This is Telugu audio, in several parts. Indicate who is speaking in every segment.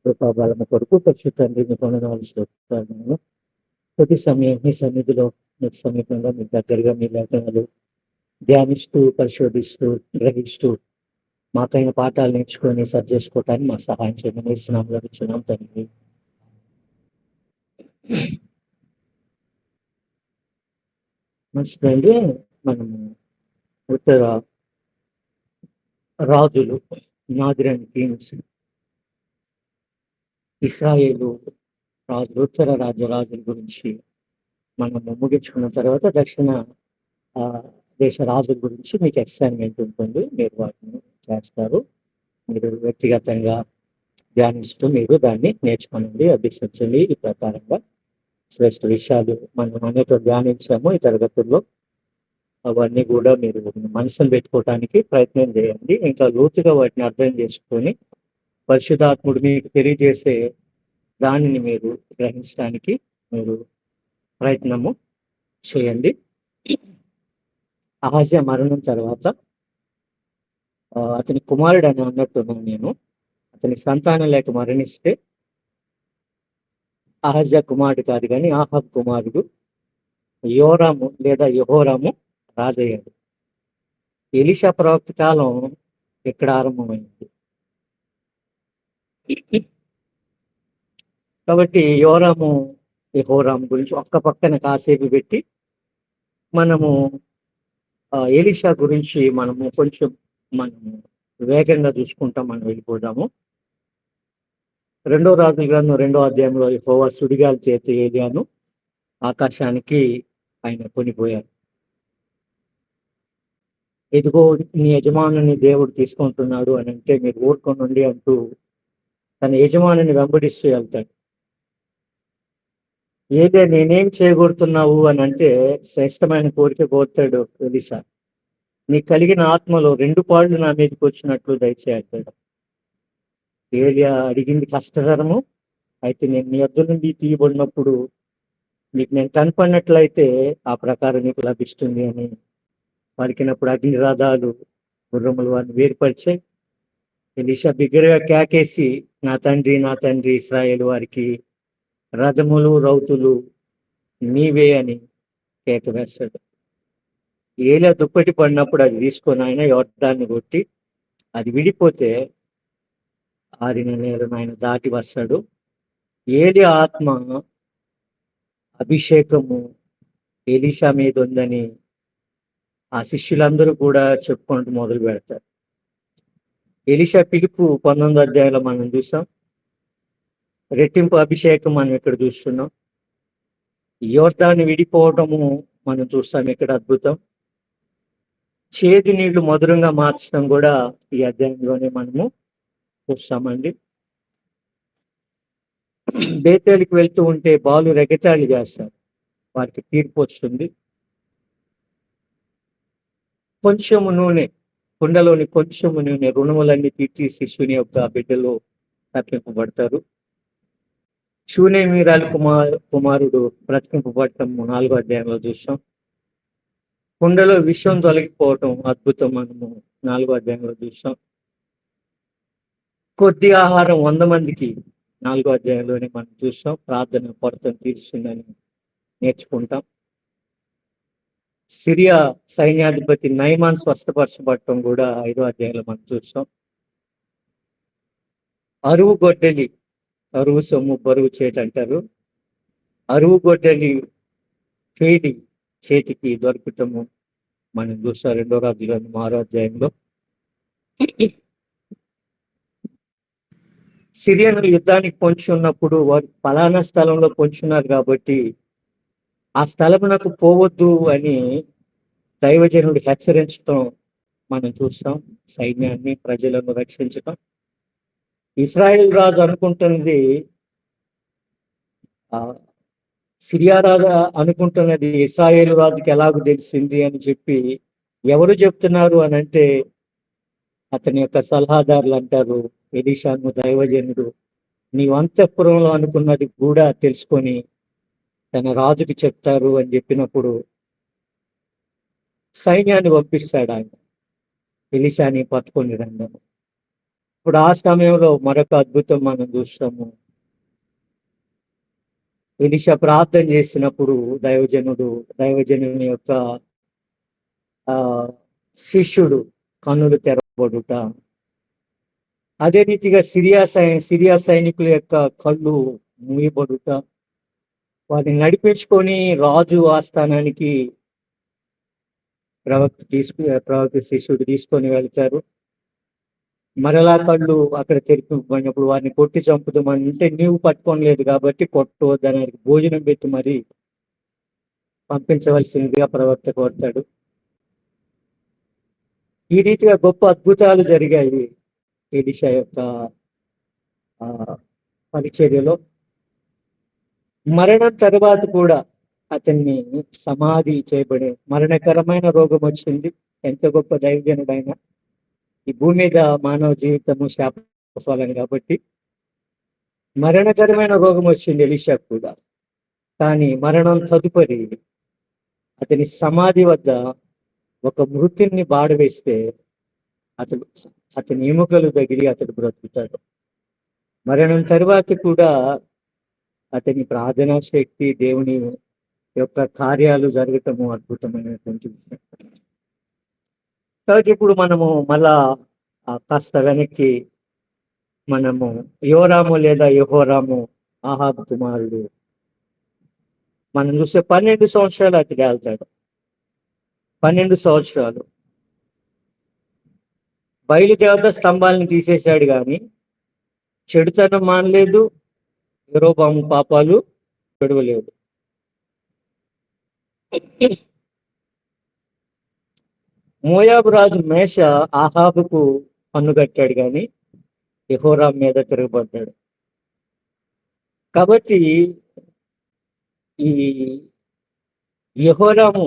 Speaker 1: కృపాబలము కొరకు పరిశుద్ధ తండ్రి మీ కొందనాలు స్తోత్రాలు. ప్రతి సమయం మీ సన్నిధిలో మీకు సమీపంగా మీకు దగ్గరగా మీ లేఖనాలు ధ్యానిస్తూ పరిశోధిస్తూ గ్రహిస్తూ మాకైన పాఠాలు నేర్చుకొని సరి చేసుకోవటానికి మాకు సహాయం చేయమని ఇస్తున్నాం ఇచ్చున్నాం తండ్రి. మంచిదండి. మనము ఉత్తర రాజులు నాదిరని కింగ్స్ ఇస్రాయేలు రాజులు ఉత్తర రాజుల గురించి మనము ముగించుకున్న తర్వాత దక్షిణ దేశ రాజుల గురించి మీకు అసైన్మెంట్ ఉంటుంది. మీరు వాటిని చేస్తారు. మీరు వ్యక్తిగతంగా ధ్యానిస్తూ మీరు దాన్ని నేర్చుకోనండి, అభ్యసించండి. ఈ ప్రకారంగా శ్రేష్ఠ విషయాలు మనం అనేక ధ్యానించాము ఈ తరగతుల్లో. అవన్నీ కూడా మీరు మనసును పెట్టుకోవటానికి ప్రయత్నం చేయండి. ఇంకా లోతుగా వాటిని అర్థం చేసుకొని పరిశుద్ధాత్ముడు మీకు తెలియజేసే దానిని మీరు గ్రహించడానికి మీరు ప్రయత్నము చేయండి. అహజ్యా మరణం తర్వాత అతని కుమారుడు అని అన్నట్టున్నాను నేను. అతనికి సంతానం లేక మరణిస్తే అహజ్యా కుమారుడు కాదు కానీ ఆహాబ్ కుమారుడు యోరాము లేదా యెహోరాము రాజయ్యాడు. ఎలీషా ప్రవక్త కాలం ఇక్కడ ఆరంభమైంది. కాబట్టి యోరాము యెహోరాము గురించి ఒక్క పక్కన కాసేపు పెట్టి మనము ఎలీషా గురించి మనము కొంచెం మనము వేగంగా చూసుకుంటాం. మనం వెళ్ళిపోదాము. 2వ రాజుల గ్రంథం 2వ అధ్యాయంలో యెహోవా సుడిగాలి చేత ఏలియాను ఆకాశానికి ఆయన కొనిపోయారు. ఇదిగో నీ యజమానుని దేవుడు తీసుకుంటున్నాడు అని అంటే మీరు ఊరుకోనండి అంటూ తన యజమానుని వెంబడిస్తూ వెళ్తాడు. ఏదే నేనేం చేయగొడుతున్నావు అని అంటే శ్రేష్టమైన కోరిక కోరుతాడు ఎలీషా. నీకు కలిగిన ఆత్మలో 2 పాళ్ళు నా మీదకి వచ్చినట్లు దయచేస్తాడు. ఏలియా అడిగింది కష్టతరము, అయితే నేను నీ యొద్ద నుండి తీయబడినప్పుడు నీకు నేను కనపడినట్లయితే ఆ ప్రకారం నీకు లభిస్తుంది అని పలికినప్పుడు అగ్నిరాధాలు గుర్రములు వారిని వేరుపరిచాయి. ఎలీషా బిగ్గరగా కేకేసి నా తండ్రి ఇశ్రాయేలు వారికి రథములు రౌతులు నీవే అని కేక వేస్తాడు. ఏలియా దుప్పటి పడినప్పుడు అది తీసుకొని ఆయన యోర్దాన్ని కొట్టి అది విడిపోతే ఆరిన నేలను ఆయన దాటి వస్తాడు. ఏలియా ఆత్మ అభిషేకము ఎలీషా మీద ఉందని ఆ శిష్యులందరూ కూడా చెప్పుకుంటూ మొదలు పెడతారు. ఎలీషా పిలుపు 19వ అధ్యాయంలో మనం చూసాం. రెట్టింపు అభిషేకం మనం ఇక్కడ చూస్తున్నాం. యోర్దాన్ని విడిపోవటము మనం చూస్తాం ఇక్కడ అద్భుతం. చేదు నీళ్లు మధురంగా మార్చడం కూడా ఈ అధ్యాయంలోనే మనము చూస్తామండి. బేతేలికి వెళ్తూ ఉంటే బాలు రెగతాళి చేస్తారు, వారికి తీర్పు వస్తుంది. కొంచెము నూనె, కుండలోని కొంచెము నూనె రుణములన్నీ తీర్చి శిష్యుని యొక్క బిడ్డలో తప్పింపబడతారు. షూనేమీరాలు కుమారుడు బ్రతికింపబడటం 4వ అధ్యాయంలో చూస్తాం. కుండలో విషం తొలగిపోవటం అద్భుతం మనము 4వ అధ్యాయంలో చూస్తాం. కొద్ది ఆహారం 100 మందికి 4వ అధ్యాయంలోనే మనం చూస్తాం. ప్రార్థన కొరతను తీర్చుందని నేర్చుకుంటాం. సిరియా సైన్యాధిపతి నయమాన్ స్వస్థపరచబడటం కూడా 5వ అధ్యాయంలో మనం చూస్తాం. అరువు గొడ్డలి, అరువు సొమ్ము బరువు చేతి అంటారు. అరువు గొడ్డలి చేడి చేతికి దొరకటము మనం చూస్తాం 2వ రాజుల 6వ అధ్యాయంలో. సిరియన్లు యుద్ధానికి పొంచి ఉన్నప్పుడు వారు ఫలానా స్థలంలో పొంచున్నారు కాబట్టి ఆ స్థలమునకు పోవద్దు అని దైవజనుడు హెచ్చరించడం మనం చూస్తాం. సైన్యాన్ని ప్రజలను రక్షించటం. ఇశ్రాయేల్ రాజు అనుకుంటున్నది సిరియా రాజు అనుకుంటున్నది ఇశ్రాయేల్ రాజుకి ఎలాగో తెలిసింది అని చెప్పి ఎవరు చెప్తున్నారు అని అంటే అతని యొక్క సలహాదారులు అంటారు, ఎలీషాను దైవజనుడు నీవు అంతఃపురంలో అనుకున్నది కూడా తెలుసుకొని తన రాజుకి చెప్తారు అని చెప్పినప్పుడు సైన్యాన్ని పంపిస్తాడు ఆయన, ఎలీషాని పట్టుకొని రండి. ఇప్పుడు ఆ సమయంలో మరొక అద్భుతం మనం చూస్తాము. ఎలీషా ప్రార్థన చేసినప్పుడు దైవజనుని యొక్క ఆ శిష్యుడు కన్నులు తెరవబడుట, అదే రీతిగా సిరియా సైనికుల యొక్క కళ్ళు మూయబడుట, వారిని నడిపించుకొని రాజు ఆస్థానానికి ప్రవక్త శిష్యుడు తీసుకొని వెళ్తారు. మరలా కళ్ళు అక్కడ తెరిపినప్పుడు వారిని కొట్టి చంపుతామని అంటే, నీవు పట్టుకోలేదు కాబట్టి కొట్టవద్దని భోజనం పెట్టి మరి పంపించవలసిందిగా ప్రవక్త కోరుతాడు. ఈ రీతిగా గొప్ప అద్భుతాలు జరిగాయి ఎలీషా యొక్క పరిచర్యలో. మరణం తర్వాత కూడా అతన్ని సమాధి చేయబడే మరణకరమైన రోగం వచ్చింది. ఎంత గొప్ప దైవజనుడైన ఈ భూమి మీద మానవ జీవితము శాపఫలం కాబట్టి మరణకరమైన రోగం వచ్చింది ఎలీషాకు కూడా. కానీ మరణం తదుపరి అతని సమాధి వద్ద ఒక మృతుని బాడవేస్తే అతని ఎముకలు తగిలి అతడు బ్రతుకుతాడు. మరణం తర్వాత కూడా అతని ప్రార్థనా శక్తి, దేవుని యొక్క కార్యాలు జరగటము అద్భుతమైనటువంటి విషయం. కాబట్టి ఇప్పుడు మనము మళ్ళా కాస్త వెనక్కి మనము యోరాము లేదా యెహోరాము ఆహాబు కుమారుడు మనం చూస్తే 12 సంవత్సరాలు అతడు వెళ్తాడు. 12 సంవత్సరాలు బయలుదేవత స్తంభాలను తీసేశాడు, కానీ చెడుతనం మానలేదు, యరొబాము పాపాలు పెడవలేదు. మోయాబు రాజు మేష ఆహాబుకు పన్నుగట్టాడు, కానీ యెహోరాము మీద తిరగబడ్డాడు. కాబట్టి ఈ యెహోరాము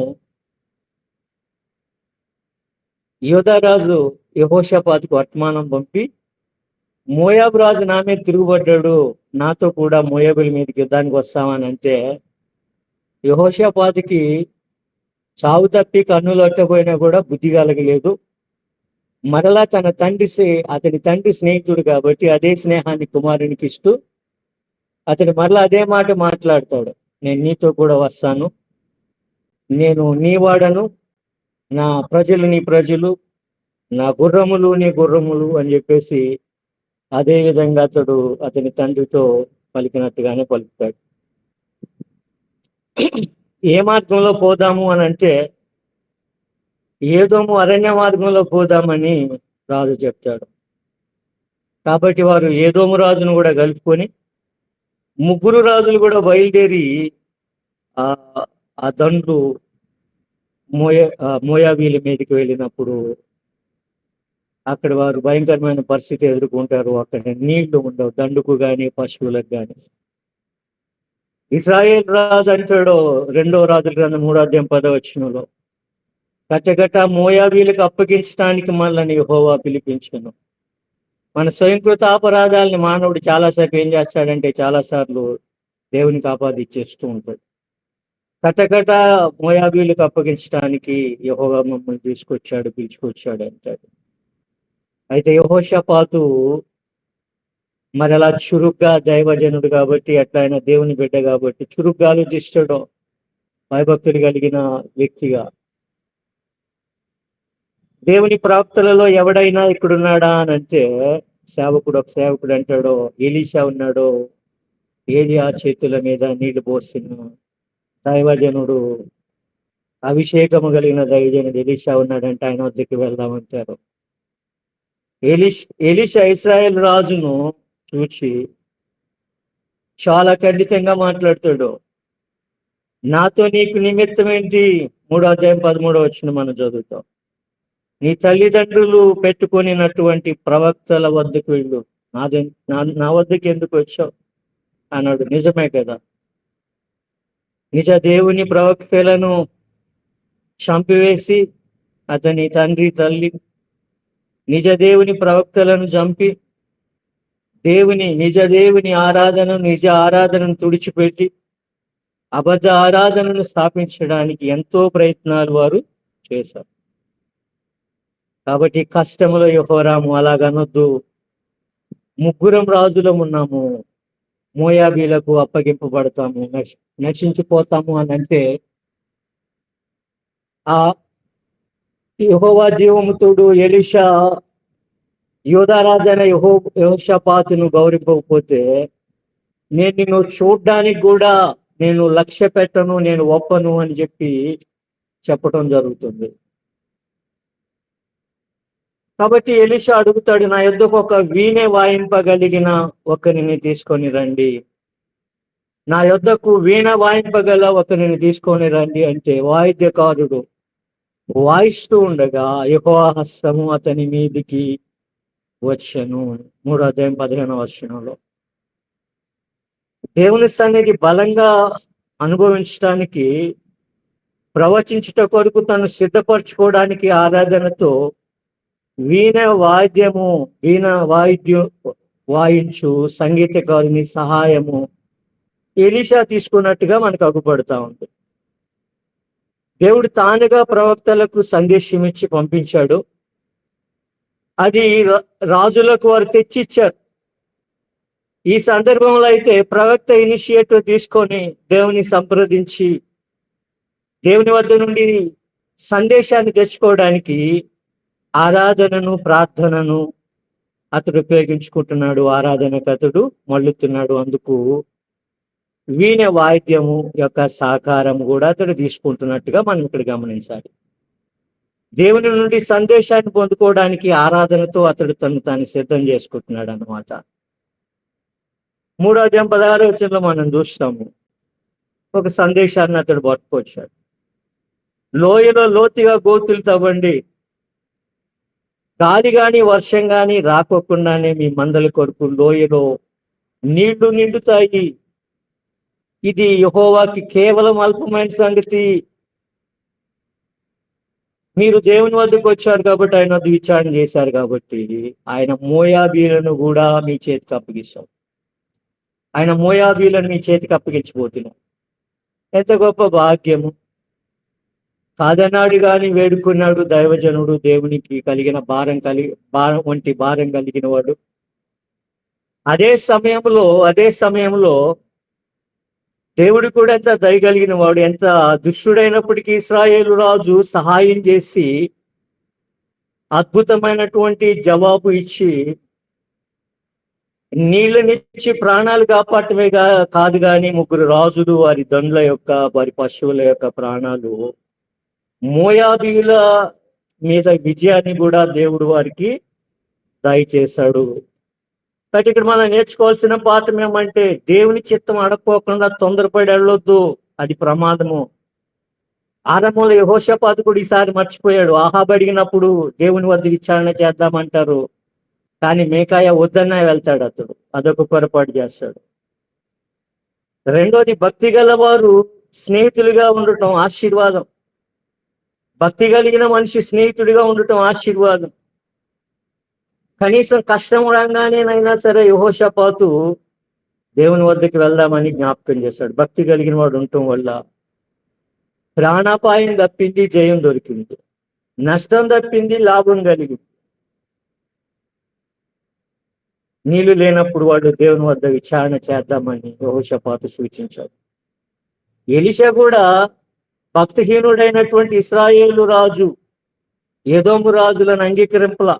Speaker 1: యోధారాజు యెహోషాపాతుకు వర్తమానం పంపి, మోయాబు రాజు నా మీద తిరుగుబడ్డాడు, నాతో కూడా మోయాబుల మీదకి యుద్ధానికి వస్తామని అంటే, యెహోషాపాతుకి చావు తప్పి కన్నులు అట్టపోయినా కూడా బుద్ధి కలగలేదు. మరలా అతని తండ్రి స్నేహితుడు కాబట్టి అదే స్నేహాన్ని కుమారునికి ఇస్తూ అతడు మరలా అదే మాట మాట్లాడతాడు, నేను నీతో కూడా వస్తాను, నేను నీ వాడను, నా ప్రజలు నీ ప్రజలు, నా గుర్రములు నీ గుర్రములు అని చెప్పేసి అదే విధంగా అతని తండ్రితో పలికినట్టుగానే పలుకుతాడు. ఏ మార్గంలో పోదాము అని అంటే, ఏదోము అరణ్య మార్గంలో పోదామని రాజు చెప్తాడు. కాబట్టి వారు ఏదోము రాజును కూడా కలుపుకొని ముగ్గురు రాజులు కూడా బయలుదేరి ఆ దండ్రు మోయాబీల మీదకి వెళ్ళినప్పుడు అక్కడ వారు భయంకరమైన పరిస్థితి ఎదుర్కొంటారు. అక్కడ నీళ్లు ఉండవు దండుకు గాని పశువులకు గాని. ఇశ్రాయేల్ రాజు అంటాడు 2వ రాజుల గ్రంథం 3వ అధ్యాయం 10వ వచనంలో, కట్టగట్ట మోయాబీలకు అప్పగించడానికి మళ్ళీ యెహోవా పిలిపించను. మన స్వయంకృత అపరాధాలని మానవుడు చాలాసేపు ఏం చేస్తాడంటే, చాలాసార్లు దేవునికి ఆపాదించేస్తూ ఉంటాడు. కట్టకట మోయాబీలకు అప్పగించడానికి యెహోవా మమ్మల్ని పిలుచుకొచ్చాడు అంటాడు. అయితే యెహోషాపాతు మరి అలా చురుగ్గా దైవజనుడు కాబట్టి, ఎట్లయినా దేవుని బిడ్డ కాబట్టి చురుగ్గా ఆలోచిస్తాడు. భయభక్తులు కలిగిన వ్యక్తిగా దేవుని ప్రవక్తలలో ఎవడైనా ఇక్కడున్నాడా అని అంటే, ఒక సేవకుడు అంటాడు, ఎలీషా ఉన్నాడు, ఏలియా చేతుల మీద నీళ్లు పోసిన దైవజనుడు, అభిషేకము కలిగిన దైవజనుడు ఎలీషా ఉన్నాడంటే ఆయన వద్దకు వెళ్దామంటారు. ఎలీషా ఇశ్రాయేల్ రాజును చూచి చాలా ఖండితంగా మాట్లాడతాడు. నాతో నీకు నిమిత్తం ఏంటి? 3వ అధ్యాయం 13వ వచనం మనం చదువుతాం. నీ తల్లిదండ్రులు పెట్టుకొనినటువంటి ప్రవక్తల వద్దకు వెళ్ళు, నా వద్దకు ఎందుకు వచ్చావు అన్నాడు. నిజమే కదా, నిజ దేవుని ప్రవక్తలను చంపివేసి అతని తండ్రి తల్లి నిజ దేవుని ప్రవక్తలను చంపి నిజ దేవుని నిజ ఆరాధనను తుడిచిపెట్టి అబద్ధ ఆరాధనను స్థాపించడానికి ఎంతో ప్రయత్నాలు వారు చేశారు. కాబట్టి కష్టములో యెహోరాము అలాగనొద్దు, ముగ్గురం రాజులం ఉన్నాము, మోయాబీలకు అప్పగింపబడతాము, నశించిపోతాము అని అంటే ఆ యెహోవా జీవముతుడు ఎలీషా యోధారాజైన యెహోషాపాతును గౌరవింపకపోతే నేను నిన్ను చూడ్డానికి కూడా నేను లక్ష్య పెట్టను, నేను ఒప్పను అని చెప్పి చెప్పటం జరుగుతుంది. కాబట్టి ఎలీషా అడుగుతాడు, నా యొద్దకు ఒక వీణె వాయింపగలిగిన ఒకరిని తీసుకొని రండి, నా యొద్దకు వీణ వాయింపగల ఒకరిని తీసుకొని రండి అంటే వాయిద్యకారుడు వాయిస్తూ ఉండగా యెహోవా హస్తము అతని మీదికి వచ్చెను. 3:15 దేవుని సన్నిధి బలంగా అనుభవించడానికి, ప్రవచించుట కొరకు తను సిద్ధపరచుకోవడానికి ఆరాధనతో వీణ వాయిద్యం వాయించు సంగీతకారుని సహాయము ఎలీషా తీసుకున్నట్టుగా మనకు అగుపడతా ఉంది. దేవుడు తానుగా ప్రవక్తలకు సందేశం ఇచ్చి పంపించాడు. అది రాజులకు వారు తెచ్చిచ్చారు. ఈ సందర్భంలో అయితే ప్రవక్త ఇనిషియేటివ్ తీసుకొని దేవుని సంప్రదించి దేవుని వద్ద నుండి సందేశాన్ని తెచ్చుకోవడానికి ఆరాధనను, ప్రార్థనను అతడు ఉపయోగించుకుంటున్నాడు. ఆరాధనకు అతడు మళ్ళుతున్నాడు. అందుకు వీణ వాయిద్యము యొక్క సహకారం కూడా అతడు తీసుకుంటున్నట్టుగా మనం ఇక్కడ గమనించాలి. దేవుని నుండి సందేశాన్ని పొందుకోవడానికి ఆరాధనతో అతడు తాను సిద్ధం చేసుకుంటున్నాడు అన్నమాట. 3:16 మనం చూస్తాము, ఒక సందేశాన్ని అతడు పట్టుకొచ్చాడు. లోయలో లోతుగా గోతులు తవ్వండి, గాలి గాని వర్షం గాని రాకోకుండానే మీ మందల కొరకు లోయలో నీళ్లు నిండుతాయి. ఇది యెహోవాకి కేవలం అల్పమైన సంగతి. మీరు దేవుని వద్దకు వచ్చారు కాబట్టి, ఆయన వద్ద విచారణ చేశారు కాబట్టి ఆయన మోయాబీలను కూడా మీ చేతికి అప్పగిస్తాం. ఆయన మోయాబీలను మీ చేతికి అప్పగించబోతున్నాం. ఎంత గొప్ప భాగ్యము! కాదన్నాడు గాని వేడుకున్నాడు దైవజనుడు, దేవునికి కలిగిన భారం వంటి భారం కలిగిన వాడు. అదే సమయంలో దేవుడు కూడా ఎంత దయగలిగిన వాడు, ఎంత దుష్టుడైనప్పటికీ ఇశ్రాయేలు రాజు సహాయం చేసి అద్భుతమైనటువంటి జవాబు ఇచ్చి నీళ్ళనిచ్చి ప్రాణాలు కాపాడటమే కాదు కానీ ముగ్గురు రాజులు, వారి దండ్ల యొక్క, వారి పశువుల యొక్క ప్రాణాలు, మోయాబీయుల మీద విజయాన్ని కూడా దేవుడు వారికి దయచేశాడు. కాబట్టి ఇక్కడ మనం నేర్చుకోవాల్సిన పాఠం ఏమంటే, దేవుని చిత్తం అడగపోకుండా తొందరపడి వెళ్ళొద్దు, అది ప్రమాదము. ఆరంభంలో యెహోషాపాతు కూడా ఈసారి మర్చిపోయాడు. ఆహాబు అడిగినప్పుడు దేవుని వద్ద విచారణ చేద్దామంటారు, కానీ మీకాయా వద్దన్నా వెళ్తాడు అతడు. అదొక పొరపాటు చేస్తాడు. రెండోది, భక్తి గల వారు స్నేహితులుగా ఉండటం ఆశీర్వాదం. భక్తి కలిగిన మనిషి స్నేహితుడిగా ఉండటం ఆశీర్వాదం. కనీసం కష్టం రాగానేనైనా సరే యెహోషాపాతు దేవుని వద్దకు వెళ్దామని జ్ఞాపకం చేశాడు. భక్తి కలిగిన వాడు ఉండటం వల్ల ప్రాణాపాయం తప్పింది, జయం దొరికింది. నష్టం తప్పింది, లాభం కలిగింది. నీళ్లు లేనప్పుడు వాడు దేవుని వద్ద విచారణ చేద్దామని యెహోషాపాతు సూచించాడు. ఎలీషా కూడా భక్తిహీనుడైనటువంటి ఇశ్రాయేలు రాజు, ఎదోము రాజులను అంగీకరింపల.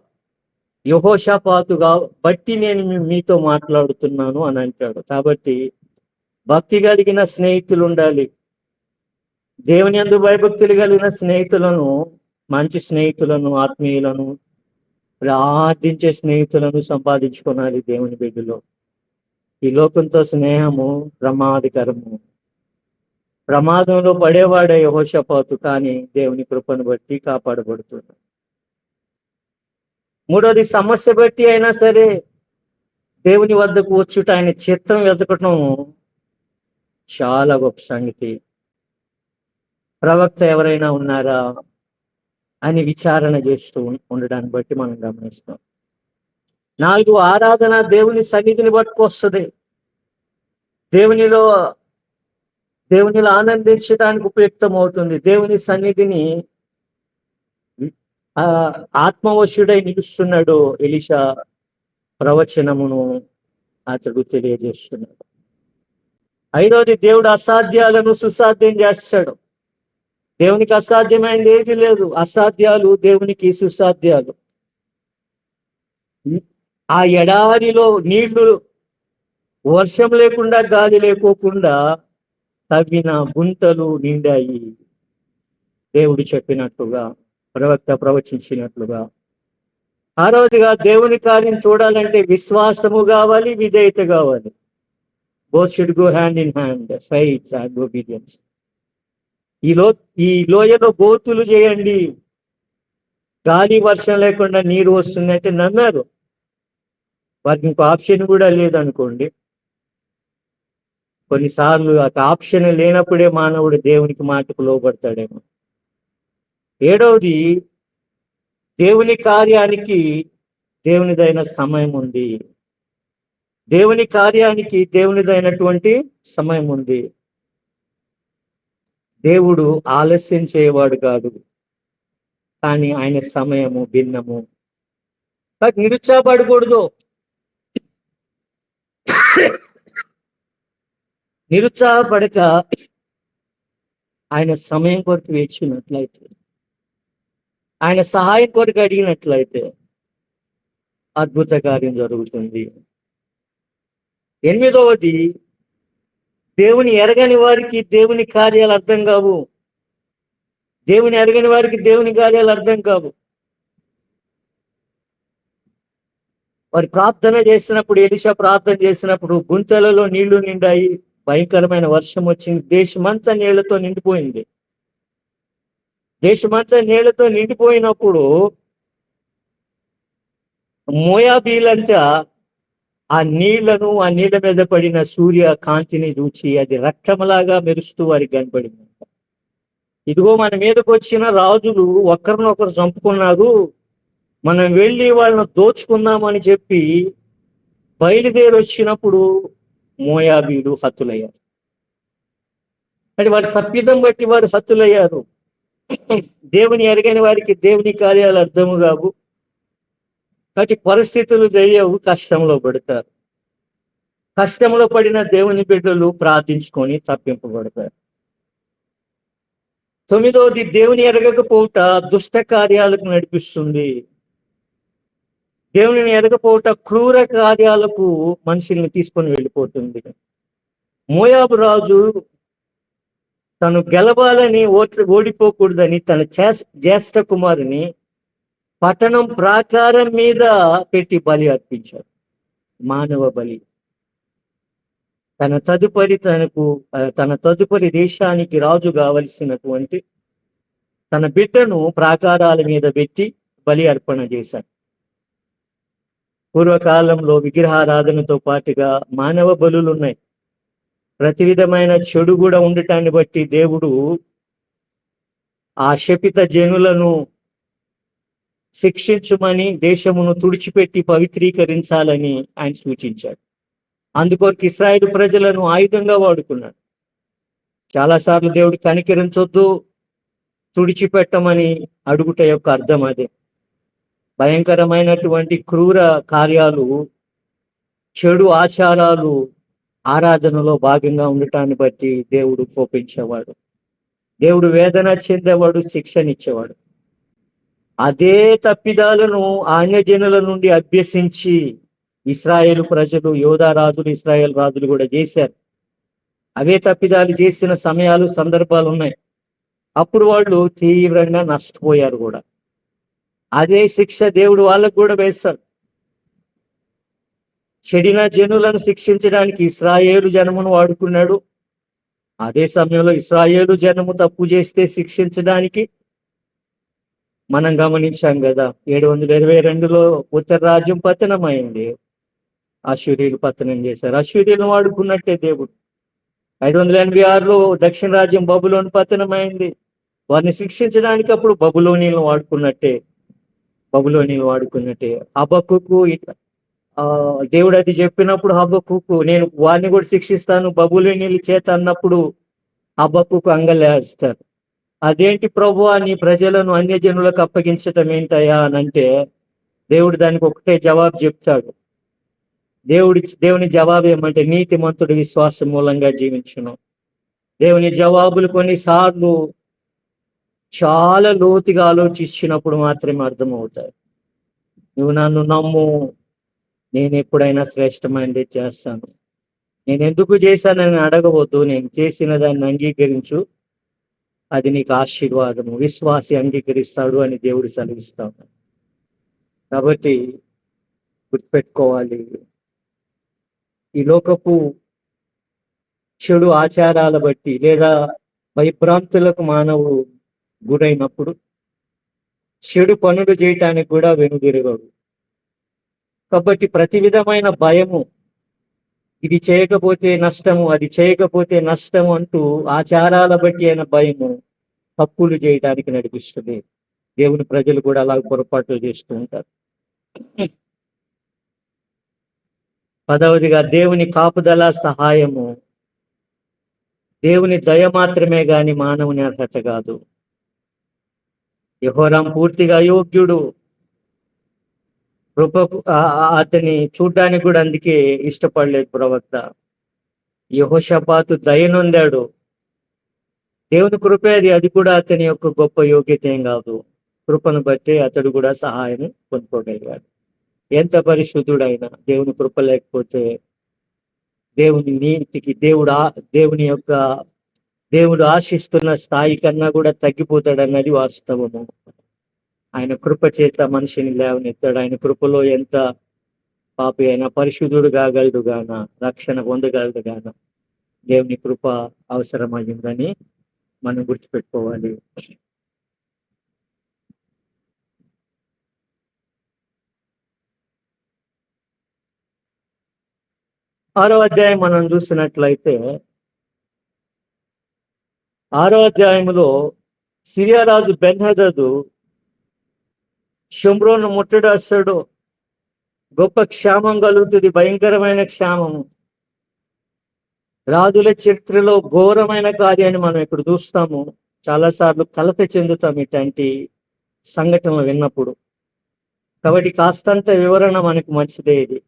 Speaker 1: యెహోషాపాతుగా బట్టి నేను మీతో మాట్లాడుతున్నాను అని అంటాడు. కాబట్టి భక్తి కలిగిన స్నేహితులు ఉండాలి. దేవుని యందు భయభక్తులు కలిగిన స్నేహితులను, మంచి స్నేహితులను, ఆత్మీయులను, ప్రార్థించే స్నేహితులను సంపాదించుకోవాలి దేవుని బిడ్డలో. ఈ లోకంతో స్నేహము ప్రమాదకరము. ప్రమాదంలో పడేవాడే యెహోషాపాతు, కానీ దేవుని కృపను బట్టి కాపాడబడుతున్నాడు. మూడోది, సమస్య బట్టి అయినా సరే దేవుని వద్దకు వచ్చుట, ఆయన చిత్తం వెతకటం చాలా గొప్ప సంగతి. ప్రవక్త ఎవరైనా ఉన్నారా అని విచారణ చేస్తూ ఉండడాన్ని బట్టి మనం గమనిస్తాం. 4, ఆరాధన దేవుని సన్నిధిని పట్టుకొస్తుంది. దేవునిలో ఆనందించడానికి ఉపయుక్తం అవుతుంది. దేవుని సన్నిధిని ఆత్మవశుడై నిలుస్తున్నాడు ఎలీషా. ప్రవచనమును అతడు తెలియజేస్తున్నాడు. ఐదవది, దేవుడు అసాధ్యాలను సుసాధ్యం చేస్తాడు. దేవునికి అసాధ్యమైనది ఏది లేదు. అసాధ్యాలు దేవునికి సుసాధ్యాలు. ఆ ఎడారిలో నీళ్లు వర్షం లేకుండా, గాలి లేకోకుండా తవ్విన గుంటలు నిండాయి, దేవుడు చెప్పినట్లుగా, ప్రవక్త ప్రవచించినట్లుగా. ఆరవదిగా, దేవుని కార్యం చూడాలంటే విశ్వాసము కావాలి, విధేయత కావాలి. Both should go hand in hand, faith and obedience. ఈ లోయలో గోతులు చేయండి, గాలి వర్షం లేకుండా నీరు వస్తుంది అంటే నమ్మారు. వారికి ఇంకో ఆప్షన్ కూడా లేదనుకోండి. కొన్నిసార్లు ఆ ఆప్షన్ లేనప్పుడే మానవుడు దేవునికి మాటకు లోబడతాడేమో. ఏడవది, దేవుని కార్యానికి దేవునిదైన సమయం ఉంది. దేవుని కార్యానికి దేవునిదైనటువంటి సమయం ఉంది. దేవుడు ఆలస్యం చేయవాడు కాదు, కానీ ఆయన సమయము భిన్నము. కాబట్టి నిరుత్సాహపడకూడదు. నిరుత్సాహపడక ఆయన సమయం కొరకు వేచినట్లయితే, ఆయన సహాయం కొరకు అడిగినట్లయితే అద్భుత కార్యం జరుగుతుంది. ఎనిమిదవది, దేవుని ఎరగని వారికి దేవుని కార్యాలు అర్థం కావు. దేవుని ఎరగని వారికి దేవుని కార్యాలు అర్థం కావు. వారు ప్రార్థన చేసినప్పుడు, ఎలీషా ప్రార్థన చేసినప్పుడు గుంతలలో నీళ్లు నిండాయి, భయంకరమైన వర్షం వచ్చింది, దేశమంతా నీళ్లతో నిండిపోయింది. దేశమంతా నీళ్లతో నిండిపోయినప్పుడు మోయాబీలంతా ఆ నీళ్లను, ఆ నీళ్ల మీద పడిన సూర్య కాంతిని చూచి అది రక్తంలాగా మెరుస్తూ వారికి కనపడింది. ఇదిగో మన మీదకి వచ్చిన రాజులు ఒకరినొకరు చంపుకున్నారు, మనం వెళ్ళి వాళ్ళను దోచుకుందామని చెప్పి బయలుదేరి వచ్చినప్పుడు మోయాబీలు హతులయ్యారు. అంటే వారి తప్పిదం బట్టి వారు హతులయ్యారు. దేవుని ఎరగని వారికి దేవుని కార్యాలు అర్థము కావు. కాబట్టి పరిస్థితులు తెలియవు, కష్టంలో పడతారు. కష్టంలో పడిన దేవుని బిడ్డలు ప్రార్థించుకొని తప్పింపబడతారు. తొమ్మిదవది, దేవుని ఎరగకపోవుట దుష్ట కార్యాలకు నడిపిస్తుంది. దేవుని ఎరగపోవుట క్రూర కార్యాలకు మనుషుల్ని తీసుకొని వెళ్ళిపోతుంది. మోయాబు రాజు తను గెలవాలని ఓడిపోకూడదని తన జ్యేష్ఠ కుమారుని పట్టణం ప్రాకారం మీద పెట్టి బలి అర్పించాడు, మానవ బలి. తన తదుపరి దేశానికి రాజు కావలసినటువంటి తన బిడ్డను ప్రాకారాల మీద పెట్టి బలి అర్పణ చేశాడు. పూర్వకాలంలో విగ్రహారాధనతో పాటుగా మానవ బలులు ఉన్నాయి. ప్రతి విధమైన చెడు కూడా ఉండటాన్ని బట్టి దేవుడు ఆ శపిత జనులను శిక్షించుమని, దేశమును తుడిచిపెట్టి పవిత్రీకరించాలని ఆయన సూచించాడు. అందుకొరకు ఇశ్రాయేలు ప్రజలను ఆయుధంగా వాడుకున్నాడు. చాలాసార్లు దేవుడు కనికరించొద్దు, తుడిచిపెట్టమని అడుగుట యొక్క అర్థం అదే. భయంకరమైనటువంటి క్రూర కార్యాలు, చెడు ఆచారాలు ఆరాధనలో భాగంగా ఉండటాన్ని బట్టి దేవుడు కోపించేవాడు. దేవుడు వేదన చెందేవాడు, శిక్షనిచ్చేవాడు. అదే తప్పిదాలను అన్యజనుల నుండి అభ్యసించి ఇశ్రాయేలు ప్రజలు, యోధా రాజులు, ఇశ్రాయేల్ రాజులు కూడా చేశారు. అవే తప్పిదాలు చేసిన సమయాలు, సందర్భాలు ఉన్నాయి. అప్పుడు వాళ్ళు తీవ్రంగా నష్టపోయారు కూడా. అదే శిక్ష దేవుడు వాళ్ళకు కూడా వేస్తాడు. చెడిన జనులను శిక్షించడానికి ఇశ్రాయేలు జనమును వాడుకున్నాడు. అదే సమయంలో ఇశ్రాయేలు జనము తప్పు చేస్తే శిక్షించడానికి మనం గమనించాం కదా, 722లో ఉత్తర రాజ్యం పతనమైంది, అశ్షూరీయులు పతనం చేశారు. అశ్షూరీయులను వాడుకున్నట్టే దేవుడు. 586లో దక్షిణ రాజ్యం బబులోను పతనమైంది, వారిని శిక్షించడానికి అప్పుడు బబులోనీలను వాడుకున్నట్టే. హబక్కుకు దేవుడు అది చెప్పినప్పుడు హబక్కుకు నేను వారిని కూడా శిక్షిస్తాను బబులోనీల చేత అన్నప్పుడు హబక్కుకు అంగలాడుస్తారు. అదేంటి ప్రభువా, నీ ప్రజలను అన్యజనులకు అప్పగించటం ఏంటయ్యా అని అంటే దేవుడు దానికి ఒకటే జవాబు చెప్తాడు. దేవుని జవాబు ఏమంటే నీతిమంతుడు విశ్వాసం మూలంగా జీవించును. దేవుని జవాబులు కొన్నిసార్లు చాలా లోతుగా ఆలోచించినప్పుడు మాత్రమే అర్థమవుతాయి. నువ్వు నన్ను నమ్ము, నేను ఎప్పుడైనా శ్రేష్టమైనది చేస్తాను. నేను ఎందుకు చేశానని అడగవద్దు, నేను చేసిన దాన్ని అంగీకరించు, అది నీకు ఆశీర్వాదము. విశ్వాసి అంగీకరిస్తాడు అని దేవుడు సెలవిస్తాడు. కాబట్టి గుర్తుపెట్టుకోవాలి, ఈ లోకపు చెడు ఆచారాల బట్టి లేదా భయభ్రాంతులకు మానవుడు గురైనప్పుడు చెడు పనులు చేయటానికి కూడా వెనుదిరగడు. కాబట్టి ప్రతి విధమైన భయము, ఇది చేయకపోతే నష్టము, అది చేయకపోతే నష్టము అంటూ ఆచారాల బట్టి అయిన భయము తప్పులు చేయటానికి నడిపిస్తుంది. దేవుని ప్రజలు కూడా అలా పొరపాట్లు చేస్తూ ఉంటారు. 10వదిగా దేవుని కాపుదల సహాయము. దేవుని దయ మాత్రమే గాని మానవుని అర్హత కాదు. యెహోరాము పూర్తిగా అయోగ్యుడు. కృపకు అతని చూడ్డానికి కూడా అందుకే ఇష్టపడలేదు ప్రవక్త. యెహోషాపాతు దయనొందాడు. దేవుని కృపే అది కూడా అతని యొక్క గొప్ప యోగ్యత ఏం కాదు. కృపను బట్టి అతడు కూడా సహాయం పొందుకోగలిగాడు. ఎంత పరిశుద్ధుడైనా దేవుని కృప లేకపోతే దేవుని నీతికి దేవుడు ఆశిస్తున్న స్థాయి కన్నా కూడా తగ్గిపోతాడన్నది వాస్తవము. ఆయన కృప చేత మనిషిని లేవనెత్తాడు. ఆయన కృపలో ఎంత పాపి అయినా పరిశుద్ధుడు కాగలడు గాన, రక్షణ పొందగలడు గాన. దేవుని కృప అవసరమైందని మనం గుర్తుపెట్టుకోవాలి. 6వ అధ్యాయం మనం చూసినట్లయితే 6వ అధ్యాయంలో సిరియా రాజు బెన్హదదు షోమ్రోను ముట్టడేస్తాడు. గొప్ప క్షామం కలుగుతుంది, భయంకరమైన క్షామము. రాజుల చరిత్రలో ఘోరమైన కార్యాన్ని మనం ఇక్కడ చూస్తాము. చాలాసార్లు కలత చెందుతాం ఇట్లాంటి సంఘటనలు విన్నప్పుడు. కాబట్టి కాస్తంత వివరణ మనకు మంచిదే ఇది.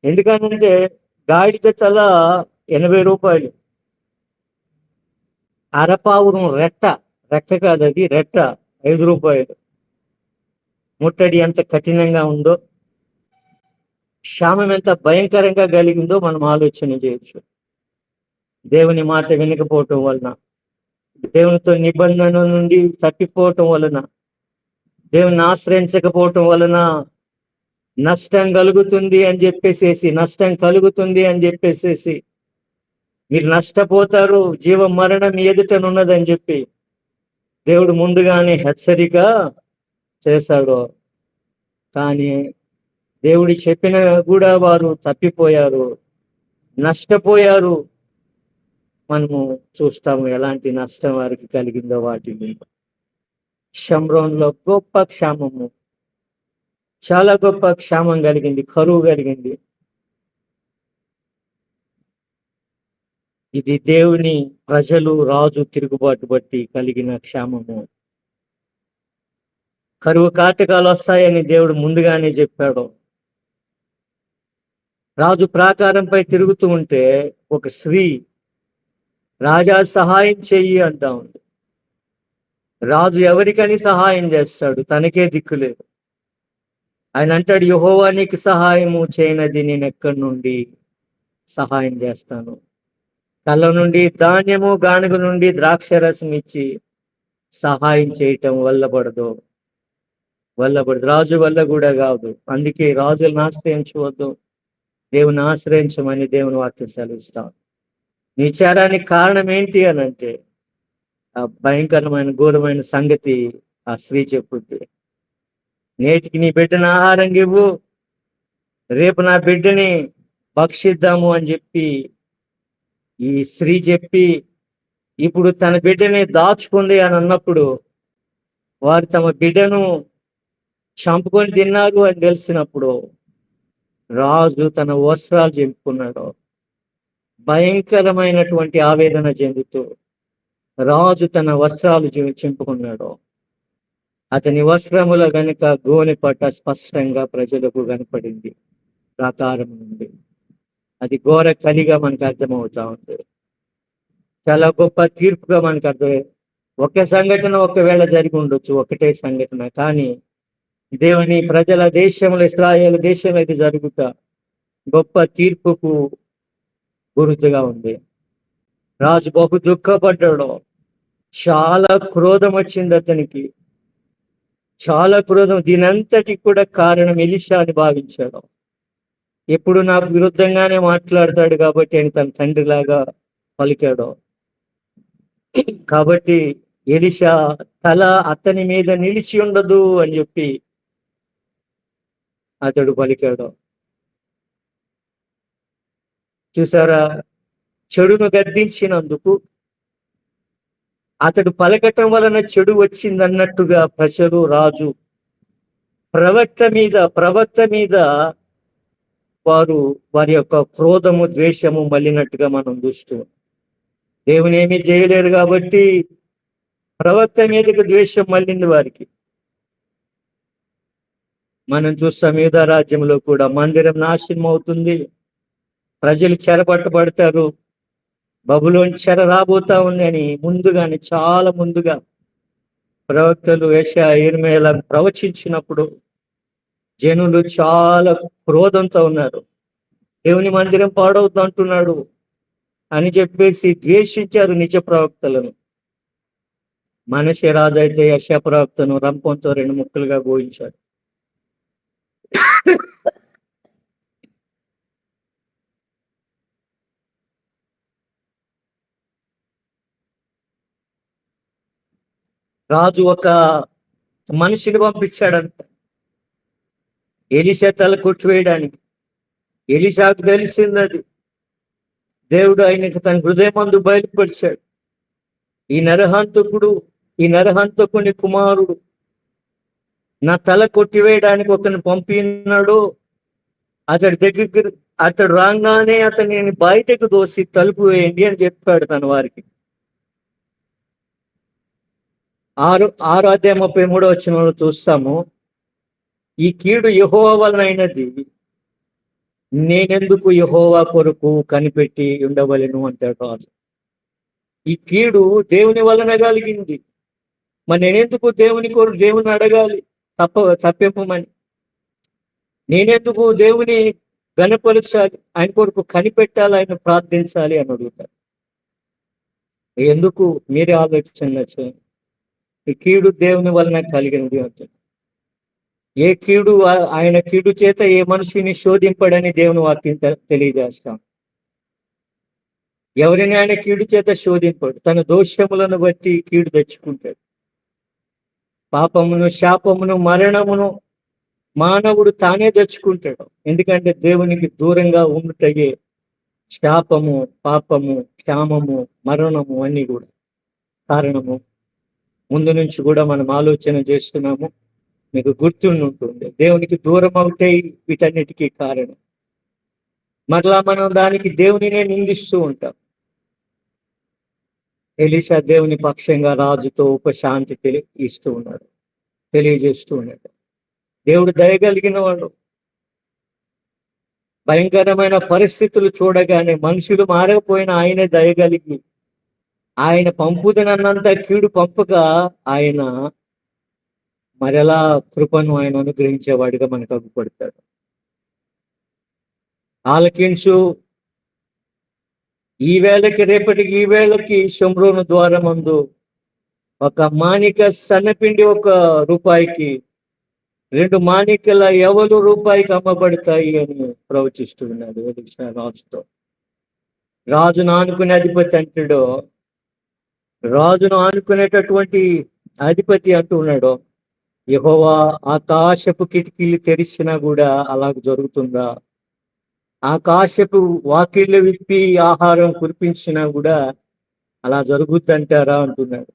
Speaker 1: ఎందుకంటే గాడిద తల 80 రూపాయలు, అరపావురం రెక్క కాదు, అది రెట్ట 5 రూపాయలు. ముట్టడి ఎంత కఠినంగా ఉందో, క్షామం ఎంత భయంకరంగా కలిగిందో మనం ఆలోచన చేయొచ్చు. దేవుని మాట వినకపోవటం వలన, దేవునితో నిబంధన నుండి తప్పిపోవటం వలన, దేవుని ఆశ్రయించకపోవటం వలన నష్టం కలుగుతుంది అని చెప్పేసేసి మీరు నష్టపోతారు, జీవ మరణం ఎదుటనున్నదని చెప్పి దేవుడు ముందుగానే హెచ్చరిక చేశాడు. కానీ దేవుడి చెప్పిన కూడా వారు తప్పిపోయారు, నష్టపోయారు. మనము చూస్తాము ఎలాంటి నష్టం వారికి కలిగిందో. వాటిని షమ్రోన్లో గొప్ప క్షామము, చాలా గొప్ప క్షామం కలిగింది, కరువు కలిగింది. ఇది దేవుని ప్రజలు రాజు తిరుగుబాటు బట్టి కలిగిన క్షామము. కరువు కాటకాలు వస్తాయని దేవుడు ముందుగానే చెప్పాడు. రాజు ప్రాకారంపై తిరుగుతూ ఉంటే ఒక స్త్రీ, రాజా సహాయం చెయ్యి అంటా ఉంది. రాజు ఎవరికని సహాయం చేస్తాడు? తనకే దిక్కులేదు. ఆయన అంటాడు, యెహోవా నీకు సహాయము చేయనది నేను ఎక్కడి నుండి సహాయం చేస్తాను? కళ్ళ నుండి ధాన్యము, గానుగ నుండి ద్రాక్షరసం ఇచ్చి సహాయం చేయటం వల్లబడదు. రాజు వల్ల కూడా కాదు. అందుకే రాజులను ఆశ్రయించవద్దు, దేవుని ఆశ్రయించమని దేవుని వాక్యం సెలవిస్తాం. నీ చేరానికి కారణం ఏంటి అని అంటే, ఆ భయంకరమైన ఘోరమైన సంగతి ఆ స్త్రీ చెప్పుద్ది. నేటికి నీ బిడ్డను ఆహారం ఇవ్వు, రేపు నా బిడ్డని భక్షిద్దాము అని చెప్పి ఈ స్త్రీ చెప్పి, ఇప్పుడు తన బిడ్డని దాచుకుంది అని అన్నప్పుడు, వారు తమ బిడ్డను చంపుకొని తిన్నారు అని తెలిసినప్పుడు రాజు తన వస్త్రాలు చింపుకున్నాడు. భయంకరమైనటువంటి ఆవేదన చెందుతూ రాజు తన వస్త్రాలు చింపుకున్నాడు. అతని వస్త్రముల గనుక గోనె పట్ట స్పష్టంగా ప్రజలకు కనపడింది. ప్రాకారం ఉంది. అది ఘోర కలిగా మనకు అర్థమవుతా ఉంది. చాలా గొప్ప తీర్పుగా మనకు అర్థం. ఒక సంఘటన ఒకవేళ జరిగి ఉండొచ్చు, ఒకటే సంఘటన, కానీ దేవుని ప్రజల దేశంలో, ఇశ్రాయేలు దేశంలో ఇది జరుగుట గొప్ప తీర్పుకు గురుతుగా ఉంది. రాజు బహు దుఃఖపడ్డాడు. చాలా క్రోధం వచ్చింది అతనికి, చాలా క్రోధం. దీనంతటి కూడా కారణం ఎలీషా అని భావించాడు. ఎప్పుడు నాకు విరుద్ధంగానే మాట్లాడతాడు కాబట్టి అని తన తండ్రిలాగా పలికాడు. కాబట్టి ఎలీషా తల అతని మీద నిలిచి ఉండదు అని చెప్పి అతడు పలికాడు. చూసారా, చెడును గద్దించినందుకు అతడు పలకటం వలన చెడు వచ్చిందన్నట్టుగా ప్రజలు, రాజు ప్రవక్త మీద వారి యొక్క క్రోధము, ద్వేషము మళ్ళినట్టుగా మనం చూస్తూ, దేవుని ఏమీ చేయలేరు కాబట్టి ప్రవక్త మీదకి ద్వేషం మళ్ళింది వారికి. మనం చూస్తాం యూదా రాజ్యంలో కూడా మందిరం నాశనం అవుతుంది, ప్రజలు చెరపట్టబడతారు, బబులోని చెర రాబోతా ఉంది అని ముందుగానే, చాలా ముందుగా ప్రవక్తలు యెషయా, యిర్మీయా ప్రవచించినప్పుడు జనులు చాలా క్రోధంతో ఉన్నారు. దేవుని మందిరం పాడవుతా అంటున్నాడు అని చెప్పేసి ద్వేషించారు నిజ ప్రవక్తలను. మనషే రాజు అయితే యెషయా ప్రవక్తను రంపంతో 2 ముక్కలుగా గోయించాడు. రాజు ఒక మనిషిని పంపించాడంట ఎలీషా తల కొట్టివేయడానికి. ఎలీషాకు తెలిసింది అది. దేవుడు ఆయనకు తన హృదయమందు బయలుపరిచాడు. ఈ నరహంతకుని కుమారుడు నా తల కొట్టివేయడానికి ఒకరిని పంపినాడు. అతడు రాగానే అతన్ని బయటకు దోసి తలుపు వేయండి అని చెప్పాడు తన వారికి. 6 అధ్యాయం 33 చూస్తాము. ఈ కీడు యెహోవా వలన అయినది, నేనెందుకు యెహోవా కొరకు కనిపెట్టి ఉండవలెను అంటాడు రాజు. ఈ కీడు దేవుని వలన కలిగింది, మరి నేనెందుకు దేవుని అడగాలి తప్పింపమని? నేనెందుకు దేవుని గణపరచాలి, ఆయన కొరకు కనిపెట్టాలి, ఆయన ప్రార్థించాలి అని అడుగుతాడు. ఎందుకు? మీరే ఆలోచన చేయండి. ఈ కీడు దేవుని వలన కలిగినది అంటాడు. ఏ కీడు, ఆయన కీడు చేత ఏ మనిషిని శోధింపడని దేవుని వాక్యం తెలియజేస్తాం. ఎవరిని ఆయన కీడు చేత శోధింపడు, తన దోషములను బట్టి కీడు తెచ్చుకుంటాడు. పాపమును, శాపమును, మరణమును మానవుడు తానే తెచ్చుకుంటాడు. ఎందుకంటే దేవునికి దూరంగా ఉండుటయే శాపము, పాపము, క్షామము, మరణము అన్ని కూడా కారణము. ముందు నుంచి కూడా మనం ఆలోచన చేస్తున్నాము, మీకు గుర్తుంటుంది. దేవునికి దూరం అవుతే వీటన్నిటికీ కారణం. మరలా మనం దానికి దేవునినే నిందిస్తూ ఉంటాం. ఎలీషా దేవుని పక్షంగా రాజుతో ఉపశాంతి తెలియజేస్తూ ఉన్నాడు. దేవుడు దయగలిగిన వాడు. భయంకరమైన పరిస్థితులు చూడగానే మనుషులు మారకపోయినా ఆయనే దయగలిగి, ఆయన పంపుదనన్నంత కీడు పంపగా ఆయన మరలా కృపను ఆయన అనుగ్రహించేవాడిగా మనకు అగుపడతాడు. ఆలకించు, రేపటికి ఈ వేళకి షోమ్రోను ద్వారమందు ఒక మాణిక సన్నపిండి ₹1 2 మాణికల ఎవలు రూపాయికి అమ్మబడతాయి అని ప్రవచిస్తున్నాడు ఎలీషా రాజుతో. రాజును ఆనుకునే అధిపతి అంటాడు, రాజును ఆనుకునేటటువంటి అధిపతి అంటున్నాడు, యెహోవా ఆకాశపు కిటికీలు తెరిచినా కూడా అలాగ జరుగుతుందా? ఆకాశపు వాకిళ్ళు విప్పి ఆహారం కురిపించినా కూడా అలా జరుగుద్దంటారా అంటున్నాడు.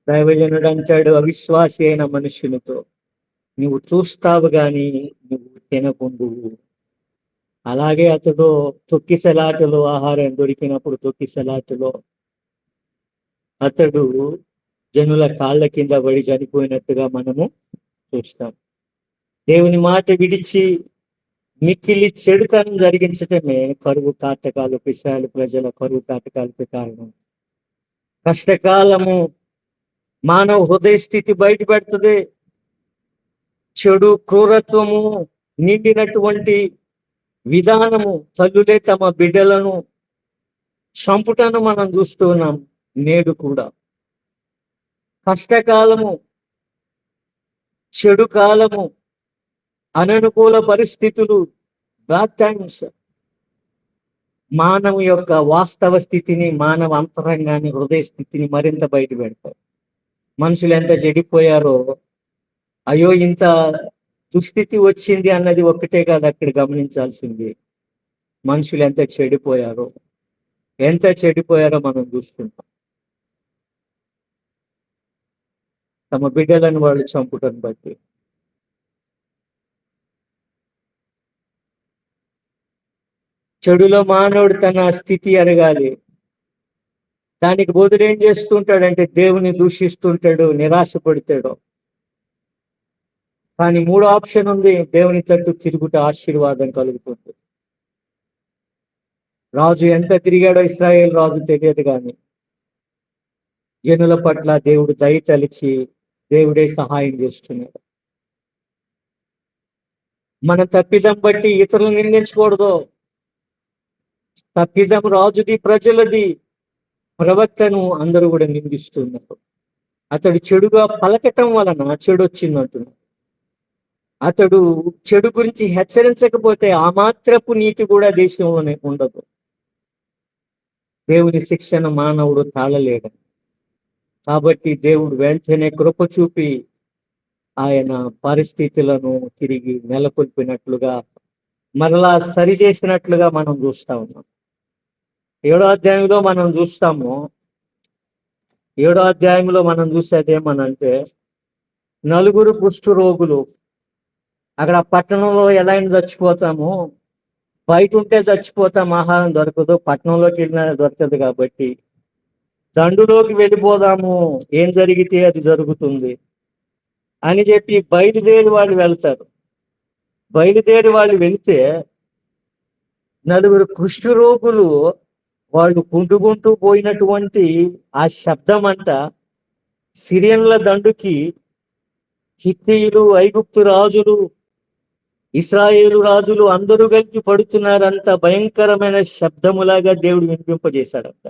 Speaker 1: దైవజనుడు అంటాడు, అవిశ్వాసి అయిన మనుషులతో నువ్వు చూస్తావు గాని నువ్వు తినకుండు. అలాగే అతడు తొక్కిసలాటలో, ఆహారం దొరికినప్పుడు తొక్కిసలాటలో అతడు జనుల కాళ్ళ కింద పడి చనిపోయినట్టుగా మనము చూస్తాం. దేవుని మాట విడిచి మిక్కిలి చెడుతనం జరిగించటమే కరువు కాటకాలు, ఇశ్రాయేలు ప్రజల కరువు కాటకాలకి కారణం. కష్టకాలము మానవ హృదయ స్థితి బయట పెడుతుంది. చెడు క్రూరత్వము నిండినటువంటి విధానము, తల్లులే తమ బిడ్డలను చంపుటను మనం చూస్తూ ఉన్నాం. నేడు కూడా కష్టకాలము, చెడు కాలము, అననుకూల పరిస్థితులు, బ్యాడ్ టైమ్స్ మానవ యొక్క వాస్తవ స్థితిని, మానవ అంతరంగాన్ని, హృదయ స్థితిని మరింత బయట పెడతారు. మనుషులు ఎంత చెడిపోయారో, అయ్యో ఇంత దుస్థితి వచ్చింది అన్నది ఒక్కటే కాదు అక్కడ గమనించాల్సింది. మనుషులు ఎంత చెడిపోయారో మనం చూస్తున్నాం. తమ బిడ్డలను వాళ్ళు చంపుటం బట్టి. చెడులో మానవుడు తన స్థితి ఎరగాలి. దానికి బదులు ఏం చేస్తుంటాడంటే దేవుని దూషిస్తుంటాడు, నిరాశపడతాడు. కానీ మూడో ఆప్షన్ ఉంది, దేవుని తట్టు తిరుగుట ఆశీర్వాదం కలుగుతుంది. రాజు ఎంత తిరిగాడో ఇశ్రాయేల్ రాజు తెలియదు, కానీ జనుల పట్ల దేవుడు దయ తలిచి దేవుడే సహాయం చేస్తున్నాడు. మన తప్పిదం బట్టి ఇతరులు నిందించకూడదు. తప్పిదం రాజుది, ప్రజలది. ప్రవక్తను అందరూ కూడా నిందిస్తున్నారు. అతడు చెడుగా పలకటం వలన చెడు వచ్చిందంటున్నాడు. అతడు చెడు గురించి హెచ్చరించకపోతే ఆ మాత్రపు నీతి కూడా దేశంలోనే ఉండదు. దేవుని శిక్షణ మానవుడు తాళలేడు. కాబట్టి దేవుడు వెంటనే కృప చూపి ఆయన పరిస్థితులను తిరిగి నెలకొల్పినట్లుగా, మరలా సరిచేసినట్లుగా మనం చూస్తా ఉన్నాం. 7వ అధ్యాయంలో మనం చూసేది ఏమనంటే, నలుగురు కుష్ఠు రోగులు. అక్కడ పట్టణంలో ఎలా అయినా చచ్చిపోతాము, బయట ఉంటే చచ్చిపోతాం, ఆహారం దొరకదు, పట్టణంలోకి వెళ్ళినా దొరకదు, కాబట్టి దండులోకి వెళ్ళిపోదాము, ఏం జరిగితే అది జరుగుతుంది అని చెప్పి బయలుదేరి వాళ్ళు వెళితే నలుగురు కుష్ఠు రోగులు వాళ్ళు కుంటుకుంటూ పోయినటువంటి ఆ శబ్దం అంట సిరియన్ల దండుకి హిత్తీయులు, ఐగుప్తు రాజులు, ఇశ్రాయేలు రాజులు అందరూ కలిపి పడుతున్నారంత భయంకరమైన శబ్దములాగా దేవుడు వినిపింపజేశాడంట.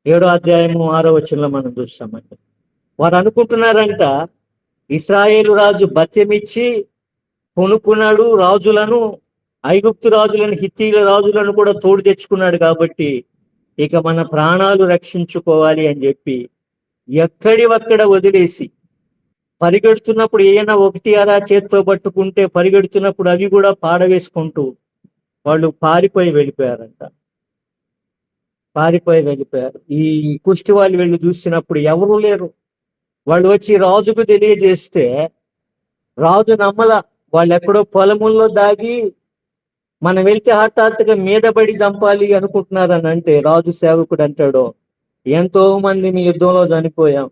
Speaker 1: 7వ అధ్యాయము 6వ వచనంలో మనం చూస్తామంట. వారు అనుకుంటున్నారంట, ఇశ్రాయేలు రాజు భత్యమిచ్చి కొనుక్కున్నాడు రాజులను, ఐగుప్తు రాజులను, హిత్తీల రాజులను కూడా తోడు తెచ్చుకున్నాడు, కాబట్టి ఇక మన ప్రాణాలు రక్షించుకోవాలి అని చెప్పి ఎక్కడివక్కడ వదిలేసి పరిగెడుతున్నప్పుడు ఏమైనా ఒకటి అరా చేత్తో పట్టుకుంటే పరిగెడుతున్నప్పుడు అవి కూడా పాడవేసుకుంటూ వాళ్ళు పారిపోయి వెళ్ళిపోయారు. ఈ కుష్టి వాళ్ళు వెళ్ళి చూసినప్పుడు ఎవరూ లేరు. వాళ్ళు వచ్చి రాజుకు తెలియజేస్తే రాజు నమ్మల. వాళ్ళు ఎక్కడో పొలముల్లో దాగి మనం వెళ్తే హఠాత్తుగా మీద పడి చంపాలి అనుకుంటున్నారని అంటే రాజు సేవకుడు అంటాడు, ఎంతో మంది మీ యుద్ధంలో చనిపోయాం,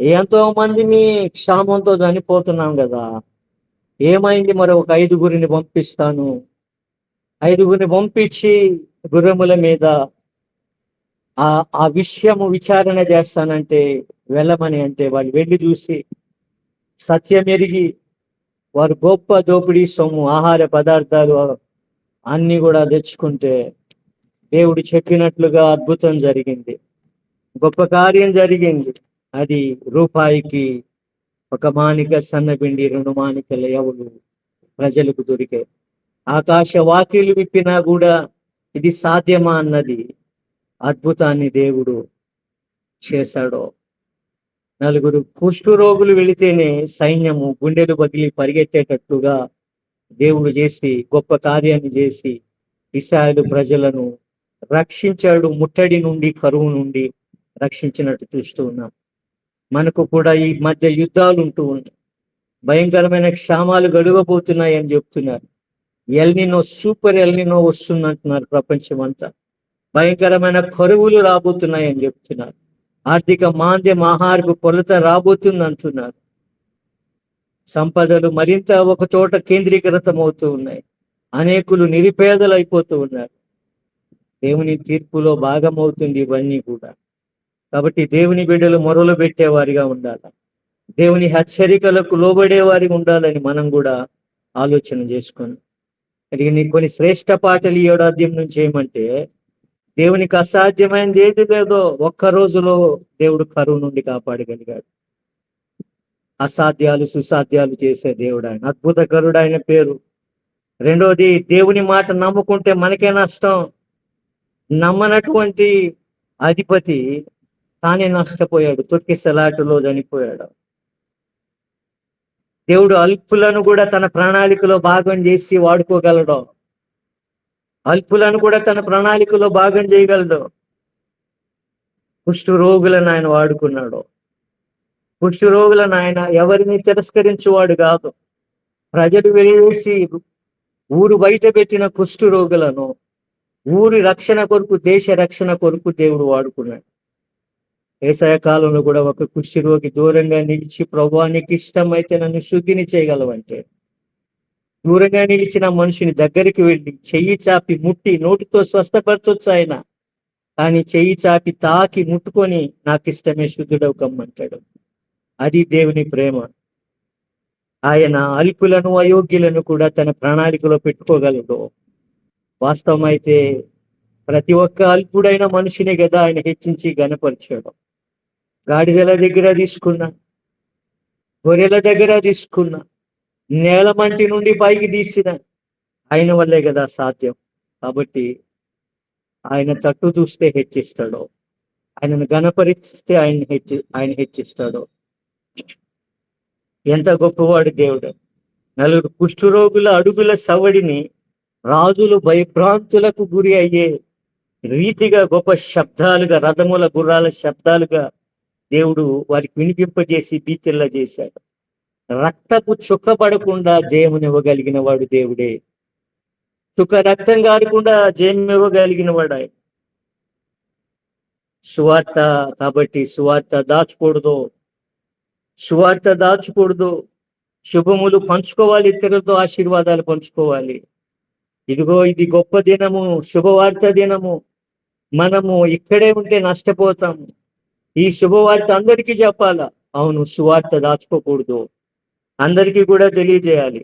Speaker 1: ఎంతో మంది మీ క్షామంతో చనిపోతున్నాం కదా, ఏమైంది, మరి ఒక 5గురిని పంపిస్తాను, 5గురిని పంపించి గుర్రముల మీద ఆ విషయము విచారణ చేస్తానంటే వెళ్ళమని అంటే వాళ్ళు వెళ్ళి చూసి సత్యం ఎరిగి వారు గొప్ప దోపిడీ సొమ్ము, ఆహార పదార్థాలు అన్ని కూడా తెచ్చుకుంటే దేవుడు చెప్పినట్లుగా అద్భుతం జరిగింది, గొప్ప కార్యం జరిగింది. అది రూపాయికి 1 మానిక సన్నపిండి, 2 మానికల యవలు ప్రజలకు దొరికే. ఆకాశ వాకిలు విప్పినా కూడా ఇది సాధ్యమా అన్నది అద్భుతాన్ని దేవుడు చేశాడు. 4 కుష్ఠు రోగులు వెళితేనే సైన్యము గుండెలు బదిలి పరిగెట్టేటట్లుగా దేవుడు చేసి గొప్ప కార్యాన్ని చేసి ఇశ్రాయేలు ప్రజలను రక్షించాడు. ముట్టడి నుండి, కరువు నుండి రక్షించినట్టు చూస్తూ ఉన్నాం. మనకు కూడా ఈ మధ్య యుద్ధాలు ఉంటూ ఉన్నాయి, భయంకరమైన క్షామాలు గడువబోతున్నాయి అని చెప్తున్నారు. ఎల్నినో, సూపర్ ఎల్నినో వస్తుందంటున్నారు ప్రపంచం అంతా. భయంకరమైన కరువులు రాబోతున్నాయి అని చెప్తున్నారు. ఆర్థిక మాంద్యం, ఆహారపు కొరత రాబోతుంది అంటున్నారు. సంపదలు మరింత ఒక చోట కేంద్రీకృతం అవుతూ ఉన్నాయి. అనేకులు నిరుపేదలు అయిపోతూ ఉన్నారు. దేవుని తీర్పులో భాగమవుతుంది ఇవన్నీ కూడా. కాబట్టి దేవుని బిడ్డలు మొరలు పెట్టేవారిగా ఉండాలి. దేవుని హెచ్చరికలకు లోబడే వారిగా ఉండాలని మనం కూడా ఆలోచన చేసుకొని నీ కొన్ని శ్రేష్ఠ పాటలు ఈ ఏడాద్యం నుంచి ఏమంటే, దేవునికి అసాధ్యమైనది ఏది లేదో ఒక్క రోజులో దేవుడు కరువు నుండి కాపాడగలిగాడు. అసాధ్యాలు సుసాధ్యాలు చేసే దేవుడు ఆయన. అద్భుతకరుడు ఆయన పేరు. రెండోది, దేవుని మాట నమ్ముకుంటే మనకే నష్టం. నమ్మనటువంటి అధిపతి తానే నష్టపోయాడు, తొక్కిసలాటలో చనిపోయాడు. దేవుడు అల్పులను కూడా తన ప్రణాళికలో భాగం చేసి వాడుకోగలడు. అల్పులను కూడా తన ప్రణాళికలో భాగం చేయగలడు. కుష్ఠు రోగులను ఆయన వాడుకున్నాడు. కుష్ఠు రోగులను ఆయన ఎవరిని తిరస్కరించువాడు కాదు. ప్రజలు వెలివేసి ఊరు బయట పెట్టిన కుష్ఠు రోగులను ఊరి రక్షణ కొరకు, దేశ రక్షణ కొరకు దేవుడు వాడుకున్నాడు. ఏసయ కాలంలో కూడా ఒక కుష్ఠు రోగి దూరంగా నిలిచి, ప్రభువా నీకు ఇష్టమైతే నన్ను శుద్ధిని చేయగలవంటే, దూరంగా నిలిచిన మనిషిని దగ్గరికి వెళ్ళి చెయ్యి చాపి ముట్టి నోటితో స్వస్థపరచొచ్చు ఆయన. కానీ చెయ్యి చాపి తాకి ముట్టుకొని నాకు ఇష్టమే శుద్ధుడవు కమ్మంటాడు. అది దేవుని ప్రేమ. ఆయన అల్పులను అయోగ్యులను కూడా తన ప్రణాళికలో పెట్టుకోగలడు. వాస్తవం అయితే ప్రతి ఒక్క అల్పుడైన మనిషిని కదా ఆయన హెచ్చించి గణపరిచాడు. గాడిదల దగ్గర తీసుకున్నా, గొర్రెల దగ్గర తీసుకున్నా, నేల మంటి నుండి పైకి తీసిన ఆయన వల్లే కదా సాధ్యం. కాబట్టి ఆయన తట్టు చూస్తే హెచ్చిస్తాడు, ఆయనను గణపరిస్తే ఆయన హెచ్చిస్తాడు. ఎంత గొప్పవాడు దేవుడు. నలుగురు కుష్ఠరోగుల అడుగుల సవడిని రాజులు భయభ్రాంతులకు గురి అయ్యే రీతిగా గొప్ప శబ్దాలుగా, రథముల గుర్రాల శబ్దాలుగా దేవుడు వారికి వినిపింపజేసి బీతిల్లా చేశాడు. రక్తపు చుక్కబడకుండా జయమునివ్వగలిగిన వాడు దేవుడే. రక్తం గారకుండా జయం ఇవ్వగలిగిన వాడు ఆయన. సువార్త, కాబట్టి సువార్త దాచకూడదు. సువార్త దాచకూడదు. శుభములు పంచుకోవాలి, ఇతరులతో ఆశీర్వాదాలు పంచుకోవాలి. ఇదిగో ఇది గొప్ప దినము, శుభవార్త దినము. మనము ఇక్కడే ఉంటే నష్టపోతాము. ఈ శుభవార్త అందరికీ చెప్పాలా? అవును, సువార్త దాచుకోకూడదు. అందరికీ కూడా తెలియజేయాలి.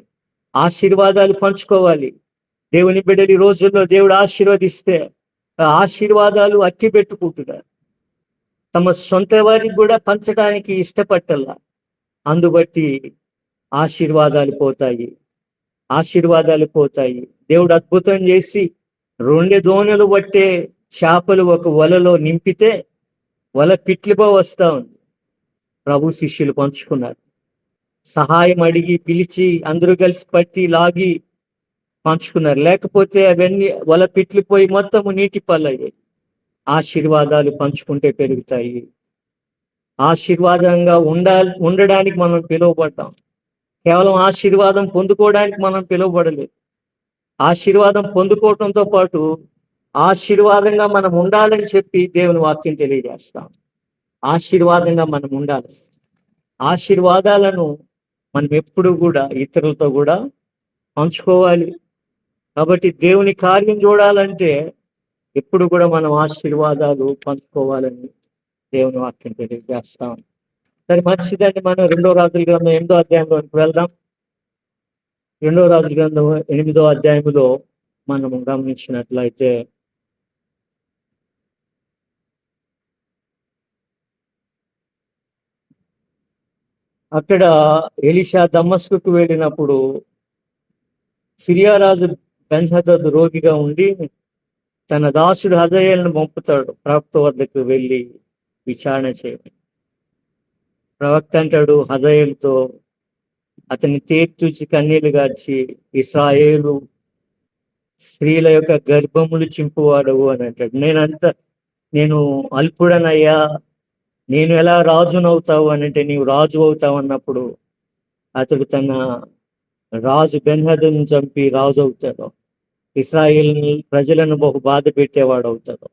Speaker 1: ఆశీర్వాదాలు పంచుకోవాలి. దేవుని బిడ్డలు ఈ రోజుల్లో దేవుడు ఆశీర్వదిస్తే ఆశీర్వాదాలు అట్టి పెట్టుకుంటున్నారు. తమ సొంత వారికి కూడా పంచడానికి ఇష్టపట్టల్లా. అందుబట్టి ఆశీర్వాదాలు పోతాయి. ఆశీర్వాదాలు పోతాయి. దేవుడు అద్భుతం చేసి 2 దోణులు పట్టే చేపలు ఒక వలలో నింపితే వల పిట్లిపో వస్తా ఉంది. ప్రభు శిష్యులు పంచుకున్నారు. సహాయం అడిగి పిలిచి అందరూ కలిసి పట్టి లాగి పంచుకున్నారు. లేకపోతే అవన్నీ వల పిట్లిపోయి మొత్తము నీటి పాలయ్యాయి. ఆశీర్వాదాలు పంచుకుంటే పెరుగుతాయి. ఆశీర్వాదంగా ఉండడానికి మనం పిలువబడ్డాం. కేవలం ఆశీర్వాదం పొందుకోవడానికి మనం పిలువబడలేదు. ఆశీర్వాదం పొందుకోవడంతో పాటు ఆశీర్వాదంగా మనం ఉండాలని చెప్పి దేవుని వాక్యం తెలియజేస్తాం. ఆశీర్వాదంగా మనం ఉండాలి. ఆశీర్వాదాలను మనం ఎప్పుడు కూడా ఇతరులతో కూడా పంచుకోవాలి. కాబట్టి దేవుని కార్యం చూడాలంటే ఎప్పుడు కూడా మనం ఆశీర్వాదాలు పంచుకోవాలని దేవుని వాక్యం తెలియజేస్తాం. సరే, మంచిదండి. మనం 2వ రాజుల గ్రంథం 8వ అధ్యాయంలోకి వెళ్దాం. 2వ రాజుల గ్రంథం 8వ అధ్యాయంలో మనము గమనించినట్లయితే అక్కడ ఎలీషా దమస్కుకు వెళ్ళినప్పుడు సిరియా రాజు బెన్హదదు రోగిగా ఉండి తన దాసుడు హజాయేలును పంపుతాడు ప్రవక్త వద్దకు వెళ్ళి విచారణ చేయమని. ప్రవక్త అంటాడు హజాయేలుతో, అతని తేర్చూచి కన్నీళ్లు గార్చి, ఇశ్రాయేలు స్త్రీల యొక్క గర్భములు చింపువాడవు అని అంటాడు. నేను అల్పుడనయ్యా, నేను ఎలా రాజునవుతావు అని అంటే, నీవు రాజు అవుతావు అన్నప్పుడు అతడు తన రాజు బెన్హదదును చంపి రాజు అవుతాడు. ఇశ్రాయేల్ ప్రజలను బహు బాధ పెట్టేవాడు అవుతాడు.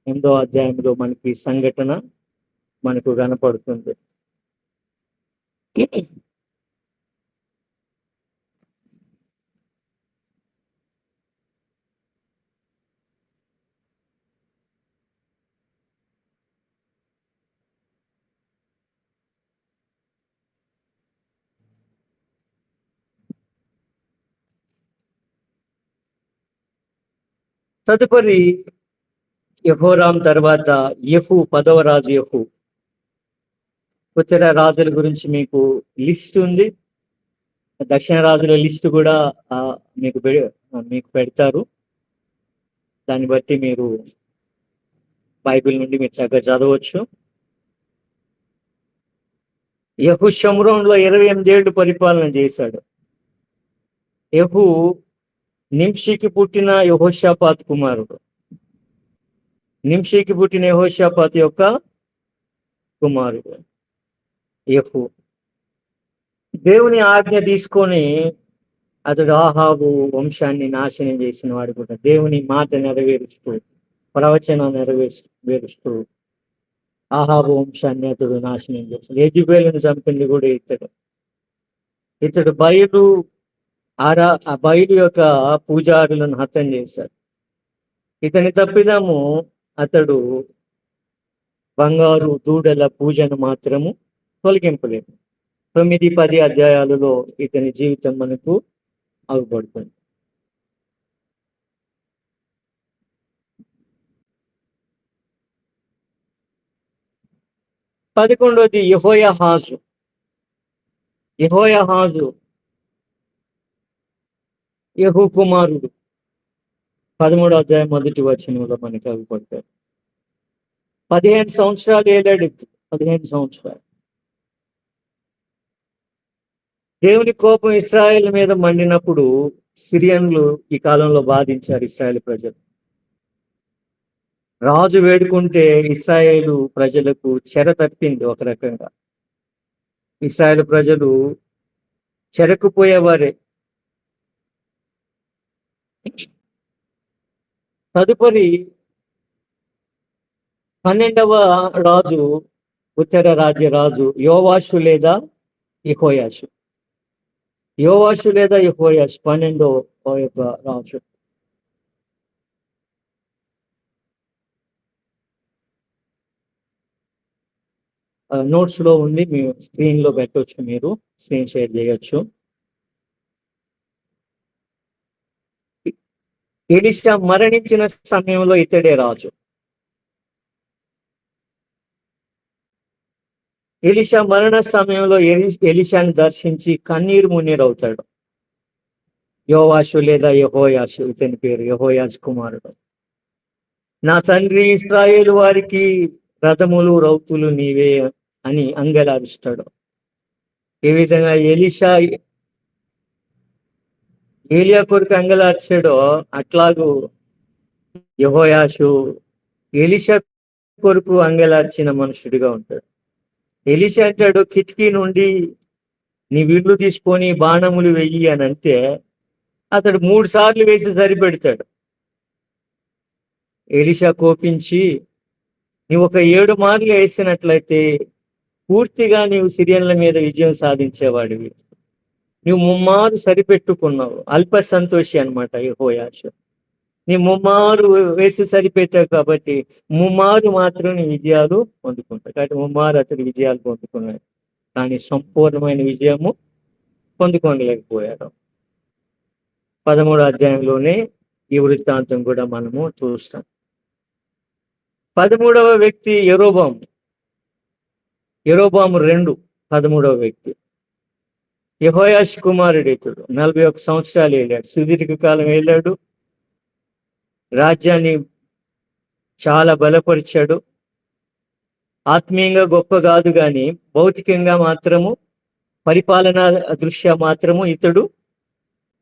Speaker 1: 8వ అధ్యాయంలో మనకి సంఘటన మనకు కనపడుతుంది. తదుపరి యెహోరాం తర్వాత యెహూ, 10వ రాజు యెహూ. ఉత్తర రాజుల గురించి మీకు లిస్ట్ ఉంది. దక్షిణ రాజుల లిస్ట్ కూడా మీకు మీకు పెడతారు. దాన్ని బట్టి మీరు బైబిల్ నుండి మీరు చక్కగా చదవచ్చు. యెహూ షోమ్రోన్లో 28 ఏళ్ళు పరిపాలన చేశాడు. యెహూ నింషికి పుట్టిన యెహోషాపాతు కుమారుడు. నింషికి పుట్టిన యెహోషాపాతు యొక్క కుమారుడు యెహూ. దేవుని ఆజ్ఞ తీసుకొని అతడు ఆహాబు వంశాన్ని నాశనం చేసిన వాడు కూడా. దేవుని మాట నెరవేరుస్తూ, ప్రవచనం నెరవేరుస్తూ ఆహాబు వంశాన్ని అతడు నాశనం చేశాడు. యెజెబెలును చంపింది కూడా ఇతడు. ఇతడు ఆ బయలు యొక్క పూజారులను హతం చేశాడు. ఇతని తప్పిదము అతడు బంగారు దూడల పూజను మాత్రము తొలగింపలేదు. 9-10 అధ్యాయాలలో ఇతని జీవితం మనకు అగుపడుతుంది. పదకొండవది యెహోయాహాజు. యెహోయాహాజు యెహూ కుమారుడు. 13వ అధ్యాయం 1వ వచనంలో మనకి అగుపడతాడు. 15 సంవత్సరాలు ఏలాడు. 15 సంవత్సరాలు. దేవుని కోపం ఇశ్రాయేల్ మీద మండినప్పుడు సిరియన్లు ఈ కాలంలో బాధించారు ఇశ్రాయేల్ ప్రజలు. రాజు వేడుకుంటే ఇశ్రాయేలు ప్రజలకు చెర తప్పింది. ఒక రకంగా ఇశ్రాయేల్ ప్రజలు చెరకుపోయేవారే. తదుపరి 12వ రాజు, ఉత్తర రాజ్య రాజు యోవాషు లేదా యెహోయాషు. యోవాషు లేదా యెహోయాషు 12వ యొక్క రాజు. నోట్స్ లో ఉంది, మీ స్క్రీన్ లో పెట్టవచ్చు, మీరు స్క్రీన్ షేర్ చేయొచ్చు. ఎలీషా మరణించిన సమయంలో ఇతడే రాజు. ఎలీషా మరణ సమయంలో ఎలీషాని దర్శించి కన్నీరు మున్నీరు అవుతాడు. యోవాషు లేదా యెహోయాషు, ఇతని పేరు యెహోయాషు కుమారుడు. నా తండ్రి ఇశ్రాయేలు వారికి రథములు రౌతులు నీవే అని అంగలారుస్తాడు. ఏ విధంగా ఏలియా కొరకు అంగలార్చాడో అట్లాగూ యెహోయాషు ఎలీషా కొరకు అంగలార్చిన మనుషుడిగా ఉంటాడు. ఎలీషా అంటాడు, కిటికీ నుండి నీ విల్లు తీసుకొని బాణములు వెయ్యి అని అంటే అతడు 3 సార్లు వేసి సరిపెడతాడు. ఎలీషా కోపించి, నీవు ఒక 7 మార్లు వేసినట్లయితే పూర్తిగా నీవు సిరియన్ల మీద విజయం సాధించేవాడివి. నువ్వు ముమ్మారు సరిపెట్టుకున్నావు. అల్ప సంతోషి అనమాట యెహోయాషు. నీ ముమ్మారు వేసి సరిపెట్టావు కాబట్టి ముమ్మారు మాత్రం నీ విజయాలు పొందుకుంటావు. కాబట్టి ముమ్మారు అతడు విజయాలు పొందుకున్నాడు, కానీ సంపూర్ణమైన విజయము పొందుకోలేకపోయాడు. 13వ అధ్యాయంలోనే ఈ వృత్తాంతం కూడా మనము చూస్తాం. 13వ వ్యక్తి యెరోబాము. యెరోబాము 2 13వ వ్యక్తి. యెహోయాషు కుమారుడు ఇతడు. 41 సంవత్సరాలు వెళ్ళాడు, సుదీర్ఘకాలం వెళ్ళాడు. రాజ్యాన్ని చాలా బలపరిచాడు. ఆత్మీయంగా గొప్ప కాదు కానీ భౌతికంగా మాత్రము, పరిపాలన దృష్ట్యా మాత్రము ఇతడు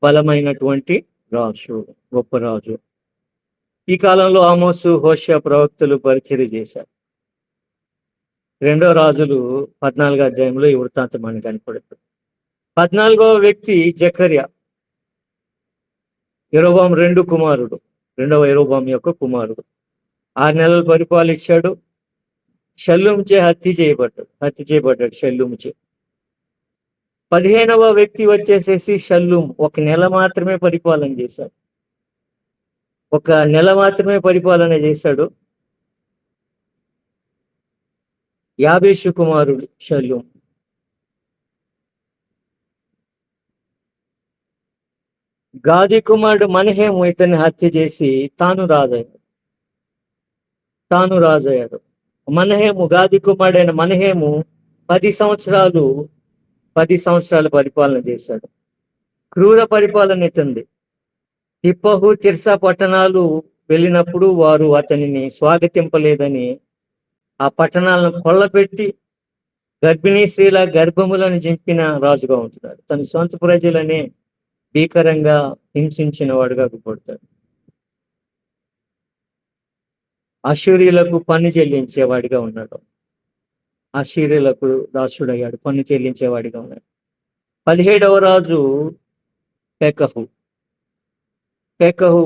Speaker 1: బలమైనటువంటి రాజు, గొప్ప రాజు. ఈ కాలంలో ఆమోసు, హోషేయ ప్రవక్తలు పరిచర్య చేశారు. 2వ రాజులు 14వ అధ్యాయంలో ఈ వృత్తాంతం మనకు కనపడుతుంది. 14వ వ్యక్తి జకర్యా. యెరోబాము 2 కుమారుడు, 2వ యెరోబాము యొక్క కుమారుడు. 6 నెలలు పరిపాలించాడు. షల్లూముచే హత్య చేయబడ్డాడు షల్లూముచే. 15వ వ్యక్తి వచ్చేసేసి షల్లూము. 1 నెల మాత్రమే పరిపాలన చేశాడు. 1 నెల మాత్రమే పరిపాలన చేశాడు. యాబేషు కుమారుడు షల్లూము. గాది కుమారుడు మనహేము ఇతన్ని హత్య చేసి తాను రాజయ్యాడు. మనహేము, గాది కుమారుడైన మనహేము 10 సంవత్సరాలు 10 సంవత్సరాలు పరిపాలన చేశాడు. క్రూర పరిపాలన ఇతంది. తిప్పహు, తిర్సా పట్టణాలు వెళ్ళినప్పుడు వారు అతనిని స్వాగతింపలేదని ఆ పట్టణాలను కొల్లపెట్టి గర్భిణీ స్త్రీల గర్భములను చింపిన రాజుగా ఉంటున్నాడు. తన సొంత ప్రజలనే భీకరంగా హింసించిన వాడుగా గుర్పడతాడు. అశూరీయులకు పన్ను చెల్లించేవాడిగా ఉన్నాడు. అశూరీయులకు దాసుడయ్యాడు, పన్ను చెల్లించేవాడిగా ఉన్నాడు. 17వ రాజు పెకహు పెకహు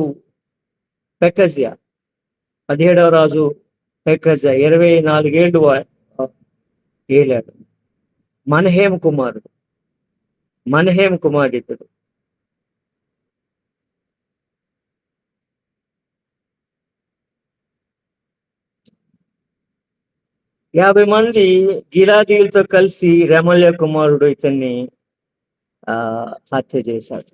Speaker 1: పెకజ్యా 17వ రాజు పెకజ్యా 24 ఏళ్ళు ఏలాడు. మనహేము కుమారుడితడు. 50 మంది గిలాదీయులతో కలిసి రెమల్య కుమారుడు ఇతన్ని హత్య చేశాడు.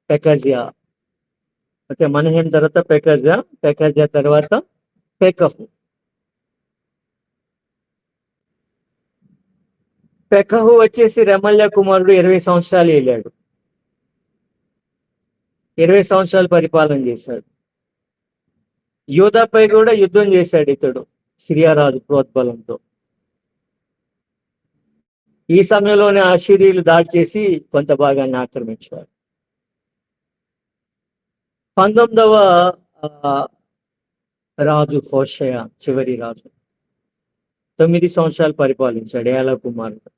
Speaker 1: పెకజ్యా, ఓకే, మనహేం తర్వాత పెకజ్యా తర్వాత పెకహు వచ్చేసి రెమల్య కుమారుడు 20 సంవత్సరాలు ఏలాడు. 20 సంవత్సరాలు పరిపాలన చేశాడు. యూదాపై కూడా యుద్ధం చేశాడు ఇతడు సిరియా రాజు ప్రోద్బలంతో. ఈ సమయంలోనే అశూరీయులు దాడి చేసి కొంత భాగాన్ని ఆక్రమించారు. 19వ రాజు హోషేయ, చివరి రాజు, 9 సంవత్సరాలు పరిపాలించాడు. ఏలా కుమారుడు.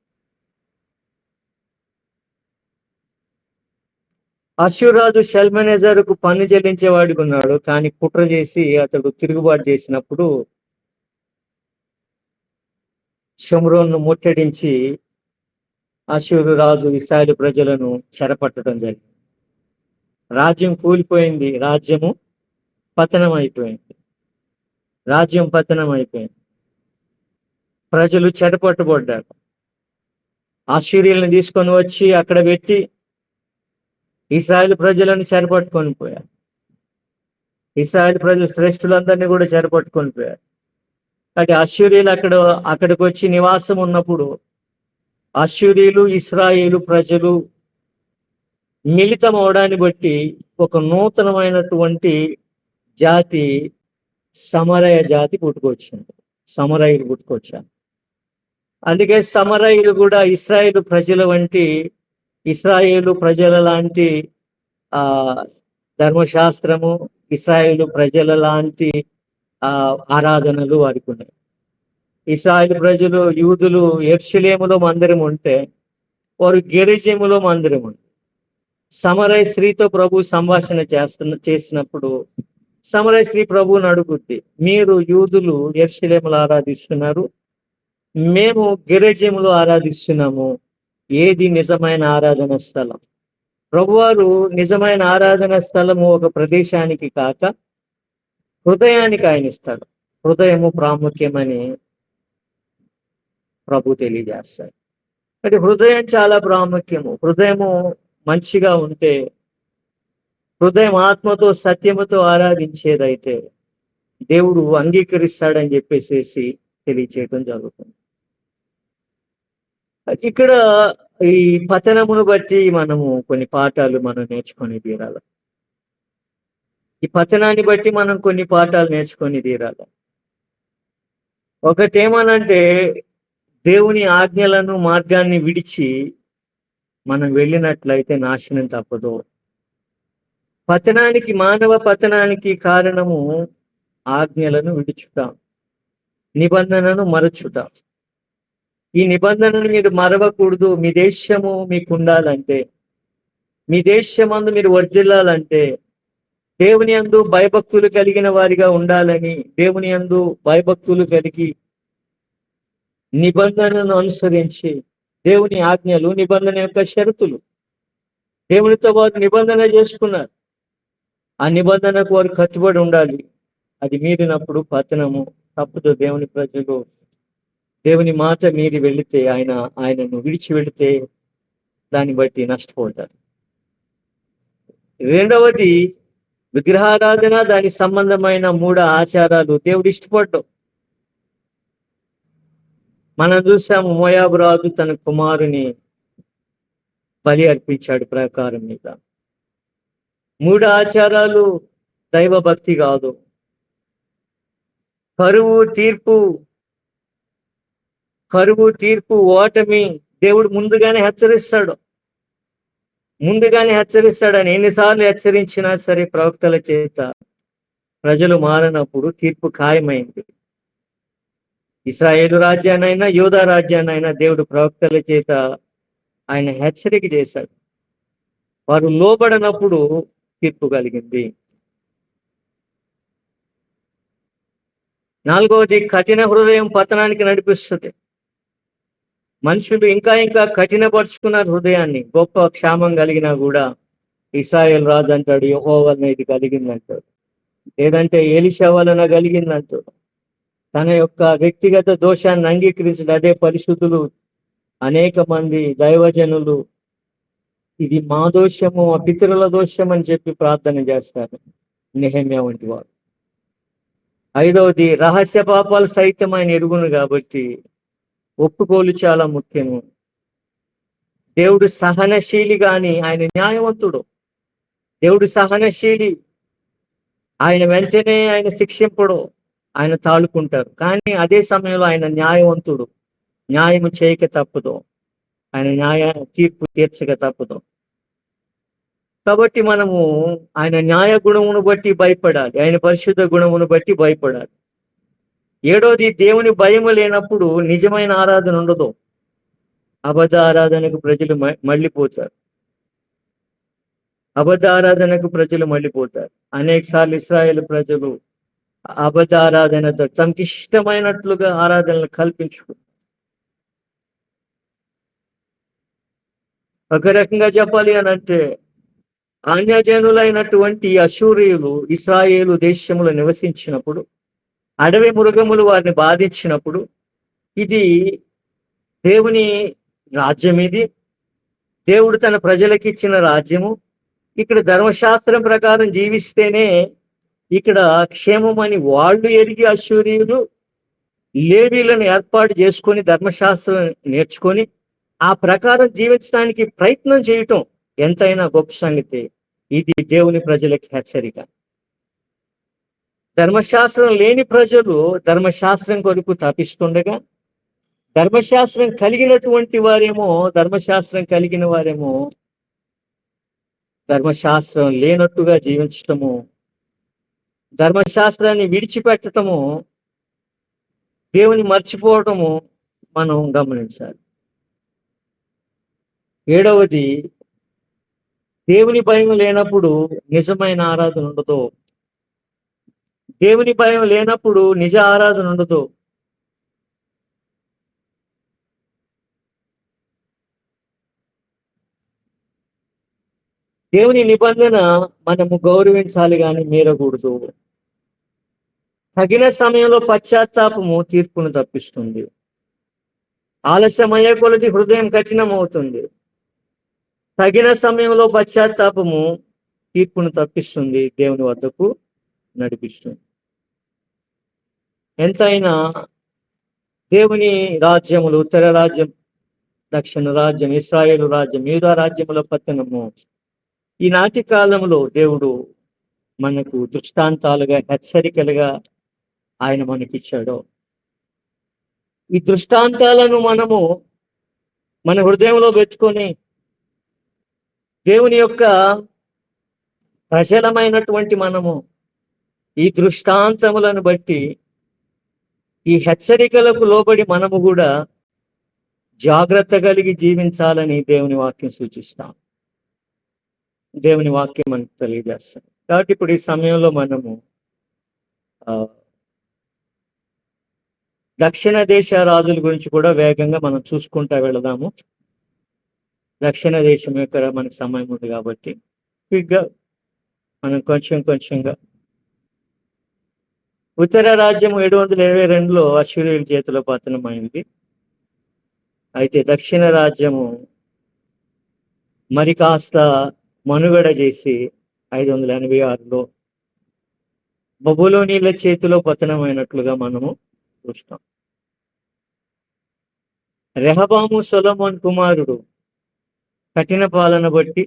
Speaker 1: అశ్షూరాజు షల్మనేజరుకు పన్ను చెల్లించేవాడిగా ఉన్నాడు. కానీ కుట్ర చేసి అతడు తిరుగుబాటు చేసినప్పుడు షోమ్రోన్ను ముట్టడించి అశ్షూరు రాజు ఇశ్రాయేలు ప్రజలను చెరపట్టడం జరిగింది. రాజ్యం కూలిపోయింది, రాజ్యం పతనం అయిపోయింది. ప్రజలు చెరపట్టుబడ్డారు. అశ్షూరీయులను తీసుకొని వచ్చి అక్కడ పెట్టి ఇశ్రాయేలు ప్రజలను చెరపట్టుకొని పోయారు. ఇశ్రాయేలు ప్రజలు శ్రేష్ఠులందరినీ కూడా చెరపట్టుకొని పోయారు. కాబట్టి అశ్షూరీయులు అక్కడికి వచ్చి నివాసం ఉన్నప్పుడు అశ్షూరీయులు, ఇశ్రాయేలు ప్రజలు మిళితం అవడాన్ని బట్టి ఒక నూతనమైనటువంటి జాతి, సమరయ జాతి పుట్టుకొచ్చింది. సమరయులు పుట్టుకొచ్చారు. అందుకే సమరయులు కూడా ఇశ్రాయేలు ప్రజల వంటి, ఇశ్రాయేలు ప్రజల లాంటి ధర్మశాస్త్రము, ఇశ్రాయేలు ప్రజల లాంటి ఆరాధనలు వారికి ఉన్నాయి. ఇశ్రాయేలు ప్రజలు, యూదులు యెరూషలేములో మందిరం ఉంటే వారు గెరిజీములో మందిరం ఉంది. సమరయ స్త్రీతో ప్రభు సంభాషణ చేసినప్పుడు సమరయ స్త్రీ ప్రభువుని అడుగుద్ది, మీరు యూదులు యెరూషలేములో ఆరాధిస్తున్నారు, మేము గెరిజీములో ఆరాధిస్తున్నాము, ఏది నిజమైన ఆరాధన స్థలం? ప్రభువారు నిజమైన ఆరాధన స్థలము ఒక ప్రదేశానికి కాక హృదయానికి ఆయన ఇస్తాడు. హృదయము ప్రాముఖ్యమని ప్రభు తెలియజేస్తాడు. అంటే హృదయం చాలా ప్రాముఖ్యము. హృదయము మంచిగా ఉంటే, హృదయం ఆత్మతో సత్యముతో ఆరాధించేదైతే దేవుడు అంగీకరిస్తాడని చెప్పేసి తెలియచేయటం జరుగుతుంది. ఇక్కడ ఈ పతనమును బట్టి మనము కొన్ని పాఠాలు నేర్చుకొని తీరాలి. ఈ పతనాన్ని బట్టి మనం కొన్ని పాఠాలు నేర్చుకొని తీరాలి. ఒకటేమనంటే, దేవుని ఆజ్ఞలను, మార్గాన్ని విడిచి మనం వెళ్ళినట్లయితే నాశనం తప్పదు. మానవ పతనానికి కారణము ఆజ్ఞలను విడుచుట, నిబంధనను మరచుట. ఈ నిబంధనను మీరు మరవకూడదు. మీ దేశము మీకు ఉండాలంటే, మీ దేశమందు మీరు వర్ధిల్లాలంటే, దేవుని యందు భయభక్తులు కలిగిన వారిగా ఉండాలని, దేవుని యందు భయభక్తులు కలిగి నిబంధనను అనుసరించి, దేవుని ఆజ్ఞలు, నిబంధన యొక్క షరతులు, దేవునితో వారు నిబంధన చేసుకున్నారు. ఆ నిబంధనకు వారు కట్టుబడి ఉండాలి. అది మీరినప్పుడు పతనము తప్పదు. దేవుని ప్రజలు దేవుని మాట మీరి వెళితే ఆయనను విడిచి వెళితే దాన్ని బట్టి నష్టపోతారు. రెండవది విగ్రహారాధన, దానికి సంబంధమైన మూఢ ఆచారాలు దేవుడు ఇష్టపడ్డం. మనం చూసాము, మోయాబు రాజు తన కుమారుని బలి అర్పించాడు ప్రాకారం మీద. మూఢ ఆచారాలు దైవ భక్తి కాదు. కరువు తీర్పు ఓటమి దేవుడు ముందుగానే హెచ్చరిస్తాడని ఎన్నిసార్లు హెచ్చరించినా సరే ప్రవక్తల చేత ప్రజలు మారినప్పుడు తీర్పు ఖాయమైంది. ఇశ్రాయేలు రాజ్యాన్నైనా యూదా రాజ్యాన్నైనా దేవుడు ప్రవక్తల చేత ఆయన హెచ్చరిక చేశాడు. వారు లోబడినప్పుడు తీర్పు కలిగింది. నాలుగవది, కఠిన హృదయం పతనానికి నడిపిస్తుంది. మనుషులు ఇంకా కఠినపరుచుకున్నారు హృదయాన్ని. గొప్ప క్షేమం కలిగినా కూడా ఇశ్రాయేలు రాజు అంటాడు, యెహోవా వలన ఇది కలిగిందంటాడు, లేదంటే ఎలీషా వలన కలిగిందంటాడు. తన యొక్క వ్యక్తిగత దోషాన్ని అంగీకరించడు. అదే పరిశుద్ధులు అనేక మంది దైవజనులు ఇది మా దోషము, మా పితరుల దోషం అని చెప్పి ప్రార్థన చేస్తారు, నెహెమ్యా వంటి వారు. ఐదవది, రహస్య పాపాలు సైతం ఆయన ఎరుగును కాబట్టి ఒప్పుకోలు చాలా ముఖ్యము. దేవుడు సహనశీలి గాని ఆయన న్యాయవంతుడు. దేవుడు సహనశీలి, ఆయన వెంటనే ఆయన శిక్షింపడు, ఆయన తాళుకుంటారు. కానీ అదే సమయంలో ఆయన న్యాయవంతుడు, న్యాయము చేయక తప్పదు, ఆయన తీర్పు తీర్చక తప్పదు. కాబట్టి మనము ఆయన న్యాయ గుణమును బట్టి భయపడాలి, ఆయన పరిశుద్ధ గుణమును బట్టి భయపడాలి. ఏడోది, దేవుని భయము లేనప్పుడు నిజమైన ఆరాధన ఉండదు. అబద్ధ ఆరాధనకు ప్రజలు మళ్ళీపోతారు. అనేక సార్లు ఇశ్రాయేలు ప్రజలు అబద్ధ ఆరాధనతో తమకి ఇష్టమైనట్లుగా ఆరాధనలు కల్పించుకుంటారు. ఒక రకంగా చెప్పాలి అని అంటే, అన్యజనులైనటువంటి అశూరియులు ఇశ్రాయేలు దేశంలో నివసించినప్పుడు, అడవి మృగములు వారిని బాధించినప్పుడు, ఇది దేవుని రాజ్యం, ఇది దేవుడు తన ప్రజలకు ఇచ్చిన రాజ్యము. ఇక్కడ ధర్మశాస్త్రం ప్రకారం జీవిస్తేనే ఇక్కడ క్షేమం అని వాళ్ళు ఎరిగి అశూరియులు లేవీలను ఏర్పాటు చేసుకొని ధర్మశాస్త్రం నేర్చుకొని ఆ ప్రకారం జీవించడానికి ప్రయత్నం చేయటం ఎంతైనా గొప్ప సంగతి. ఇది దేవుని ప్రజలకు హెచ్చరిక. ధర్మశాస్త్రం లేని ప్రజలు ధర్మశాస్త్రం కొరకు తప్పిస్తుండగా, ధర్మశాస్త్రం కలిగిన వారేమో ధర్మశాస్త్రం లేనట్టుగా జీవించటము, ధర్మశాస్త్రాన్ని విడిచిపెట్టటము, దేవుని మర్చిపోవటము మనం గమనించాలి. ఏడవది, దేవుని భయం లేనప్పుడు నిజమైన ఆరాధన ఉండదు. దేవుని భయం లేనప్పుడు నిజ ఆరాధన ఉండదు. దేవుని నిబంధన మనము గౌరవించాలి కానీ మీరకూడదు. తగిన సమయంలో పశ్చాత్తాపము తీర్పును తప్పిస్తుంది. ఆలస్యమయ్యే కొలది హృదయం కఠినమవుతుంది. తగిన సమయంలో పశ్చాత్తాపము తీర్పును తప్పిస్తుంది, దేవుని వద్దకు నడిపిస్తుంది. ఎంతైనా దేవుని రాజ్యములు, ఉత్తర రాజ్యం, దక్షిణ రాజ్యం, ఇశ్రాయేలు రాజ్యం, యూదా రాజ్యముల పతనము ఈనాటి కాలంలో దేవుడు మనకు దృష్టాంతాలుగా, హెచ్చరికలుగా ఆయన మనకిచ్చాడు. ఈ దృష్టాంతాలను మనము మన హృదయంలో పెట్టుకొని దేవుని యొక్క ప్రజలమైనటువంటి మనము ఈ దృష్టాంతములను బట్టి, ఈ హెచ్చరికలకు లోబడి మనము కూడా జాగ్రత్త కలిగి జీవించాలని దేవుని వాక్యం సూచిస్తాం. దేవుని వాక్యం మనకు తెలియజేస్తాం. కాబట్టి ఇప్పుడు ఈ సమయంలో మనము దక్షిణ దేశ రాజుల గురించి కూడా వేగంగా మనం చూసుకుంటా వెళదాము. దక్షిణ దేశం యొక్క మనకు సమయం ఉంది కాబట్టి క్విక్గా మనం కొంచెంగా. ఉత్తర రాజ్యం 722లో అశ్షూరీయుల చేతిలో పతనమైంది. అయితే దక్షిణ రాజ్యము మరి కాస్త మనుగడ చేసి 586లో బబులోనీల చేతిలో పతనమైనట్లుగా మనము చూస్తాం. రెహబాము సొలొమోన్ కుమారుడు కఠిన పాలన బట్టి,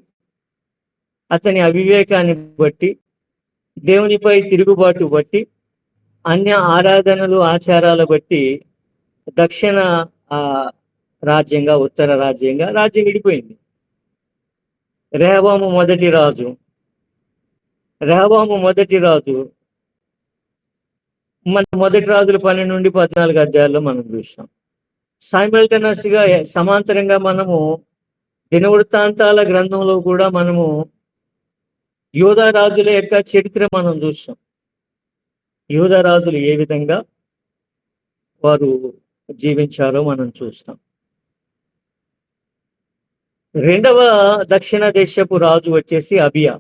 Speaker 1: అతని అవివేకాన్ని బట్టి, దేవునిపై తిరుగుబాటు బట్టి, అన్య ఆరాధనలు ఆచారాల బట్టి దక్షిణ ఆ రాజ్యంగా ఉత్తర రాజ్యంగా రాజ్యం విడిపోయింది. రెహబాము మొదటి రాజు మన మొదటి రాజుల 12 నుండి 14 అధ్యాయాల్లో మనం చూస్తాం. సైమల్టేనియస్ గా సమాంతరంగా మనము దినవృత్తాంతాల గ్రంథంలో కూడా మనము యూదా రాజుల యొక్క చరిత్ర మనం చూస్తాం. యూదా రాజులు ఏ విధంగా వారు జీవించారో మనం చూస్తాం. రెండవ దక్షిణ దేశపు రాజు వచ్చేసి అబియా.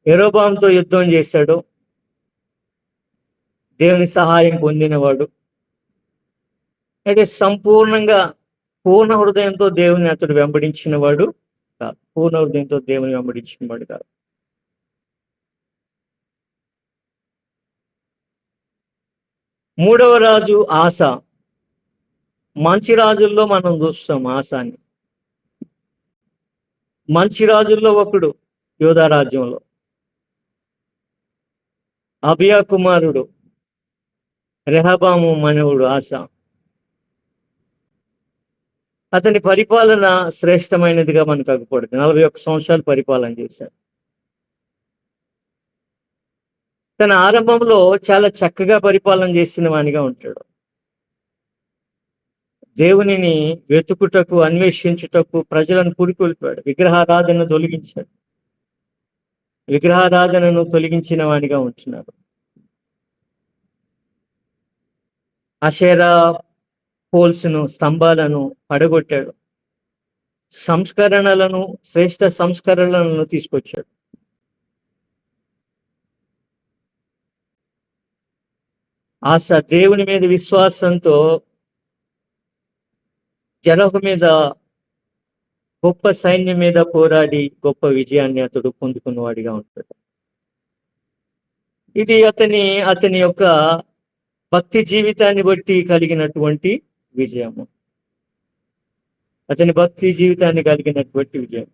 Speaker 1: యెరోబాంతో యుద్ధం చేశాడు. దేవుని సహాయం పొందినవాడు. అయితే సంపూర్ణంగా పూర్ణ హృదయంతో దేవుని అతడు వెంబడించిన వాడు కాదు. పూర్ణ హృదయంతో దేవుని వెంబడించిన వాడు కాదు. మూడవ రాజు ఆస. మంచి రాజుల్లో మనం చూస్తాం ఆసాని. మంచి రాజుల్లో ఒకడు యూదా రాజ్యంలో. అబియా కుమారుడు, రెహబాము మనవుడు ఆస. అతని పరిపాలన శ్రేష్టమైనదిగా మనకు అగుపడుతుంది. 41 సంవత్సరాలు పరిపాలన చేశాడు. తన ఆరంభంలో చాలా చక్కగా పరిపాలన చేసిన వానిగా ఉంటాడు. దేవునిని వెతుకుటకు, అన్వేషించుటకు ప్రజలను పురికొల్పాడు. విగ్రహారాధనను తొలగించిన వానిగా ఉంటున్నాడు. అషేరా పోల్స్ను, స్తంభాలను పడగొట్టాడు. శ్రేష్ట సంస్కరణలను తీసుకొచ్చాడు. ఆశ దేవుని మీద విశ్వాసంతో జరహు మీద, గొప్ప సైన్యం మీద పోరాడి గొప్ప విజయాన్ని అతడు పొందుకున్నవాడిగా ఉంటాడు. ఇది అతని యొక్క భక్తి జీవితాన్ని బట్టి కలిగినటువంటి విజయము. అతని భక్తి జీవితాన్ని కలిగినటువంటి విజయం.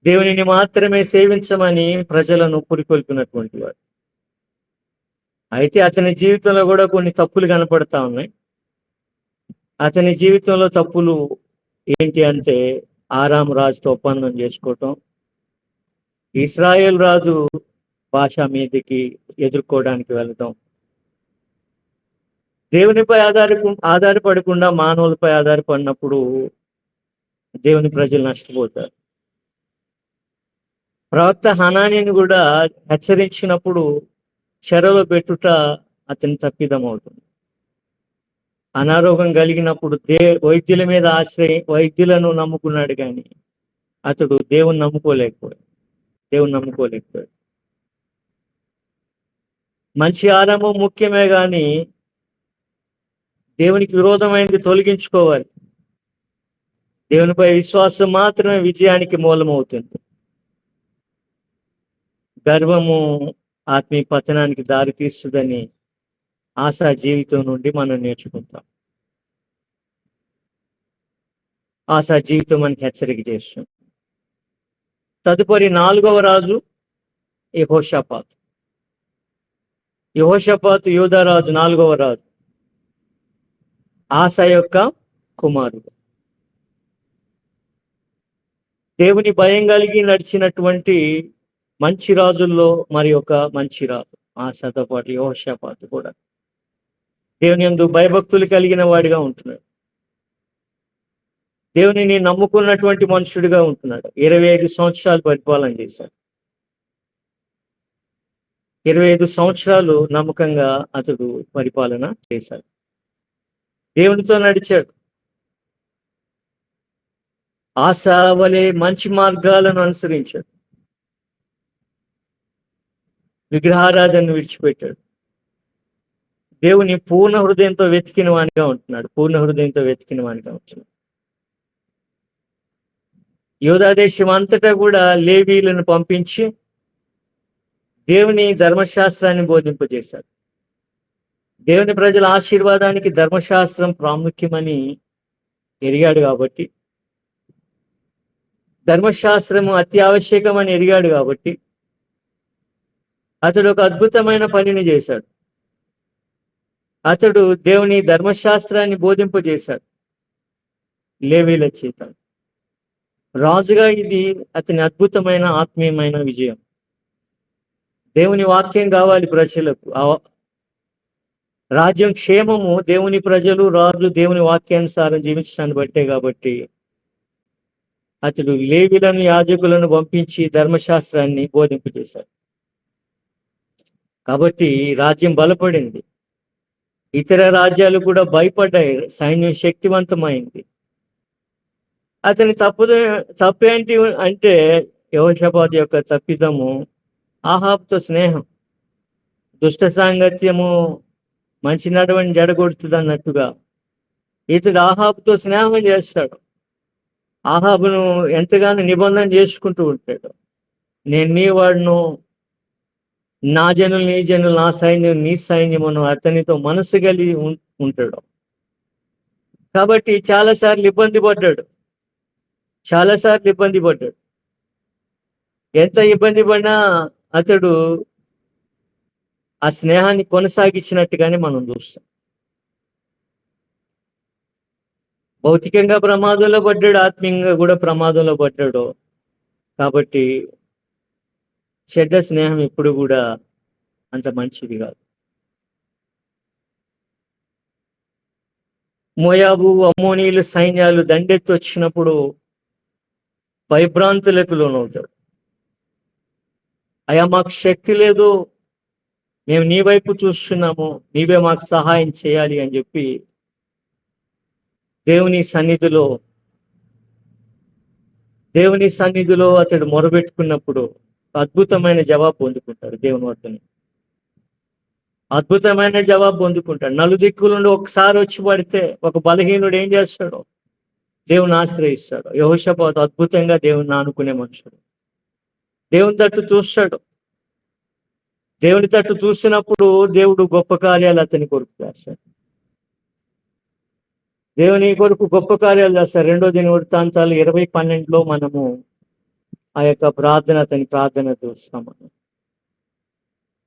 Speaker 1: దేవునిని మాత్రమే సేవించమని ప్రజలను పురికొల్పినటువంటి వాడు. అయితే అతని జీవితంలో కూడా కొన్ని తప్పులు కనపడతా ఉన్నాయి. అతని జీవితంలో తప్పులు ఏంటి అంటే, ఆరాము రాజుతో ఒప్పందం చేసుకోవటం, ఇస్రాయేల్ రాజు భాష మీదకి ఎదుర్కోవడానికి వెళ్తాం, దేవునిపై ఆధారపడకుండా మానవులపై ఆధారపడినప్పుడు దేవుని ప్రజలు నష్టపోతారు. ప్రవక్త హనానీని కూడా హెచ్చరించినప్పుడు చెరలో పెట్టుట అతని తప్పిదం అవుతుంది. అనారోగ్యం కలిగినప్పుడు వైద్యులను నమ్ముకున్నాడు, కానీ అతడు దేవుని నమ్ముకోలేకపోయాడు. మంచి ఆరంభం ముఖ్యమే, కానీ దేవునికి విరోధమైనది తొలగించుకోవాలి. దేవునిపై విశ్వాసం మాత్రమే విజయానికి మూలమవుతుంది. గర్వము ఆత్మీయ పతనానికి దారి తీస్తుందని ఆశా జీవితం నుండి మనం నేర్చుకుంటాం. ఆశా జీవితం మనకి హెచ్చరిక చేస్తుంది. తదుపరి 4వ రాజు యెహోషాపాతు. యూదా రాజు, 4వ రాజు, ఆసా యొక్క కుమారుడు. దేవుని భయం కలిగి నడిచినటువంటి మంచి రాజుల్లో మరి ఒక మంచి రాజు. ఆసాతో పాటు యెహోషాపాతు కూడా దేవుని యందు భయభక్తులు కలిగిన వాడిగా ఉంటున్నాడు. దేవునిని నమ్ముకున్నటువంటి మనుషుడిగా ఉంటున్నాడు. 25 సంవత్సరాలు పరిపాలన చేశాడు. 25 సంవత్సరాలు నమ్మకంగా అతడు పరిపాలన చేశాడు. దేవునితో నడిచాడు. ఆసా వలె మంచి మార్గాలను అనుసరించాడు. విగ్రహారాధనను విడిచిపెట్టాడు. దేవుని పూర్ణ హృదయంతో వెతికిన వానిగా ఉంటున్నాడు. పూర్ణ హృదయంతో వెతికిన వానిగా ఉంటున్నాడు. యూదా దేశం అంతటా కూడా లేవీలను పంపించి దేవుని ధర్మశాస్త్రాన్ని బోధింపజేశారు. దేవుని ప్రజల ఆశీర్వాదానికి ధర్మశాస్త్రం ప్రాముఖ్యమని ఎరిగాడు కాబట్టి, ధర్మశాస్త్రము అత్యావశ్యకమని ఎరిగాడు కాబట్టి అతడు ఒక అద్భుతమైన పనిని చేశాడు. అతడు దేవుని ధర్మశాస్త్రాన్ని బోధింపజేశాడు లేవీల చేత. రాజుగా ఇది అతని అద్భుతమైన ఆత్మీయమైన విజయం. దేవుని వాక్యం కావాలి ప్రజలకు. రాజ్యం క్షేమము దేవుని ప్రజలు, రాజు దేవుని వాక్యానుసారం జీవించడాన్ని బట్టే కాబట్టి అతడు లేవీలను, యాజకులను పంపించి ధర్మశాస్త్రాన్ని బోధింపజేశాడు. కాబట్టి రాజ్యం బలపడింది. ఇతర రాజ్యాలు కూడా భయపడ్డాయి. సైన్యం శక్తివంతమైంది. అతని తప్పేంటి అంటే యెహోషాపాతు యొక్క తప్పిదము ఆహాబుతో స్నేహం. దుష్ట సాంగత్యము మంచి నడవని జడగొడుతుంది అన్నట్టుగా ఇతడు ఆహాబుతో స్నేహం చేస్తాడు. ఆహాబును ఎంతగానో నిబంధన చేసుకుంటూ ఉంటాడు. నేను నీ వాడును, నా జనులు నీ జనులు, నా సైన్యం నీ సైన్యమును అతనితో మనసు కలిగి ఉంటాడు. కాబట్టి చాలాసార్లు ఇబ్బంది పడ్డాడు. ఎంత ఇబ్బంది పడినా అతడు ఆ స్నేహాన్ని కొనసాగించినట్టుగానే మనం చూస్తాం. భౌతికంగా ప్రమాదంలో పడ్డాడు, ఆత్మీయంగా కూడా ప్రమాదంలో పడ్డాడు. కాబట్టి చెడ్డ స్నేహం ఎప్పుడు కూడా అంత మంచిది కాదు. మోయాబు, అమ్మోనీయులు సైన్యాలు దండెత్తి వచ్చినప్పుడు భయభ్రాంతులకు లోనవుతాడు. అయ్యా, మాకు శక్తి లేదు, మేము నీ వైపు చూస్తున్నాము, నీవే మాకు సహాయం చేయాలి అని చెప్పి దేవుని సన్నిధిలో అతడు మొరబెట్టుకున్నప్పుడు అద్భుతమైన జవాబు పొందుకుంటాడు. దేవుని వద్దనే అద్భుతమైన జవాబు పొందుకుంటాడు. నలుదిక్కుల నుండి ఒకసారి వచ్చి పడితే ఒక బలహీనుడు ఏం చేస్తాడు? దేవుని ఆశ్రయిస్తాడు. యెహోషాపాతు అద్భుతంగా దేవుని ఆనుకునే మనుషుడు. దేవుని తట్టు చూస్తాడు. దేవుని తట్టు చూసినప్పుడు దేవుడు గొప్ప కార్యాలు అతని కొరకు చేస్తాడు. దేవుని కొరకు గొప్ప కార్యాలు చేస్తారు. 2వ దినవృత్తాంతాలు 20:12 మనము ఆ యొక్క అతని ప్రార్థన చూస్తాం.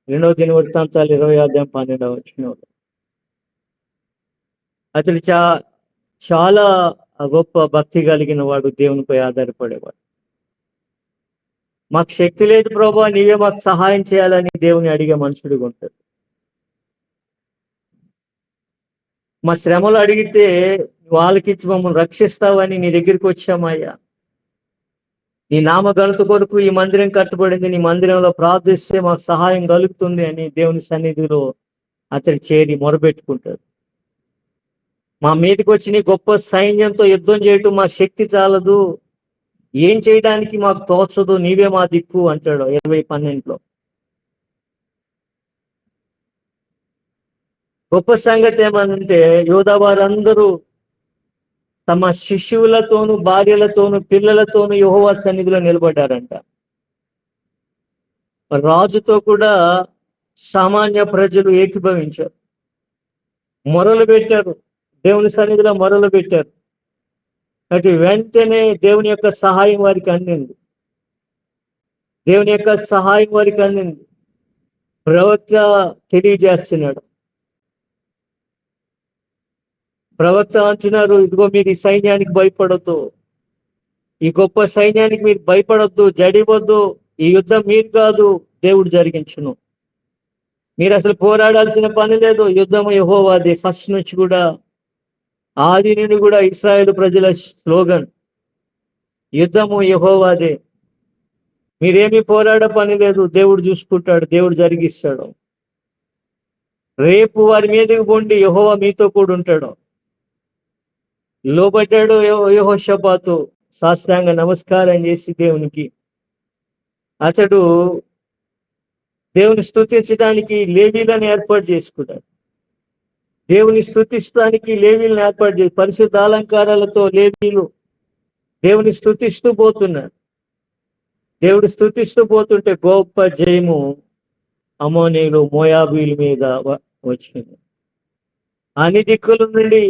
Speaker 1: 2వ దినవృత్తాంతాలు 20:12 అతడు చాలా గొప్ప భక్తి కలిగిన వాడు, దేవునిపై ఆధారపడేవాడు. మాకు శక్తి లేదు ప్రభా, నీవే మాకు సహాయం చేయాలని దేవుని అడిగే మనుషుడిగా ఉంటాడు. మా శ్రమలు అడిగితే వాళ్ళకిచ్చి మమ్మల్ని రక్షిస్తావని నీ దగ్గరికి వచ్చామయ్యా. నీ నామ ఘనత కొరకు ఈ మందిరం కట్టబడింది, నీ మందిరంలో ప్రార్థిస్తే మాకు సహాయం కలుగుతుంది అని దేవుని సన్నిధిలో అతడు చేరి మొరబెట్టుకుంటాడు. మా మీదకి వచ్చి నీ గొప్ప సైన్యంతో యుద్ధం చేయటం మా శక్తి చాలదు, ఏం చేయడానికి మాకు తోచదు, నీవే మా దిక్కు అంటాడు 20:12. గొప్ప సంగతి ఏమనంటే యోధా వారందరూ తమ శిశువులతోనూ, భార్యలతోనూ, పిల్లలతోనూ యెహోవా సన్నిధిలో నిలబడ్డారంట. రాజుతో కూడా సామాన్య ప్రజలు ఏకీభవించారు, మొరలు పెట్టారు, దేవుని సన్నిధిలో మొరలు పెట్టారు. అటు వెంటనే దేవుని యొక్క సహాయం వారికి అందింది. ప్రవక్త తెలియజేస్తున్నాడు. ప్రవక్త అంటున్నారు, ఇదిగో మీరు ఈ సైన్యానికి భయపడొద్దు, ఈ గొప్ప సైన్యానికి మీరు భయపడొద్దు, జడివద్దు, ఈ యుద్ధం మీరు కాదు, దేవుడు జరిగించును. మీరు అసలు పోరాడాల్సిన పని లేదు, యుద్ధము యెహోవాది. ఫస్ట్ నుంచి కూడా, ఆది నుండి కూడా ఇశ్రాయేలు ప్రజల స్లోగన్ యుద్ధము యెహోవాదే. మీరేమీ పోరాడ పని లేదు, దేవుడు చూసుకుంటాడు, దేవుడు జరిగిస్తాడు. రేపు వారి మీదకి పోండి, యెహోవా మీతో కూడా ఉంటాడు. లోబడ్డాడు యెహోషాపాతు, సాష్టాంగ నమస్కారం చేసి దేవునికి అతడు దేవుని స్తుతించడానికి లేవీలను ఏర్పాటు చేసుకున్నాడు. దేవుని స్తుతిస్తానికి లేవీలను ఏర్పాటు చేసి పరిశుద్ధ అలంకారాలతో లేవీలు దేవుని స్తుతిస్తూ పోతున్నారు. దేవుడు స్తుతిస్తూ పోతుంటే గొప్ప జయము అమోనీయులు మోయాబీల మీద వచ్చింది. అన్ని దిక్కుల నుండి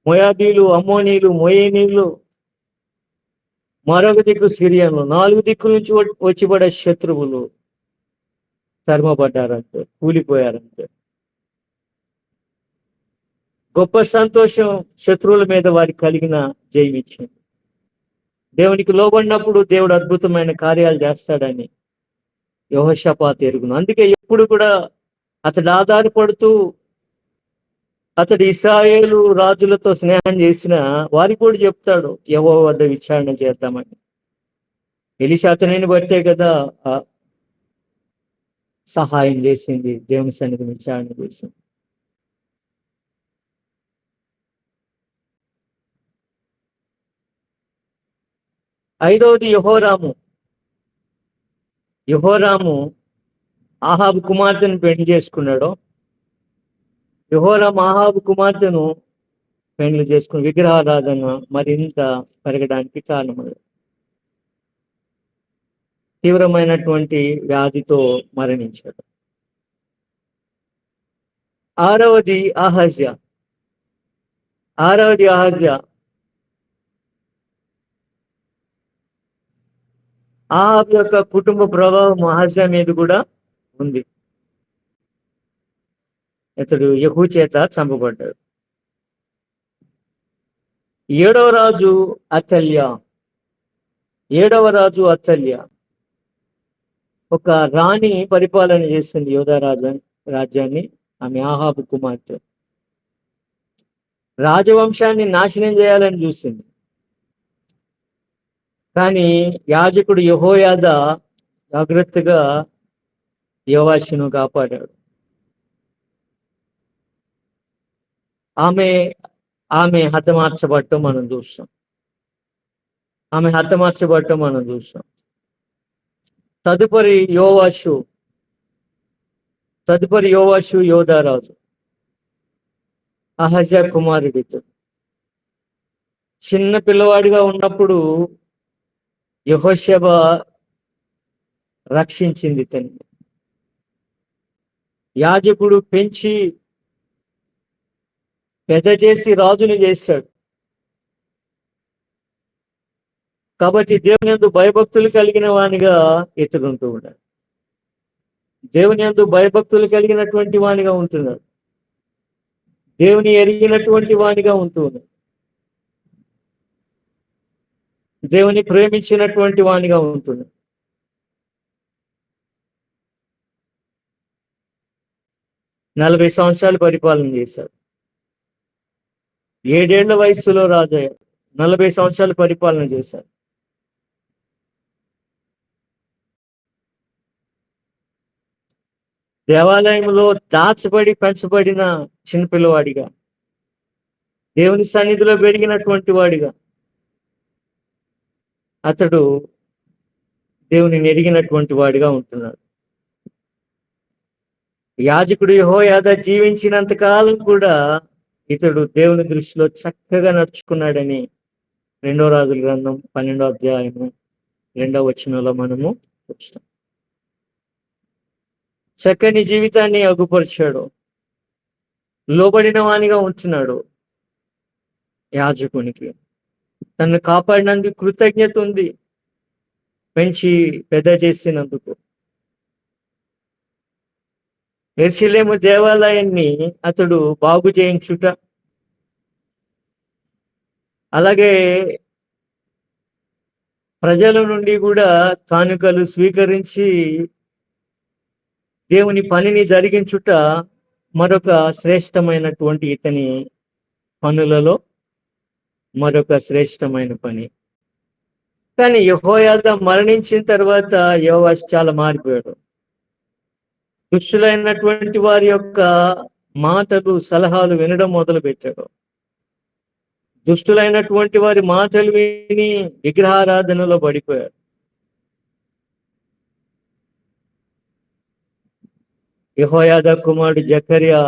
Speaker 1: మోయాబీలు, అమ్మోనీయులు, మోయేనీయులు, మరొక దిక్కు సిరియన్లు, 4 దిక్కుల నుంచి వచ్చిపడే శత్రువులు తరమబడ్డారంతే, కూలిపోయారంతే. గొప్ప సంతోషం శత్రువుల మీద వారికి కలిగిన జయమిచ్చింది. దేవునికి లోబడినప్పుడు దేవుడు అద్భుతమైన కార్యాలు చేస్తాడని యెహోషాపాతు ఎరుగును. అందుకే ఎప్పుడు కూడా అతడు ఆధారపడుతూ అతడు ఇశ్రాయేలు రాజులతో స్నేహం చేసిన వారికి కూడా చెప్తాడు, యెహోవా వద్ద విచారణ చేద్దామని. ఎలీషా అతనిని బట్టే కదా సహాయం చేసింది, దేవుని సన్నిధి విచారణ చేసింది. ఐదవది యెహోరాము. యెహోరాము ఆహాబు కుమార్తెను పెళ్లి చేసుకున్నాడు. యెహోరాము ఆహాబు కుమార్తెను పెళ్లి చేసుకుని విగ్రహారాధన మరింత పెరగడానికి కారణమయ్యాడు. తీవ్రమైనటువంటి వ్యాధితో మరణించాడు. ఆరవది అహజ్యా. ఆహాబు యొక్క కుటుంబ ప్రభావం అహజ్యా మీద కూడా ఉంది. ఇతడు యెహూ చేత చంపబడ్డాడు. 7వ రాజు అతల్య. ఒక రాణి పరిపాలన చేసింది యోధా రాజ్యాన్ని. ఆమె ఆహాబు కుమార్తె. రాజవంశాన్ని నాశనం చేయాలని చూసింది. కానీ యాజకుడు యెహోయాదా జాగ్రత్తగా యోవాషును కాపాడాడు. ఆమె హతమార్చబడటం మనం చూస్తాం. తదుపరి యోవాషు యోధారాజు, అహజ్యా కుమారుడితో. చిన్న పిల్లవాడిగా ఉన్నప్పుడు యెహోషువ రక్షించింది తన్ని. యాజకుడు పెంచి పెద్ద చేసి రాజుని చేశాడు. కాబట్టి దేవుని యందు భయభక్తులు కలిగిన వానిగా ఇతడుంటూ ఉన్నాడు. దేవుని యందు భయభక్తులు కలిగినటువంటి వానిగా ఉంటున్నాడు. దేవుని ఎరిగినటువంటి వానిగా ఉంటూ ఉన్నాడు. దేవుని ప్రేమించినటువంటి వానిగా ఉంటున్నాడు. 40 సంవత్సరాలు పరిపాలన చేశాడు. 7 ఏళ్ల వయస్సులో రాజయ్య 40 సంవత్సరాలు పరిపాలన చేశాడు. దేవాలయంలో దాచబడి పెంచబడిన చిన్నపిల్లవాడిగా, దేవుని సన్నిధిలో పెరిగినటువంటి వాడిగా అతడు దేవుని ఎరిగినటువంటి వాడిగా ఉంటున్నాడు. యాజకుడు యెహోయాదా జీవించినంత కాలం కూడా ఇతడు దేవుని దృష్టిలో చక్కగా నడుచుకున్నాడని 2వ రాజుల గ్రంథం 12వ అధ్యాయము 2వ వచనంలో మనము చూస్తాం. చక్కని జీవితాన్ని అగుపరిచాడు. లోబడిన వానిగా ఉంటున్నాడు. యాజకునికి తనను కాపాడినందుకు కృతజ్ఞత ఉంది, పెంచి పెద్ద చేసినందుకు. యెరూషలేము దేవాలయాన్ని అతడు బాగు చేయించుట, అలాగే ప్రజల నుండి కూడా కానుకలు స్వీకరించి దేవుని పనిని జరిగించుట మరొక శ్రేష్టమైనటువంటి ఇతని పనులలో మరొక శ్రేష్టమైన పని. కానీ యెహోయాదా మరణించిన తర్వాత యోవాషు చాలా మారిపోయాడు. దుష్టులైనటువంటి వారి యొక్క మాటలు, సలహాలు వినడం మొదలు పెట్టాడు. దుష్టులైనటువంటి వారి మాటలు విని విగ్రహారాధనలో పడిపోయాడు. యెహోయాదా కుమారుడు జకర్యా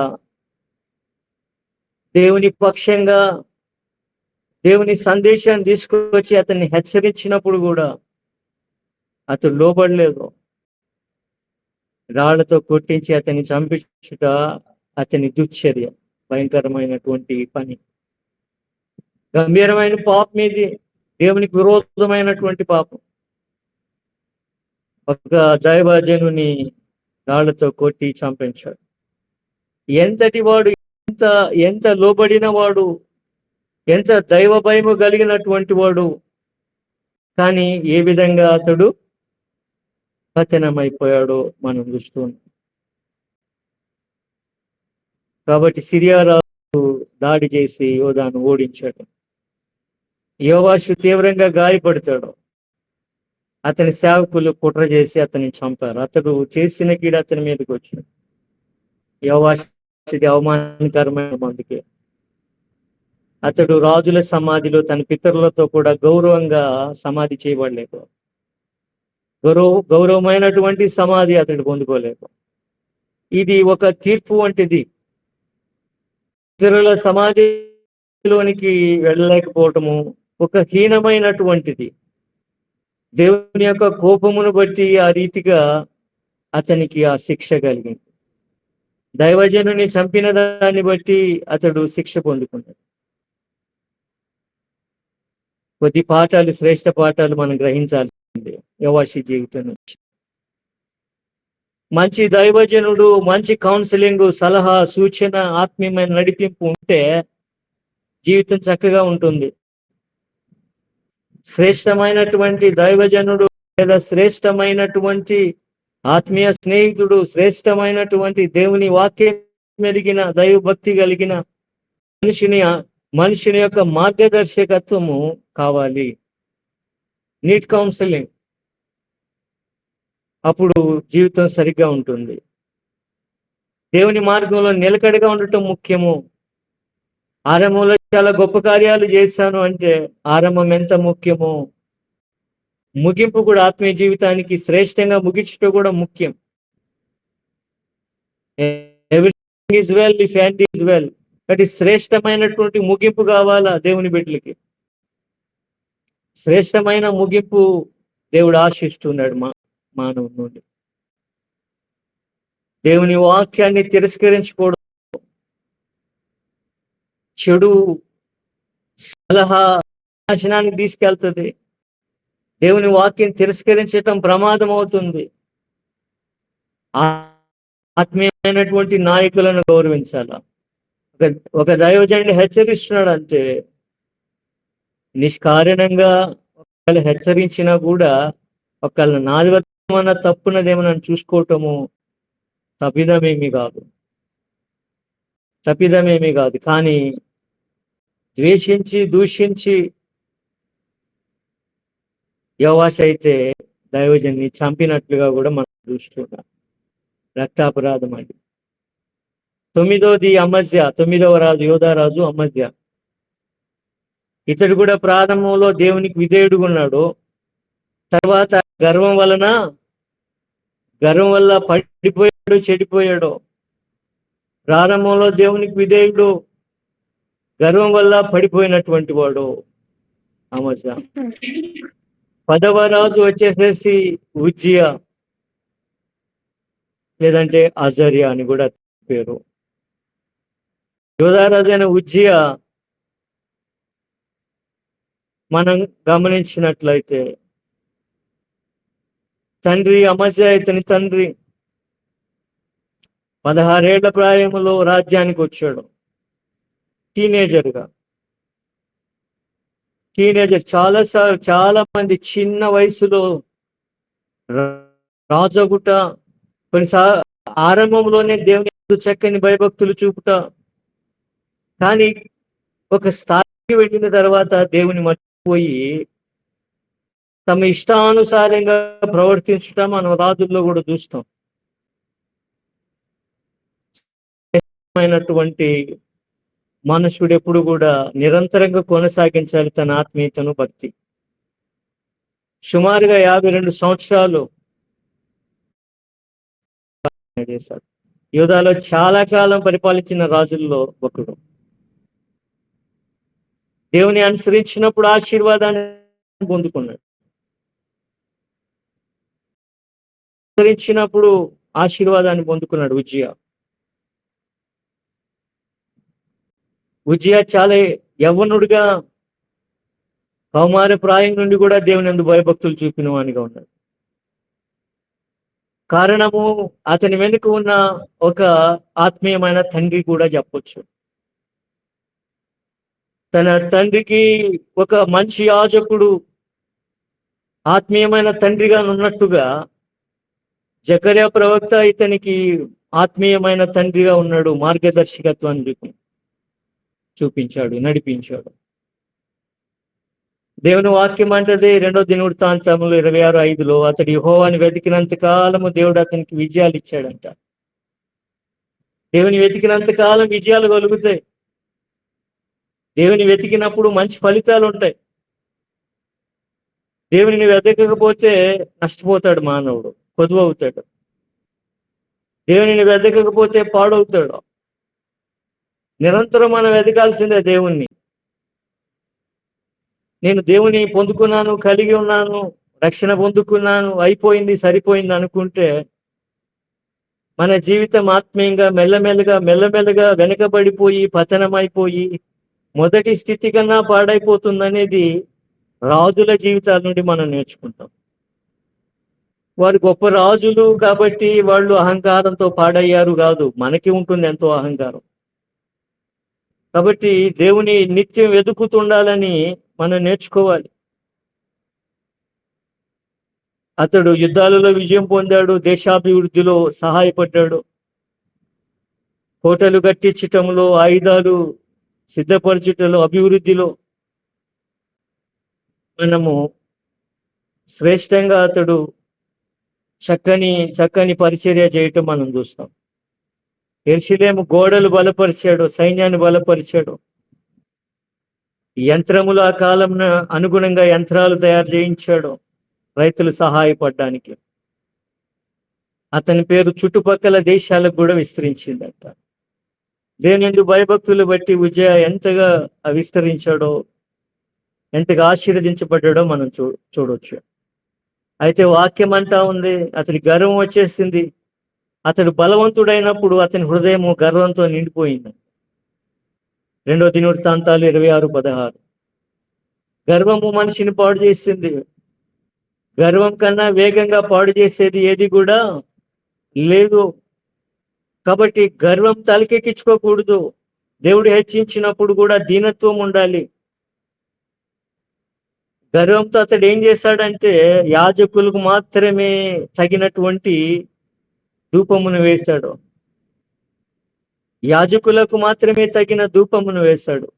Speaker 1: దేవుని పక్షంగా దేవుని సందేశాన్ని తీసుకొచ్చి అతన్ని హెచ్చరించినప్పుడు కూడా అతడు లోబడలేదు. రాళ్లతో కొట్టించి అతన్ని చంపించుట అతని దుశ్చర్య, భయంకరమైనటువంటి పని, గంభీరమైన పాపం ఇది, దేవునికి విరోధమైనటువంటి పాపం. ఒక దైవజనుని రాళ్లతో కొట్టి చంపించాడు. ఎంతటి వాడు, ఎంత ఎంత లోబడిన వాడు, ఎంత దైవ భయము కలిగినటువంటి వాడు, కానీ ఏ విధంగా అతడు పతనమైపోయాడో మనం చూస్తున్నాం. కాబట్టి సిరియా రాజు దాడి చేసి యోధాను ఓడించాడు. యోవాషు తీవ్రంగా గాయపడతాడు. అతని సేవకులు కుట్ర చేసి అతన్ని చంపారు. అతడు చేసిన కీడు అతని మీదకి వచ్చింది. యోవాషుది అవమానకరమైన అందుకే అతడు రాజుల సమాధిలో తన పితరులతో కూడా గౌరవంగా సమాధి చేయబడలేదు. గౌరవమైనటువంటి సమాధి అతడు పొందుకోలేదు. ఇది ఒక తీర్పు వంటిది. పితరుల సమాధిలోనికి వెళ్ళలేకపోవటము ఒక హీనమైనటువంటిది. దేవుని యొక్క కోపమును బట్టి ఆ రీతిగా అతనికి ఆ శిక్ష కలిగింది. దైవజనుని చంపిన దాన్ని బట్టి అతడు శిక్ష పొందుకున్నాడు. కొద్ది పాఠాలు, శ్రేష్ఠ పాఠాలు మనం గ్రహించాల్సిందే యోవాషు జీవితం నుంచి. మంచి దైవజనుడు, మంచి కౌన్సిలింగ్, సలహా, సూచన, ఆత్మీయమైన నడిపింపు ఉంటే జీవితం చక్కగా ఉంటుంది. శ్రేష్టమైనటువంటి దైవజనుడు లేదా శ్రేష్టమైనటువంటి ఆత్మీయ స్నేహితుడు, శ్రేష్టమైనటువంటి దేవుని వాక్యం మెరిగిన దైవభక్తి కలిగిన మనుషుని యొక్క మార్గదర్శకత్వము కావాలి. NEET counselling. అప్పుడు జీవితం సరిగ్గా ఉంటుంది. దేవుని మార్గంలో నిలకడగా ఉండటం ముఖ్యము. ఆరంభంలో చాలా గొప్ప కార్యాలు చేశాను అంటే ఆరంభం ఎంత ముఖ్యమో ముగింపు కూడా ఆత్మీయ జీవితానికి శ్రేష్టంగా ముగించడం కూడా ముఖ్యం. Everything is well if end is well. కాబట్టి శ్రేష్టమైనటువంటి ముగింపు కావాలా దేవుని బిడ్డలకి. శ్రేష్టమైన ముగింపు దేవుడు ఆశిస్తున్నాడు మానవుడి నుండి. దేవుని వాక్యాన్ని తిరస్కరించకూడదు. చెడు సలహా నాశనానికి తీసుకెళ్తుంది. దేవుని వాక్యం తిరస్కరించటం ప్రమాదం అవుతుంది. ఆత్మీయమైనటువంటి నాయకులను గౌరవించాల. ఒక దైవజనుడిని హెచ్చరిస్తున్నాడు అంటే నిష్కారణంగా ఒకళ్ళు హెచ్చరించినా కూడా ఒకళ్ళ నాదివత్వమన్న తప్పునదేమన్నా చూసుకోవటము తప్పిదమేమీ కాదు. కానీ ద్వేషించి దూషించి యోవాషు అయితే దైవజన్ని చంపినట్లుగా కూడా మనం చూస్తున్నాం. రక్తాపరాధం అది. 9వది అమజ్య, 9వ రాజు, యోధారాజు అమజ్య. ఇతడు కూడా ప్రారంభంలో దేవునికి విధేయుడుగా ఉన్నాడు. తర్వాత గర్వం వల్ల పడిపోయాడు, చెడిపోయాడు. ప్రారంభంలో దేవునికి విధేయుడు, గర్వం వల్ల పడిపోయినటువంటి వాడు అమజ్య. 10వ రాజు వచ్చేసేసి ఉజ్జియా, లేదంటే అజర్యా అని కూడా పేరు. యోధారాజు అయిన ఉజ్జియా మనం గమనించినట్లయితే తండ్రి అమజ్యా ఇతని తండ్రి 16 ఏళ్ల ప్రాయంలో రాజ్యానికి వచ్చాడు. టీనేజర్ చాలా మంది చిన్న వయసులో రాజగుట, కొన్నిసార్లు ఆరంభంలోనే దేవుని చక్కని భయభక్తులు చూపుట, కానీ ఒక స్థాయికి వెళ్ళిన తర్వాత దేవుని మర్చిపోయి తమ ఇష్టానుసారంగా ప్రవర్తించటం మనం రాజుల్లో కూడా చూస్తాం. మనుషుడు ఎప్పుడు కూడా నిరంతరంగా కొనసాగించాలి తన ఆత్మీయతను, భక్తి. సుమారుగా 52 సంవత్సరాలు చేశాడు. యూదాలో చాలా కాలం పరిపాలించిన రాజుల్లో ఒకడు. దేవుని అనుసరించినప్పుడు ఆశీర్వాదాన్ని పొందుకున్నాడు. అనుసరించినప్పుడు ఆశీర్వాదాన్ని పొందుకున్నాడు ఉజ్జియా. ఉజ్జియా చాలా యవ్వనుడిగా కౌమార ప్రాయం నుండి కూడా దేవుని యందు భయభక్తులు చూపిన వానిగా ఉన్నాడు. కారణము అతని వెనుక ఉన్న ఒక ఆత్మీయమైన తండ్రి కూడా చెప్పొచ్చు. తన తండ్రికి ఒక మంచి యాజకుడు ఆత్మీయమైన తండ్రిగా ఉన్నట్టుగా జకర్యా ప్రవక్త ఇతనికి ఆత్మీయమైన తండ్రిగా ఉన్నాడు. మార్గదర్శకత్వాన్ని చూపించాడు, నడిపించాడు. దేవుని వాక్యం అంటది 2వ దినవృత్తాంతములు 26:5 అతడు యెహోవాను వెతికినంత కాలము దేవుడు అతనికి విజయాలు ఇచ్చాడంట. దేవుని వెతికినంత కాలం విజయాలు కలుగుతాయి. దేవుని వెతికినప్పుడు మంచి ఫలితాలు ఉంటాయి. దేవుని వెతకకపోతే నష్టపోతాడు మానవుడు, కొదువవుతాడు. దేవుని వెతకకపోతే పాడవుతాడు. నిరంతరం మనం వెతకాల్సిందే దేవుణ్ణి. నేను దేవుని పొందుకున్నాను, కలిగి ఉన్నాను, రక్షణ పొందుకున్నాను, అయిపోయింది, సరిపోయింది అనుకుంటే మన జీవితం ఆత్మీయంగా మెల్లమెల్లగా వెనకబడిపోయి పతనమైపోయి మొదటి స్థితి కన్నా పాడైపోతుందనేది రాజుల జీవితాల నుండి మనం నేర్చుకుంటాం. వారు గొప్ప రాజులు కాబట్టి వాళ్ళు అహంకారంతో పాడయ్యారు కాదు, మనకి ఉంటుంది ఎంతో అహంకారం. కాబట్టి దేవుని నిత్యం వెతుకుతుండాలని మనం నేర్చుకోవాలి. అతడు యుద్ధాలలో విజయం పొందాడు, దేశాభివృద్ధిలో సహాయపడ్డాడు, కోటలు కట్టించటంలో, ఆయుధాలు సిద్ధపరచుటలో, అభివృద్ధిలో మనము శ్రేష్టంగా అతడు చక్కని పరిచర్య చేయటం మనం చూస్తాం. యెరూషలేము గోడలు బలపరిచాడు, సైన్యాన్ని బలపరిచాడు. యంత్రములు ఆ కాలం అనుగుణంగా యంత్రాలు తయారు చేయించాడు రైతులు సహాయపడడానికి. అతని పేరు చుట్టుపక్కల దేశాలకు కూడా విస్తరించిందట. దేవుని యందు భయభక్తులు బట్టి ఉజ్జియా ఎంతగా విస్తరించాడో, ఎంతగా ఆశీర్వదించబడ్డాడో మనం చూడొచ్చు. అయితే వాక్యం అంటా ఉంది అతని గర్వం వచ్చేసింది. అతడు బలవంతుడైనప్పుడు అతని హృదయము గర్వంతో నిండిపోయింది. 2వ దినవృత్తాంతాలు 26:16. గర్వము మనిషిని పాడు చేసింది. గర్వం కన్నా వేగంగా పాడు చేసేది ఏది కూడా లేదు. కాబట్టి గర్వం తలకెక్కించుకోకూడదు. దేవుడు హెచ్చించినప్పుడు కూడా దీనత్వం ఉండాలి. గర్వంతో అతడు ఏం చేశాడంటే యాజకులకు మాత్రమే తగినటువంటి ధూపమును వేశాడు. యాజకులకు మాత్రమే తగిన ధూపమును వేశాడు.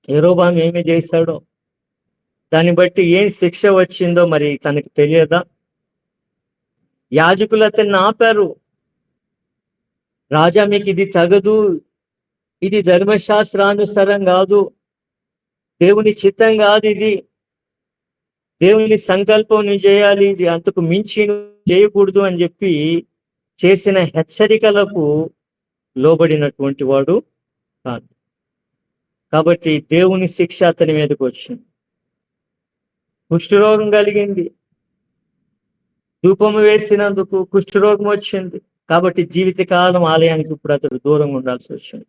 Speaker 1: యెరోబాము ఏమి చేశాడో దాన్ని బట్టి ఏం శిక్ష వచ్చిందో మరి తనకు తెలియదా? యాజకులు అతన్ని ఆపారు. రాజా, మీకు ఇది తగదు, ఇది ధర్మశాస్త్రానుసారం కాదు, దేవుని చిత్తం కాదు, ఇది దేవుని సంకల్పం నువ్వు చేయాలి, ఇది అంతకు మించి నువ్వు చేయకూడదు అని చెప్పి చేసిన హెచ్చరికలకు లోబడినటువంటి వాడు కాదు. కాబట్టి దేవుని శిక్ష అతని మీదకి వచ్చింది. కుష్ఠరోగం కలిగింది. ధూపము వేసినందుకు కుష్ఠరోగం వచ్చింది. కాబట్టి జీవితకాలం ఆలయానికి ఇప్పుడు అతడు దూరంగా ఉండాల్సి వచ్చింది.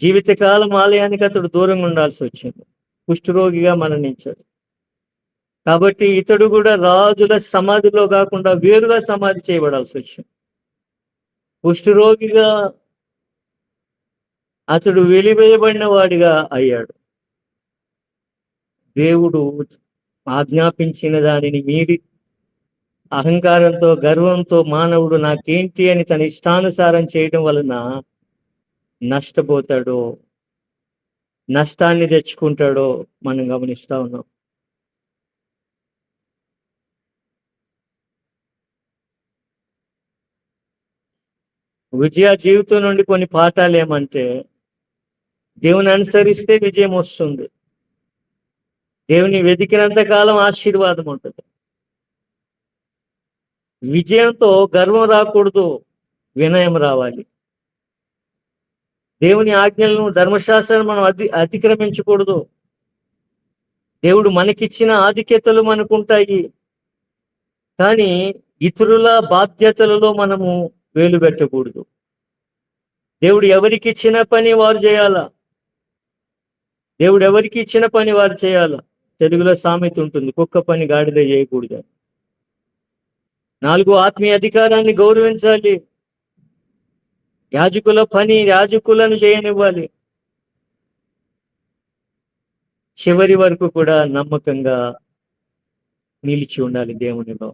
Speaker 1: జీవితకాలం ఆలయానికి అతడు దూరంగా ఉండాల్సి వచ్చింది. కుష్ఠరోగిగా మరణించాడు. కాబట్టి ఇతడు కూడా రాజుల సమాధిలో కాకుండా వేరుగా సమాధి చేయబడాల్సి వచ్చింది. కుష్ఠరోగిగా అతడు వెలివేయబడిన వాడిగా అయ్యాడు. దేవుడు ఆజ్ఞాపించిన దానిని మీరి అహంకారంతో, గర్వంతో మానవుడు నాకేంటి అని తన ఇష్టానుసారం చేయడం వలన నష్టపోతాడో, నష్టాన్ని తెచ్చుకుంటాడో మనం గమనిస్తా ఉన్నాం. విజయ జీవితం నుండి కొన్ని పాఠాలు ఏమంటే, దేవుని అనుసరిస్తే విజయం వస్తుంది. దేవుని వెతికినంత కాలం ఆశీర్వాదం ఉంటుంది. విజయంతో గర్వం రాకూడదు, వినయం రావాలి. దేవుని ఆజ్ఞలను, ధర్మశాస్త్రాన్ని మనం అతిక్రమించకూడదు. దేవుడు మనకిచ్చిన ఆధిక్యతలు మనకుంటాయి. కానీ ఇతరుల బాధ్యతలలో మనము వేలు పెట్టకూడదు. దేవుడు ఎవరికి ఇచ్చిన పని వారు చేయాలా. దేవుడు ఎవరికి ఇచ్చిన పని వారు చేయాలా. తెలుగులో సామెత ఉంటుంది, కుక్క పని గాడిద చేయకూడదు. 4 ఆత్మీయ అధికారాన్ని గౌరవించాలి. యాజకుల పని యాజకులను చేయనివ్వాలి. చివరి వరకు కూడా నమ్మకంగా నిలిచి ఉండాలి దేవునిలో.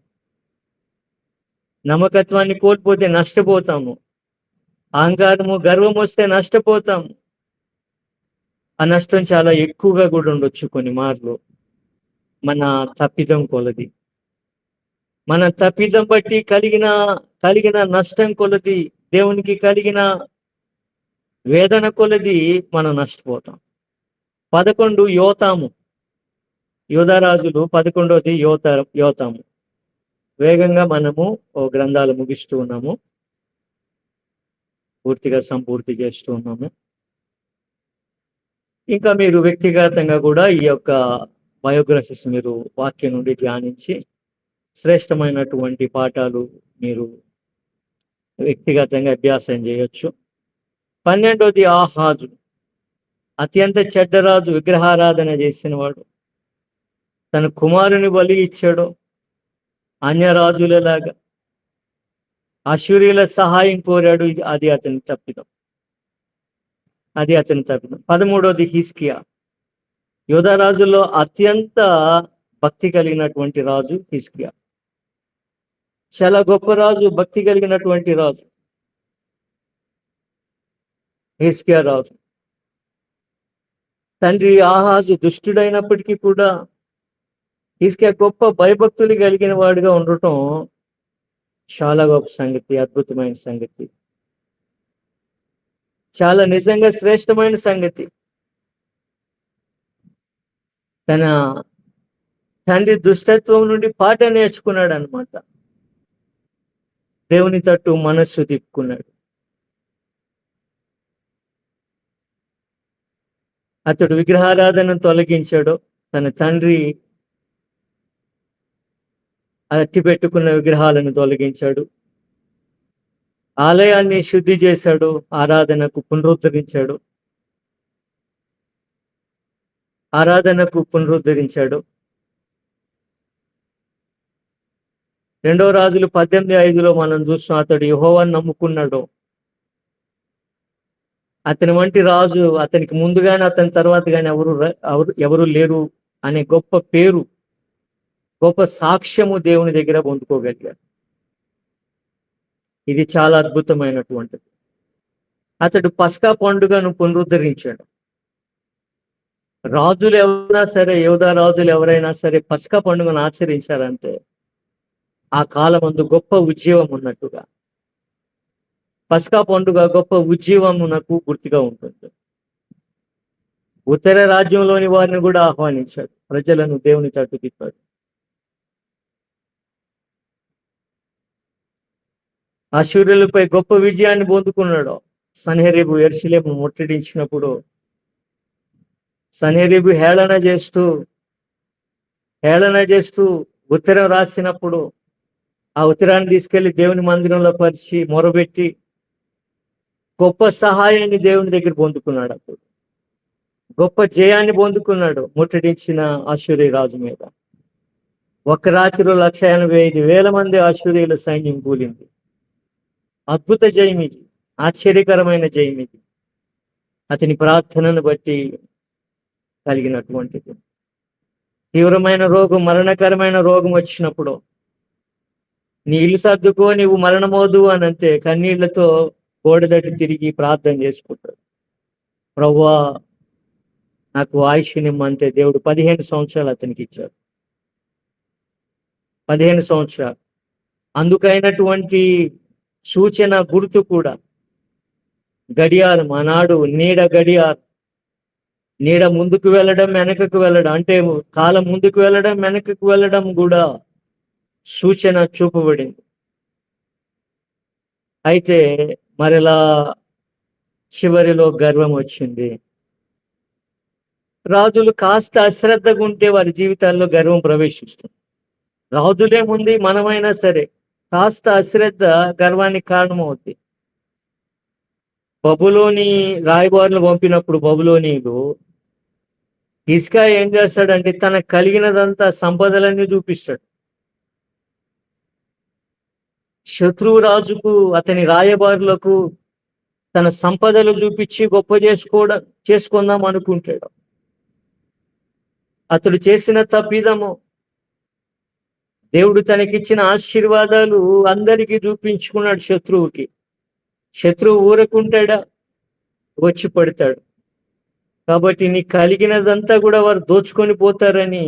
Speaker 1: నమ్మకత్వాన్ని కోల్పోతే నష్టపోతాము. అహంకారము, గర్వం వస్తే నష్టపోతాము. ఆ నష్టం చాలా ఎక్కువగా కూడా ఉండొచ్చు కొన్ని మార్లు. మన తప్పిదం కొలది, మన తప్పిదం బట్టి కలిగిన నష్టం కొలది, దేవునికి కలిగిన వేదన కొలది మనం నష్టపోతాం. 11 యోతాము, యోధారాజులు. 11వది యోతాము. వేగంగా మనము గ్రంథాలు ముగిస్తూ ఉన్నాము, పూర్తిగా సంపూర్తి చేస్తూ ఉన్నాము. ఇంకా మీరు వ్యక్తిగతంగా కూడా ఈ యొక్క బయోగ్రఫీస్ మీరు వాక్యం నుండి ధ్యానించి శ్రేష్టమైనటువంటి పాఠాలు మీరు వ్యక్తిగతంగా అభ్యాసం చేయొచ్చు. 12వది ఆహాజు, అత్యంత చెడ్డరాజు, విగ్రహారాధన చేసినవాడు. తన కుమారుని బలి ఇచ్చాడు. అన్యరాజులలాగా అశూరీయుల సహాయం కోరాడు. అది అతని తప్పిదం. 13వది హిజ్కియా, యూదా రాజుల్లో అత్యంత భక్తి కలిగినటువంటి రాజు హిజ్కియా. చాలా గొప్ప రాజు, భక్తి కలిగినటువంటి రాజు హిజ్కియా రాజు. తండ్రి ఆహాజు దుష్టుడైనప్పటికీ కూడా హిజ్కియా గొప్ప భయభక్తులు కలిగిన వాడిగా ఉండటం చాలా గొప్ప సంగతి, అద్భుతమైన సంగతి, చాలా నిజంగా శ్రేష్టమైన సంగతి. తన తండ్రి దుష్టత్వం నుండి పాఠ నేర్చుకున్నాడు అనమాట. దేవుని తట్టు మనస్సు తిప్పుకున్నాడు. అతడు విగ్రహారాధనను తొలగించాడు. తన తండ్రి అట్టి పెట్టుకున్న విగ్రహాలను తొలగించాడు. ఆలయాన్ని శుద్ధి చేశాడు. ఆరాధనకు పునరుద్ధరించాడు. 2 రాజులు 18:5లో మనం చూస్తాం, అతడు యెహోవాను నమ్ముకున్నాడు. అతని వంటి రాజు అతనికి ముందుగానే అతని తర్వాత కానీ ఎవరు లేరు అనే గొప్ప పేరు, గొప్ప సాక్ష్యము దేవుని దగ్గర పొందుకోగలిగాడు. ఇది చాలా అద్భుతమైనటువంటిది. అతడు పస్కా పండుగను పునరుద్ధరించాడు. రాజులు ఎవరైనా సరే, యోధా రాజులు ఎవరైనా సరే పస్కా పండుగను ఆచరించారంటే ఆ కాలమందు గొప్ప ఉజ్జీవం ఉన్నట్టుగా, పస్కా పండుగ గొప్ప ఉజ్జీవమునకు గుర్తుగా ఉంటుంది. ఉత్తర రాజ్యంలోని వారిని కూడా ఆహ్వానించాడు. ప్రజలను దేవుని తట్టు తిప్పాడు. అశూరులపై గొప్ప విజయాన్ని పొందుకున్నాడు. సన్హెరీబు యెరూషలేము ముట్టడించినప్పుడు సన్హెరీబు హేళన చేస్తూ ఉత్తరం రాసినప్పుడు ఆ ఉత్తరాన్ని తీసుకెళ్లి దేవుని మందిరంలో పరిచి మొరబెట్టి గొప్ప సహాయాన్ని దేవుని దగ్గర పొందుకున్నాడు. అప్పుడు గొప్ప జయాన్ని పొందుకున్నాడు ముట్టడించిన అశూరీ రాజు మీద. ఒక్క రాత్రిలో 185,000 మంది అశూరీయుల సైన్యం కూలింది. అద్భుత జయం ఇది, ఆశ్చర్యకరమైన జయం ఇది. అతని ప్రార్థనను బట్టి కలిగినటువంటిది. తీవ్రమైన రోగం, మరణకరమైన రోగం వచ్చినప్పుడు నీ ఇల్లు సర్దుకో, నీవు మరణమోదు అని అంటే కన్నీళ్లతో గోడదట్టి తిరిగి ప్రార్థన చేసుకుంటాడు. ప్రభువా నాకు ఆయుష్ నిమ్మంటే దేవుడు 15 సంవత్సరాలు అతనికి ఇచ్చాడు. 15 సంవత్సరాలు. అందుకైనటువంటి సూచన గుర్తు కూడా గడియారం. ఆనాడు నీడ ముందుకు వెళ్ళడం, వెనకకు వెళ్ళడం, అంటే కాలం ముందుకు వెళ్ళడం, వెనకకు వెళ్ళడం కూడా సూచన చూపబడింది. అయితే మరలా చివరిలో గర్వం వచ్చింది. రాజులు కాస్త అశ్రద్ధగా ఉంటే వారి జీవితాల్లో గర్వం ప్రవేశిస్తుంది. రాజులేముంది, మనమైనా సరే కాస్త అశ్రద్ధ గర్వానికి కారణమవుద్ది. బబులోని రాయబారులు పంపినప్పుడు బబులోనీయులు హిజ్కియా ఏం చేస్తాడంటే తనకు కలిగినదంతా సంపదలన్నీ చూపిస్తాడు. శత్రువు రాజుకు, అతని రాయబారులకు తన సంపదలు చూపించి గొప్ప చేసుకుందాం అనుకుంటాడు. అతడు చేసిన తప్పిదము, దేవుడు తనకిచ్చిన ఆశీర్వాదాలు అందరికీ చూపించుకున్నాడు శత్రువుకి. శత్రువు ఊరకుంటాడా? వచ్చి పడతాడు. కాబట్టి నీకు కలిగినదంతా కూడా వారు దోచుకొని పోతారని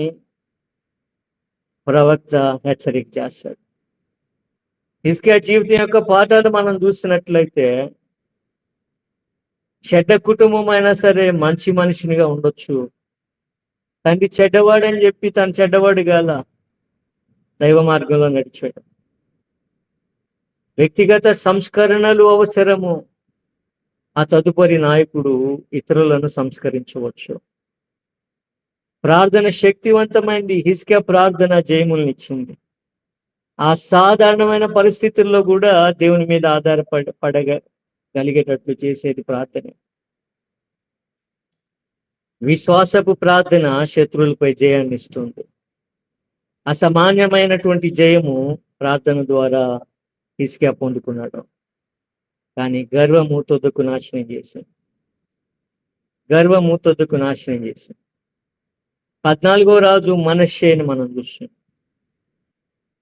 Speaker 1: ప్రవక్త హెచ్చరిక చేస్తాడు. హిజ్కియా జీవితం యొక్క పాఠాలు మనం చూసినట్లయితే, చెడ్డ కుటుంబం అయినా సరే మంచి మనిషినిగా ఉండొచ్చు. తండ్రి చెడ్డవాడని చెప్పి తను చెడ్డవాడు గాల, దైవ మార్గంలో నడిచాడు. వ్యక్తిగత సంస్కరణలు అవసరము. ఆ తదుపరి నాయకుడు ఇతరులను సంస్కరించవచ్చు. ప్రార్థన శక్తివంతమైంది. హిజ్కియా ప్రార్థన జయములనిచ్చింది. ఆ సాధారణమైన పరిస్థితుల్లో కూడా దేవుని మీద పడగలిగేటట్లు చేసేది ప్రార్థన. విశ్వాసపు ప్రార్థన శత్రువులపై జయాన్ని ఇస్తుంది. అసామాన్యమైనటువంటి జయము ప్రార్థన ద్వారా హిజ్కియా పొందుకున్నాడు. కానీ గర్వము తొద్దుకు నాశనం చేసింది. 14వ రాజు మనష్షే అని మనం చూస్తాం.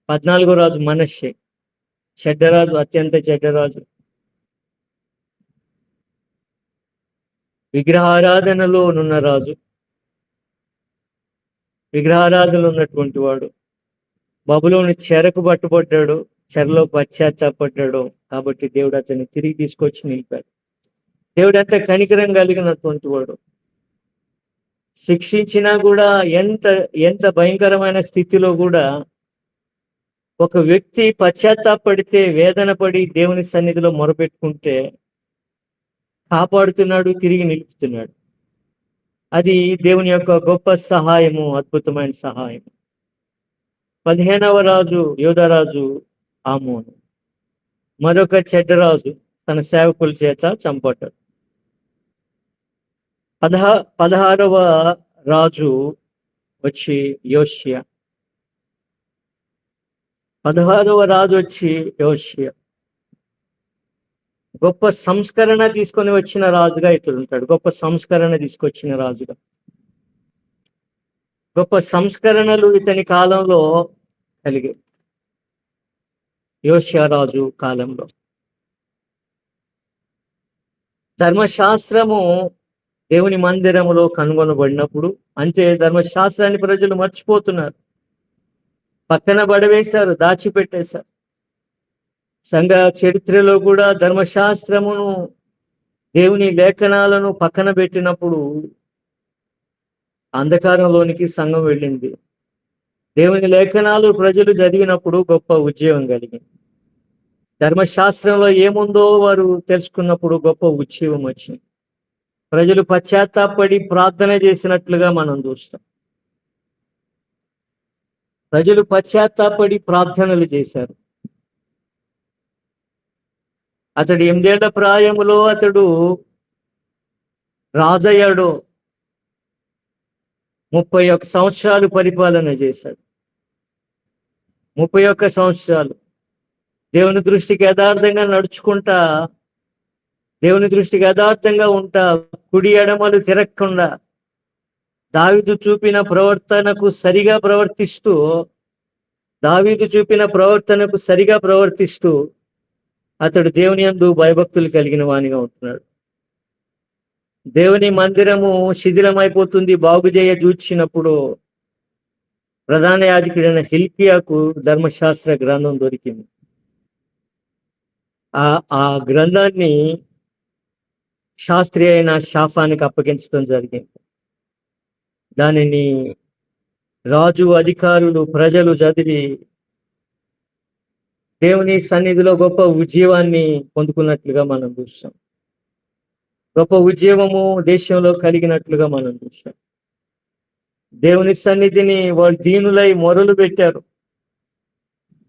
Speaker 1: 14వ రాజు మనష్షే చెడ్డరాజు, అత్యంత చెడ్డరాజు. విగ్రహారాధనలో నున్న రాజు, విగ్రహారాధనలో ఉన్నటువంటి వాడు. బబులోని చెరకు పట్టుబడ్డాడు, చెరలో పశ్చాత్తాపడ్డాడు. కాబట్టి దేవుడు అతన్ని తిరిగి తీసుకొచ్చి నిలిపాడు. దేవుడు ఎంత కనికరం కలిగినటువంటి వాడు. శిక్షించినా కూడా ఎంత ఎంత భయంకరమైన స్థితిలో కూడా ఒక వ్యక్తి పశ్చాత్తాపడితే, వేదన పడి దేవుని సన్నిధిలో మొరపెట్టుకుంటే కాపాడుతున్నాడు, తిరిగి నిలుపుతున్నాడు. అది దేవుని యొక్క గొప్ప సహాయము, అద్భుతమైన సహాయం. 15వ రాజు యోధారాజు ఆమోను, మరొక చెడ్డరాజు, తన సేవకుల చేత చంపడ్డాడు. 16వ రాజు వచ్చి యోషియా. 16వ రాజు వచ్చి యోషియా. గొప్ప సంస్కరణ తీసుకొని వచ్చిన రాజుగా ఇతడు ఉంటాడు. గొప్ప సంస్కరణ తీసుకొచ్చిన రాజుగా. గొప్ప సంస్కరణలు ఇతని కాలంలో కలిగాయి. యోషియా రాజు కాలంలో ధర్మశాస్త్రము దేవుని మందిరములో కనుగొనబడినప్పుడు, అంటే ధర్మశాస్త్రాన్ని ప్రజలు మర్చిపోతున్నారు, పక్కన పడవేశారు, దాచిపెట్టేశారు. సంఘ చరిత్రలో కూడా ధర్మశాస్త్రమును, దేవుని లేఖనాలను పక్కన పెట్టినప్పుడు అంధకారంలోనికి సంఘం వెళ్ళింది. దేవుని లేఖనాలు ప్రజలు చదివినప్పుడు గొప్ప ఉద్యోగం కలిగింది. ధర్మశాస్త్రంలో ఏముందో వారు తెలుసుకున్నప్పుడు గొప్ప ఉద్యోగం వచ్చింది. ప్రజలు పశ్చాత్తాపడి ప్రార్థన చేసినట్లుగా మనం చూస్తాం. ప్రజలు పశ్చాత్తాపడి ప్రార్థనలు చేశారు. అతడు 8 ఏళ్ల ప్రాయములో అతడు రాజయ్యాడు. 31 సంవత్సరాలు పరిపాలన చేశాడు. 31 సంవత్సరాలు దేవుని దృష్టికి యథార్థంగా నడుచుకుంటా, దేవుని దృష్టికి యథార్థంగా ఉంటా, కుడి ఎడమలు తిరగకుండా దావీదు చూపిన ప్రవర్తనకు సరిగా ప్రవర్తిస్తూ అతడు దేవుని యందు భయభక్తులు కలిగిన వానిగా ఉంటున్నాడు. దేవుని మందిరము శిథిలమైపోతుంది, బాగు చేయ చూచినప్పుడు ప్రధాన యాజకుడైన హిల్కీయాకు ధర్మశాస్త్ర గ్రంథం దొరికింది. ఆ గ్రంథాన్ని శాస్త్రి అయిన షాఫానికి అప్పగించడం జరిగింది. దానిని రాజు, అధికారులు, ప్రజలు చదివి దేవుని సన్నిధిలో గొప్ప ఉజ్జీవాన్ని పొందుకున్నట్లుగా మనం చూస్తాం. గొప్ప ఉద్యమము దేశంలో కలిగినట్లుగా మనం చూస్తాం. దేవుని సన్నిధిని వాళ్ళు దీనులై మొరలు పెట్టారు.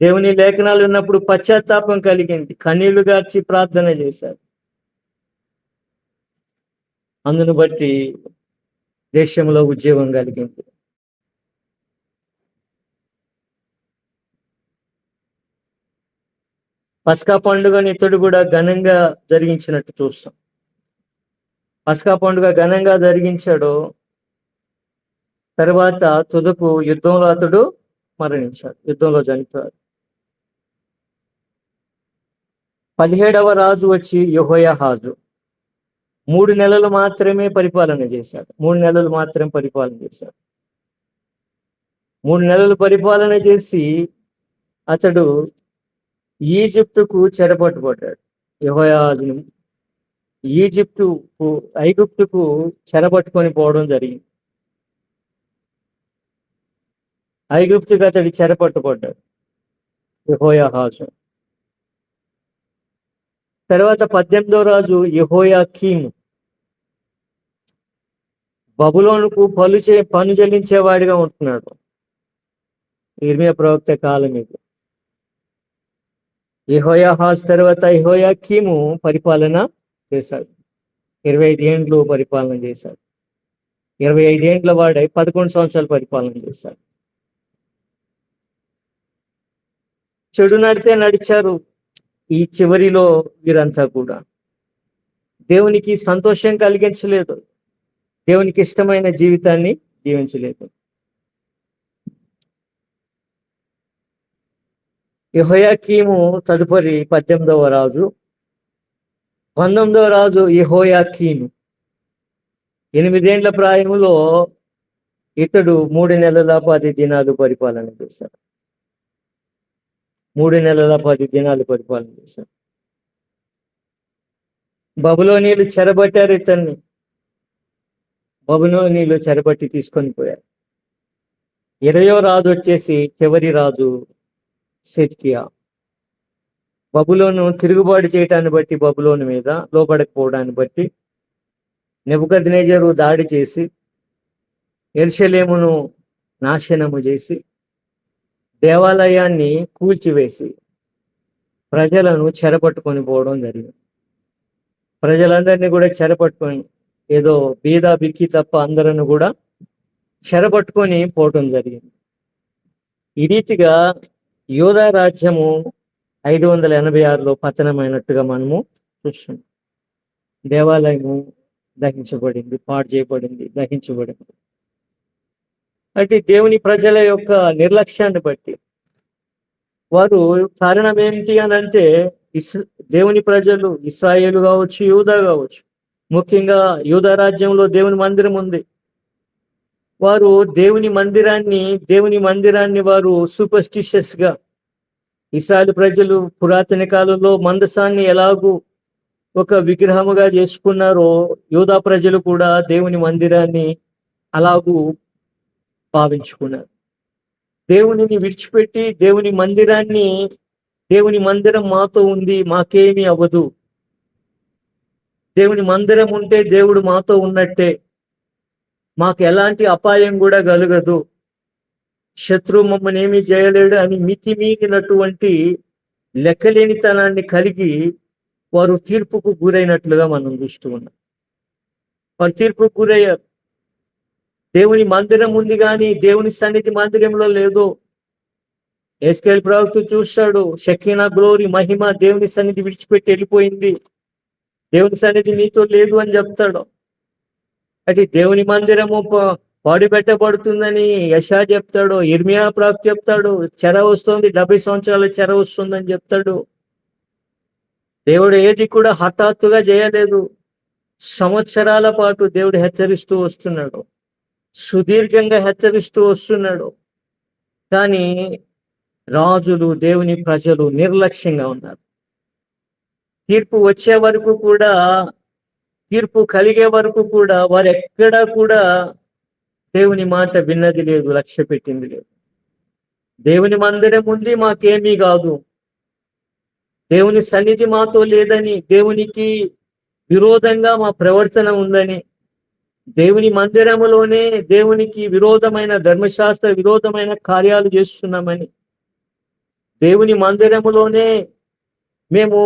Speaker 1: దేవుని లేఖనాలు ఉన్నప్పుడు పశ్చాత్తాపం కలిగింది, కన్నీళ్లు గార్చి ప్రార్థన చేశారు. అందును బట్టి దేశంలో ఉద్యోగం కలిగింది. పస్కా పండుగని ఇతడు కూడా ఘనంగా జరిగించినట్టు చూస్తాం. పస్కా పండుగ ఘనంగా జరిగించాడు. తర్వాత తుదకు యుద్ధంలో అతడు మరణించాడు, యుద్ధంలో చనిపోయాడు. 17వ రాజు వచ్చి యెహోయాహాజు 3 నెలలు మాత్రమే పరిపాలన చేశాడు. 3 నెలలు మాత్రం పరిపాలన చేశాడు. 3 నెలలు పరిపాలన చేసి అతడు ఈజిప్టుకు చెరపట్టుబడ్డాడు. యెహోయాహాజును ఐగుప్తుకు చెరపట్టుకొని పోవడం జరిగింది. ఐగుప్తుకు అతడి చెరపట్టుబడ్డాడు యెహోయాహాజు. తర్వాత 18వ రాజు యెహోయాకీము బబులోనుకు పన్ను చెల్లించేవాడిగా ఉంటున్నాడు. ఇర్మియా ప్రవక్త కాలం ఇది. యెహోయాహాజు తర్వాత యెహోయాకీము పరిపాలన చేశాడు. 25 ఏండ్లు పరిపాలన చేశాడు. 25 ఏండ్ల వాడై 11 సంవత్సరాలు పరిపాలన చేశాడు. చెడు నడితే నడిచారు. ఈ చివరిలో వీరంతా కూడా దేవునికి సంతోషం కలిగించలేదు, దేవునికి ఇష్టమైన జీవితాన్ని జీవించలేదు. యెహోయాకీము తదుపరి 18వ రాజు. 19వ రాజు యెహోయాకీను 8 ఏండ్ల ప్రాయములో ఇతడు 3 నెలల 10 దినాలు పరిపాలన చేశాడు. 3 నెలల 10 దినాలు పరిపాలన చేశాడు. బబులోనీయులు చెరబట్టారు ఇతన్ని. బబులోనీయులు చెరబట్టి తీసుకొని పోయారు. 20వ రాజు వచ్చేసి చివరి రాజు సిద్కియా. బబులోను తిరుగుబాటు చేయటాన్ని బట్టి, బబులోను మీద లోబడకపోవడాన్ని బట్టి నెబుకద్నెజరు దాడి చేసి యెరూషలేమును నాశనము చేసి దేవాలయాన్ని కూల్చివేసి ప్రజలను చెరపట్టుకొని పోవడం జరిగింది. ప్రజలందరినీ కూడా చెరపట్టుకొని, ఏదో బీద బిక్కి తప్ప అందరూ కూడా చెరపట్టుకొని పోవటం జరిగింది. ఈ రీతిగా యోధా రాజ్యము 586లో పతనమైనట్టుగా మనము చూస్తున్నాం. దేవాలయము దహించబడింది, పాడు చేయబడింది, దహించబడింది. అంటే దేవుని ప్రజల యొక్క నిర్లక్ష్యాన్ని బట్టి వారు కారణం ఏమిటి అని అంటే, దేవుని ప్రజలు ఇశ్రాయేలు కావచ్చు, యూదా కావచ్చు, ముఖ్యంగా యూదా రాజ్యంలో దేవుని మందిరం ఉంది. వారు దేవుని మందిరాన్ని వారు సూపర్స్టిషియస్ గా, ఇశ్రాయేలు ప్రజలు పురాతన కాలంలో మందసాన్ని ఎలాగూ ఒక విగ్రహముగా చేసుకున్నారో, యూదా ప్రజలు కూడా దేవుని మందిరాన్ని అలాగూ భావించుకున్నారు. దేవునిని విడిచిపెట్టి దేవుని మందిరం మాతో ఉంది, మాకేమీ అవ్వదు, దేవుని మందిరం ఉంటే దేవుడు మాతో ఉన్నట్టే, మాకు ఎలాంటి అపాయం కూడా కలగదు, శత్రువు మమ్మల్ని ఏమీ చేయలేడు అని మితిమీరినటువంటి లెక్కలేనితనాన్ని కలిగి వారు తీర్పుకు గురైనట్లుగా మనం చూస్తూ ఉన్నాం. వారు తీర్పుకు గురయ్యారు. దేవుని మందిరం ఉంది కానీ దేవుని సన్నిధి మందిరంలో లేదు. యెహెజ్కేలు ప్రవక్త చూస్తాడు, షకీనా గ్లోరీ మహిమ దేవుని సన్నిధి విడిచిపెట్టి వెళ్ళిపోయింది, దేవుని సన్నిధి నీతో లేదు అని చెప్తాడు. అది దేవుని మందిరము పాడుపెట్టబడుతుందని యెషయా చెప్తాడు, ఇర్మియా ప్రవక్త చెప్తాడు, చెర వస్తుంది, 70 సంవత్సరాల చెర వస్తుందని చెప్తాడు. దేవుడు ఏది కూడా హఠాత్తుగా చేయలేదు. సంవత్సరాల పాటు దేవుడు హెచ్చరిస్తూ వస్తున్నాడు, సుదీర్ఘంగా హెచ్చరిస్తూ వస్తున్నాడు. కానీ రాజులు, దేవుని ప్రజలు నిర్లక్ష్యంగా ఉన్నారు. తీర్పు వచ్చే వరకు కూడా, తీర్పు కలిగే వరకు కూడా వారు ఎక్కడా కూడా దేవుని మాట విన్నది లేదు, లక్ష్య పెట్టింది లేదు. దేవుని మందిరం ఉంది, మాకేమీ కాదు, దేవుని సన్నిధి మాతో లేదని దేవునికి విరోధంగా మా ప్రవర్తన ఉందని, దేవుని మందిరములోనే దేవునికి విరోధమైన ధర్మశాస్త్ర విరోధమైన కార్యాలు చేస్తున్నామని, దేవుని మందిరములోనే మేము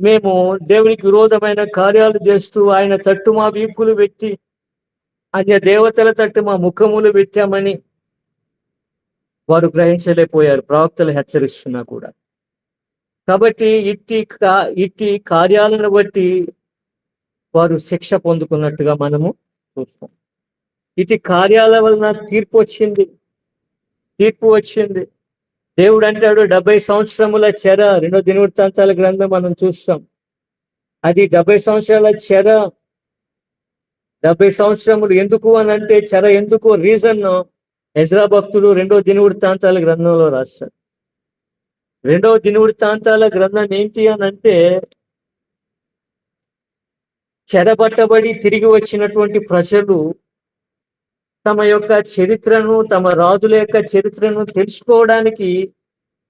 Speaker 1: మేము దేవునికి విరోధమైన కార్యాలు చేస్తూ ఆయన తట్టు మా వీపులు పెట్టి అన్య దేవతల తట్టు మా ముఖములు పెట్టామని వారు గ్రహించలేకపోయారు, ప్రవక్తలు హెచ్చరిస్తున్నా కూడా. కాబట్టి ఇట్టి కార్యాలను బట్టి వారు శిక్ష పొందుకున్నట్టుగా మనము చూస్తాం. ఇటు కార్యాల వలన తీర్పు వచ్చింది. దేవుడు అంటాడు 70 సంవత్సరముల చెర, 2 దినవృత్తాంతాల గ్రంథం మనం చూస్తాం. అది 70 సంవత్సరాల చెర. 70 సంవత్సరములు ఎందుకు అని అంటే, చెర ఎందుకు రీజన్ ఎజ్రా భక్తుడు 2 దినవృత్తాంతాల గ్రంథంలో రాస్తాడు. 2 దినవృత్తాంతాల గ్రంథం ఏంటి అని అంటే, చెరబట్టబడి తిరిగి వచ్చినటువంటి ప్రజలు తమ యొక్క చరిత్రను, తమ రాజుల యొక్క చరిత్రను తెలుసుకోవడానికి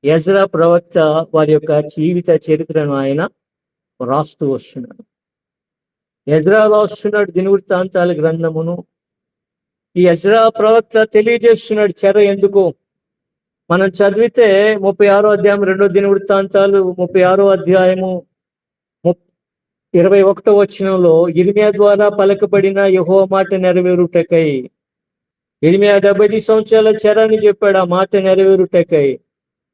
Speaker 1: ఎజ్రా ప్రవక్త వారి యొక్క జీవిత చరిత్రను ఆయన రాస్తూ వస్తున్నాడు. ఎజ్రా రాస్తున్నాడు దినవృత్తాంతాల గ్రంథమును. ఈ ఎజ్రా ప్రవక్త తెలియజేస్తున్నాడు చెర ఎందుకు. మనం చదివితే 36వ అధ్యాయం 2 దినవృత్తాంతాలు 36వ అధ్యాయము 21వ వచనంలో ఇర్మియా ద్వారా పలకబడిన యెహోవా మాట నెరవేరుటకై, ఇర్మియా 70 సంవత్సరాల చెర అని చెప్పాడు. ఆ మాట నెరవేరుటకై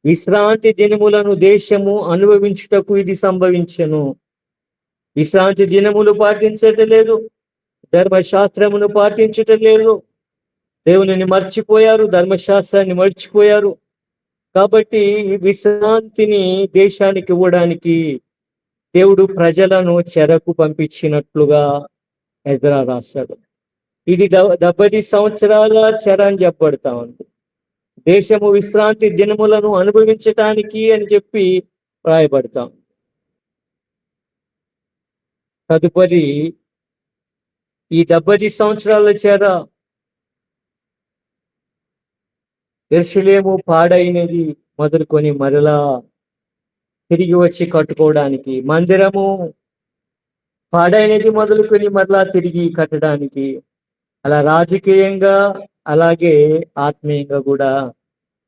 Speaker 1: విశ్రాంతి దినములను దేశము అనుభవించుటకు ఇది సంభవించెను. విశ్రాంతి దినములు పాటించటం లేదు, ధర్మశాస్త్రమును పాటించటం లేదు, దేవుని మర్చిపోయారు, ధర్మశాస్త్రాన్ని మర్చిపోయారు. కాబట్టి విశ్రాంతిని దేశానికి ఇవ్వడానికి దేవుడు ప్రజలను చెరకు పంపించినట్లుగా ఎజ్రా రాశాడు. ఇది 70 సంవత్సరాల చెర అని చెప్పబడతా ఉంది. దేశము విశ్రాంతి దినములను అనుభవించటానికి అని చెప్పి రాయబడతాం. తదుపరి ఈ 70 సంవత్సరాల చెర యెరూషలేము పాడైనది మొదలుకొని మరలా తిరిగి వచ్చి కట్టుకోవడానికి, మందిరము పాడైనది మొదలుకొని మరలా తిరిగి కట్టడానికి, అలా రాజకీయంగా అలాగే ఆత్మీయంగా కూడా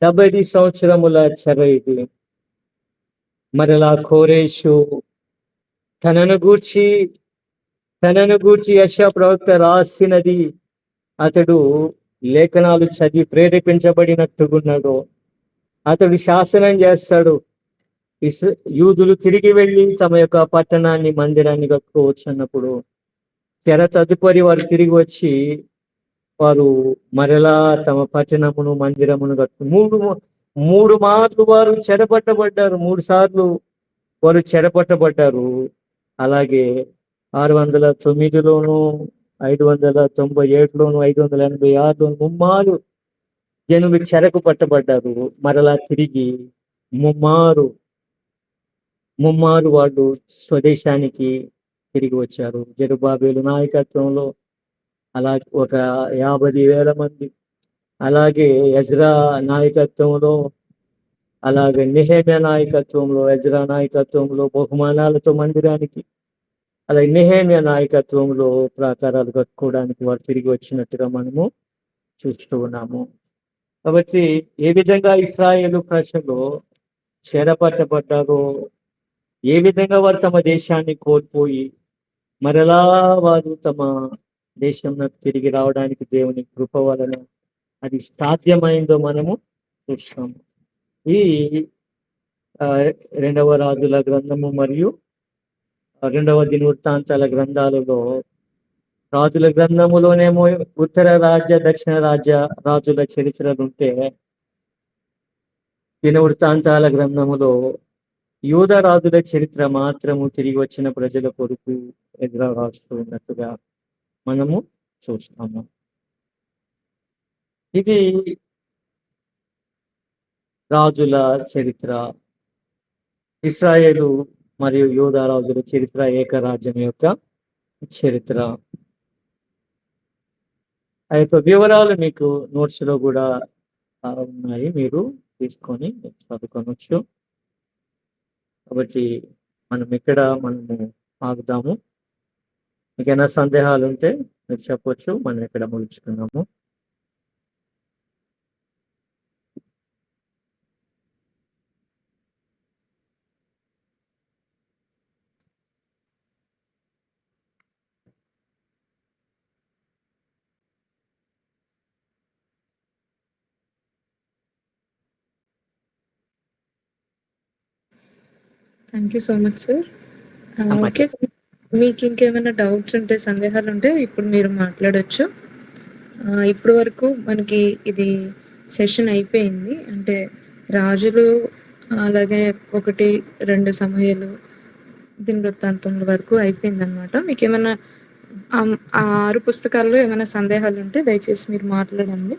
Speaker 1: 70 సంవత్సరముల చెర ఇది. మరలా కోరేషు తనను గూర్చి యెషయా ప్రవక్త రాసినది అతడు లేఖనాలు చదివి ప్రేరేపించబడినట్టుకున్నాడు. అతడు శాసనం చేస్తాడు, యూదులు తిరిగి వెళ్ళి తమ యొక్క పట్టణాన్ని, మందిరాన్ని కట్టుకోవచ్చు అన్నప్పుడు చెర తదుపరి వారు తిరిగి వచ్చి వారు మరలా తమ పట్టణమును, మందిరమును కట్టు మూడు మార్లు వారు చెరపట్టబడ్డారు. 3 సార్లు వారు చెరపట్టబడ్డారు. అలాగే 609లోను, 597లోను, 586లోను ముమ్మారు జనులు చెరకు పట్టబడ్డారు. మరలా తిరిగి ముమ్మారు వాళ్ళు స్వదేశానికి తిరిగి వచ్చారు. జెరుబ్బాబెలు నాయకత్వంలో అలా ఒక 50,000 మంది, అలాగే ఎజ్రా నాయకత్వంలో, అలాగే నెహెమ్యా నాయకత్వంలో, ఎజ్రా నాయకత్వంలో బహుమానాలతో మందిరానికి, అలాగే నెహెమ్యా నాయకత్వంలో ప్రాకారాలు కట్టుకోవడానికి వారు తిరిగి వచ్చినట్టుగా మనము చూస్తూ ఉన్నాము. కాబట్టి ఏ విధంగా ఇశ్రాయేలు ప్రజలు చెరపట్టబడ్డారో, ఏ విధంగా వారు తమ దేశాన్ని కోల్పోయి మరలా వారు తమ దేశంలో తిరిగి రావడానికి దేవుని కృప వలన అది సాధ్యమైందో మనము చూస్తాము. ఈ 2వ రాజుల గ్రంథము మరియు 2వ దినవృత్తాంతాల గ్రంథాలలో, రాజుల గ్రంథములోనేమో ఉత్తర రాజ్య, దక్షిణ రాజ్య రాజుల చరిత్రలు ఉంటే, దినవృత్తాంతాల గ్రంథములో యూదా రాజుల చరిత్ర మాత్రము తిరిగి వచ్చిన ప్రజల కొరకు ఎజ్రా రాస్తూ ఉన్నట్టుగా మనము చూస్తాము. ఇది రాజుల చరిత్ర, ఇశ్రాయేలు మరియు యూదా రాజుల చరిత్ర, ఏకరాజ్యం యొక్క చరిత్ర. ఆ యొక్క వివరాలు మీకు నోట్స్ లో కూడా ఉన్నాయి, మీరు తీసుకొని చదువుకోవచ్చు. కాబట్టి మనము ఆగుదాము. మీకేమైనా సందేహాలు ఉంటే మీరు చెప్పొచ్చు. మనం ఇక్కడ ముగించుకున్నాము.
Speaker 2: Thank you so much sir.
Speaker 1: అమ్మా
Speaker 2: ఓకే, మీకు ఇంకేమైనా డౌట్స్ ఉంటే, సందేహాలు ఉంటే ఇప్పుడు మీరు మాట్లాడొచ్చు. ఇప్పటి వరకు మనకి ఇది సెషన్ అయిపోయింది. అంటే రాజులు, అలాగే 1, 2 సమయాలు, దినవృత్తాంతముల వరకు అయిపోయిందనమాట. మీకు ఏమైనా ఆ 6 పుస్తకాల్లో ఏమైనా సందేహాలు ఉంటే దయచేసి మీరు మాట్లాడండి.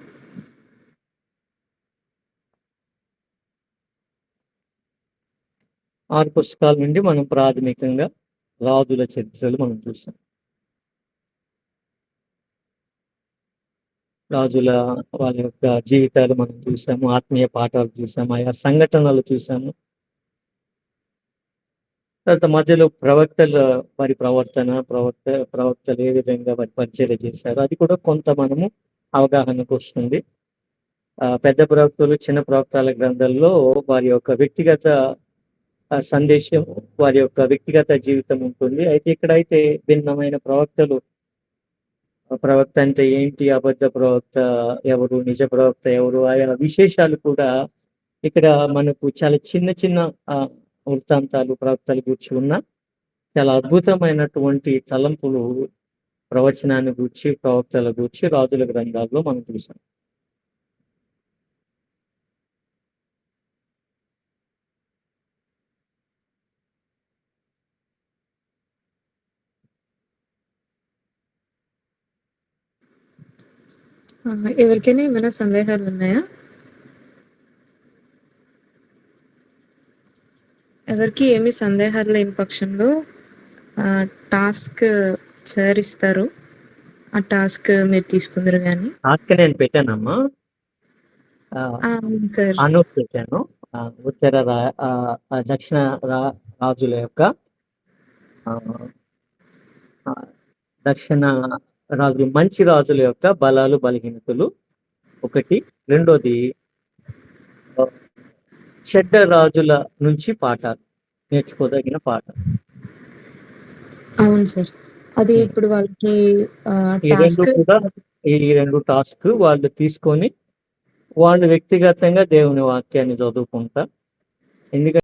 Speaker 1: ఆరు పుస్తకాల నుండి మనం ప్రాథమికంగా రాజుల చరిత్రలు మనం చూసాం. రాజుల వాళ్ళ యొక్క జీవితాలు మనం చూసాము, ఆత్మీయ పాఠాలు చూసాము, ఆయా సంఘటనలు చూసాము. తర్వాత మధ్యలో ప్రవక్తల వారి ప్రవక్తలు ఏ విధంగా వారి పరిచర్య చేశారు, అది కూడా కొంత మనము అవగాహనకు వస్తుంది. పెద్ద ప్రవక్తలు, చిన్న ప్రవక్తల గ్రంథాల్లో వారి యొక్క వ్యక్తిగత సందేశం, వారి యొక్క వ్యక్తిగత జీవితం ఉంటుంది. అయితే ఇక్కడైతే భిన్నమైన ప్రవక్త అంటే ఏంటి, అబద్ధ ప్రవక్త ఎవరు, నిజ ప్రవక్త ఎవరు, ఆయా విశేషాలు కూడా ఇక్కడ మనకు చాలా చిన్న చిన్న వృత్తాంతాలు, ప్రవక్తల గురించి ఉన్న చాలా అద్భుతమైనటువంటి తలంపులు ప్రవచనాన్ని గూర్చి, ప్రవక్తల గూర్చి రాజుల గ్రంథాల్లో మనం చూసాం.
Speaker 2: ఎవరికైనా ఏమైనా సందేహాలు ఉన్నాయా? ఎవరికి ఏమి సందేహాలు లేని పక్షంలో టాస్క్ సార్ ఇస్తారు. ఆ టాస్క్ మీరు తీసుకుందరు కానీ.
Speaker 1: టాస్క్ నేను పెట్టానమ్మా,
Speaker 2: సార్.
Speaker 1: అనోట్ పెట్టాను. ఉత్తర దక్షిణ రాజుల యొక్క దక్షిణ రాజులు, మంచి రాజుల యొక్క బలాలు, బలహీనతలు ఒకటి. రెండోది చెడ్డ రాజుల నుంచి పాఠాలు, నేర్చుకోదగిన పాఠం.
Speaker 2: అవును సార్, అది ఇప్పుడు వాళ్ళకి
Speaker 1: ఈ రెండు టాస్క్ వాళ్ళు తీసుకొని వాళ్ళు వ్యక్తిగతంగా దేవుని వాక్యాన్ని చదువుకుంటా. ఎందుకంటే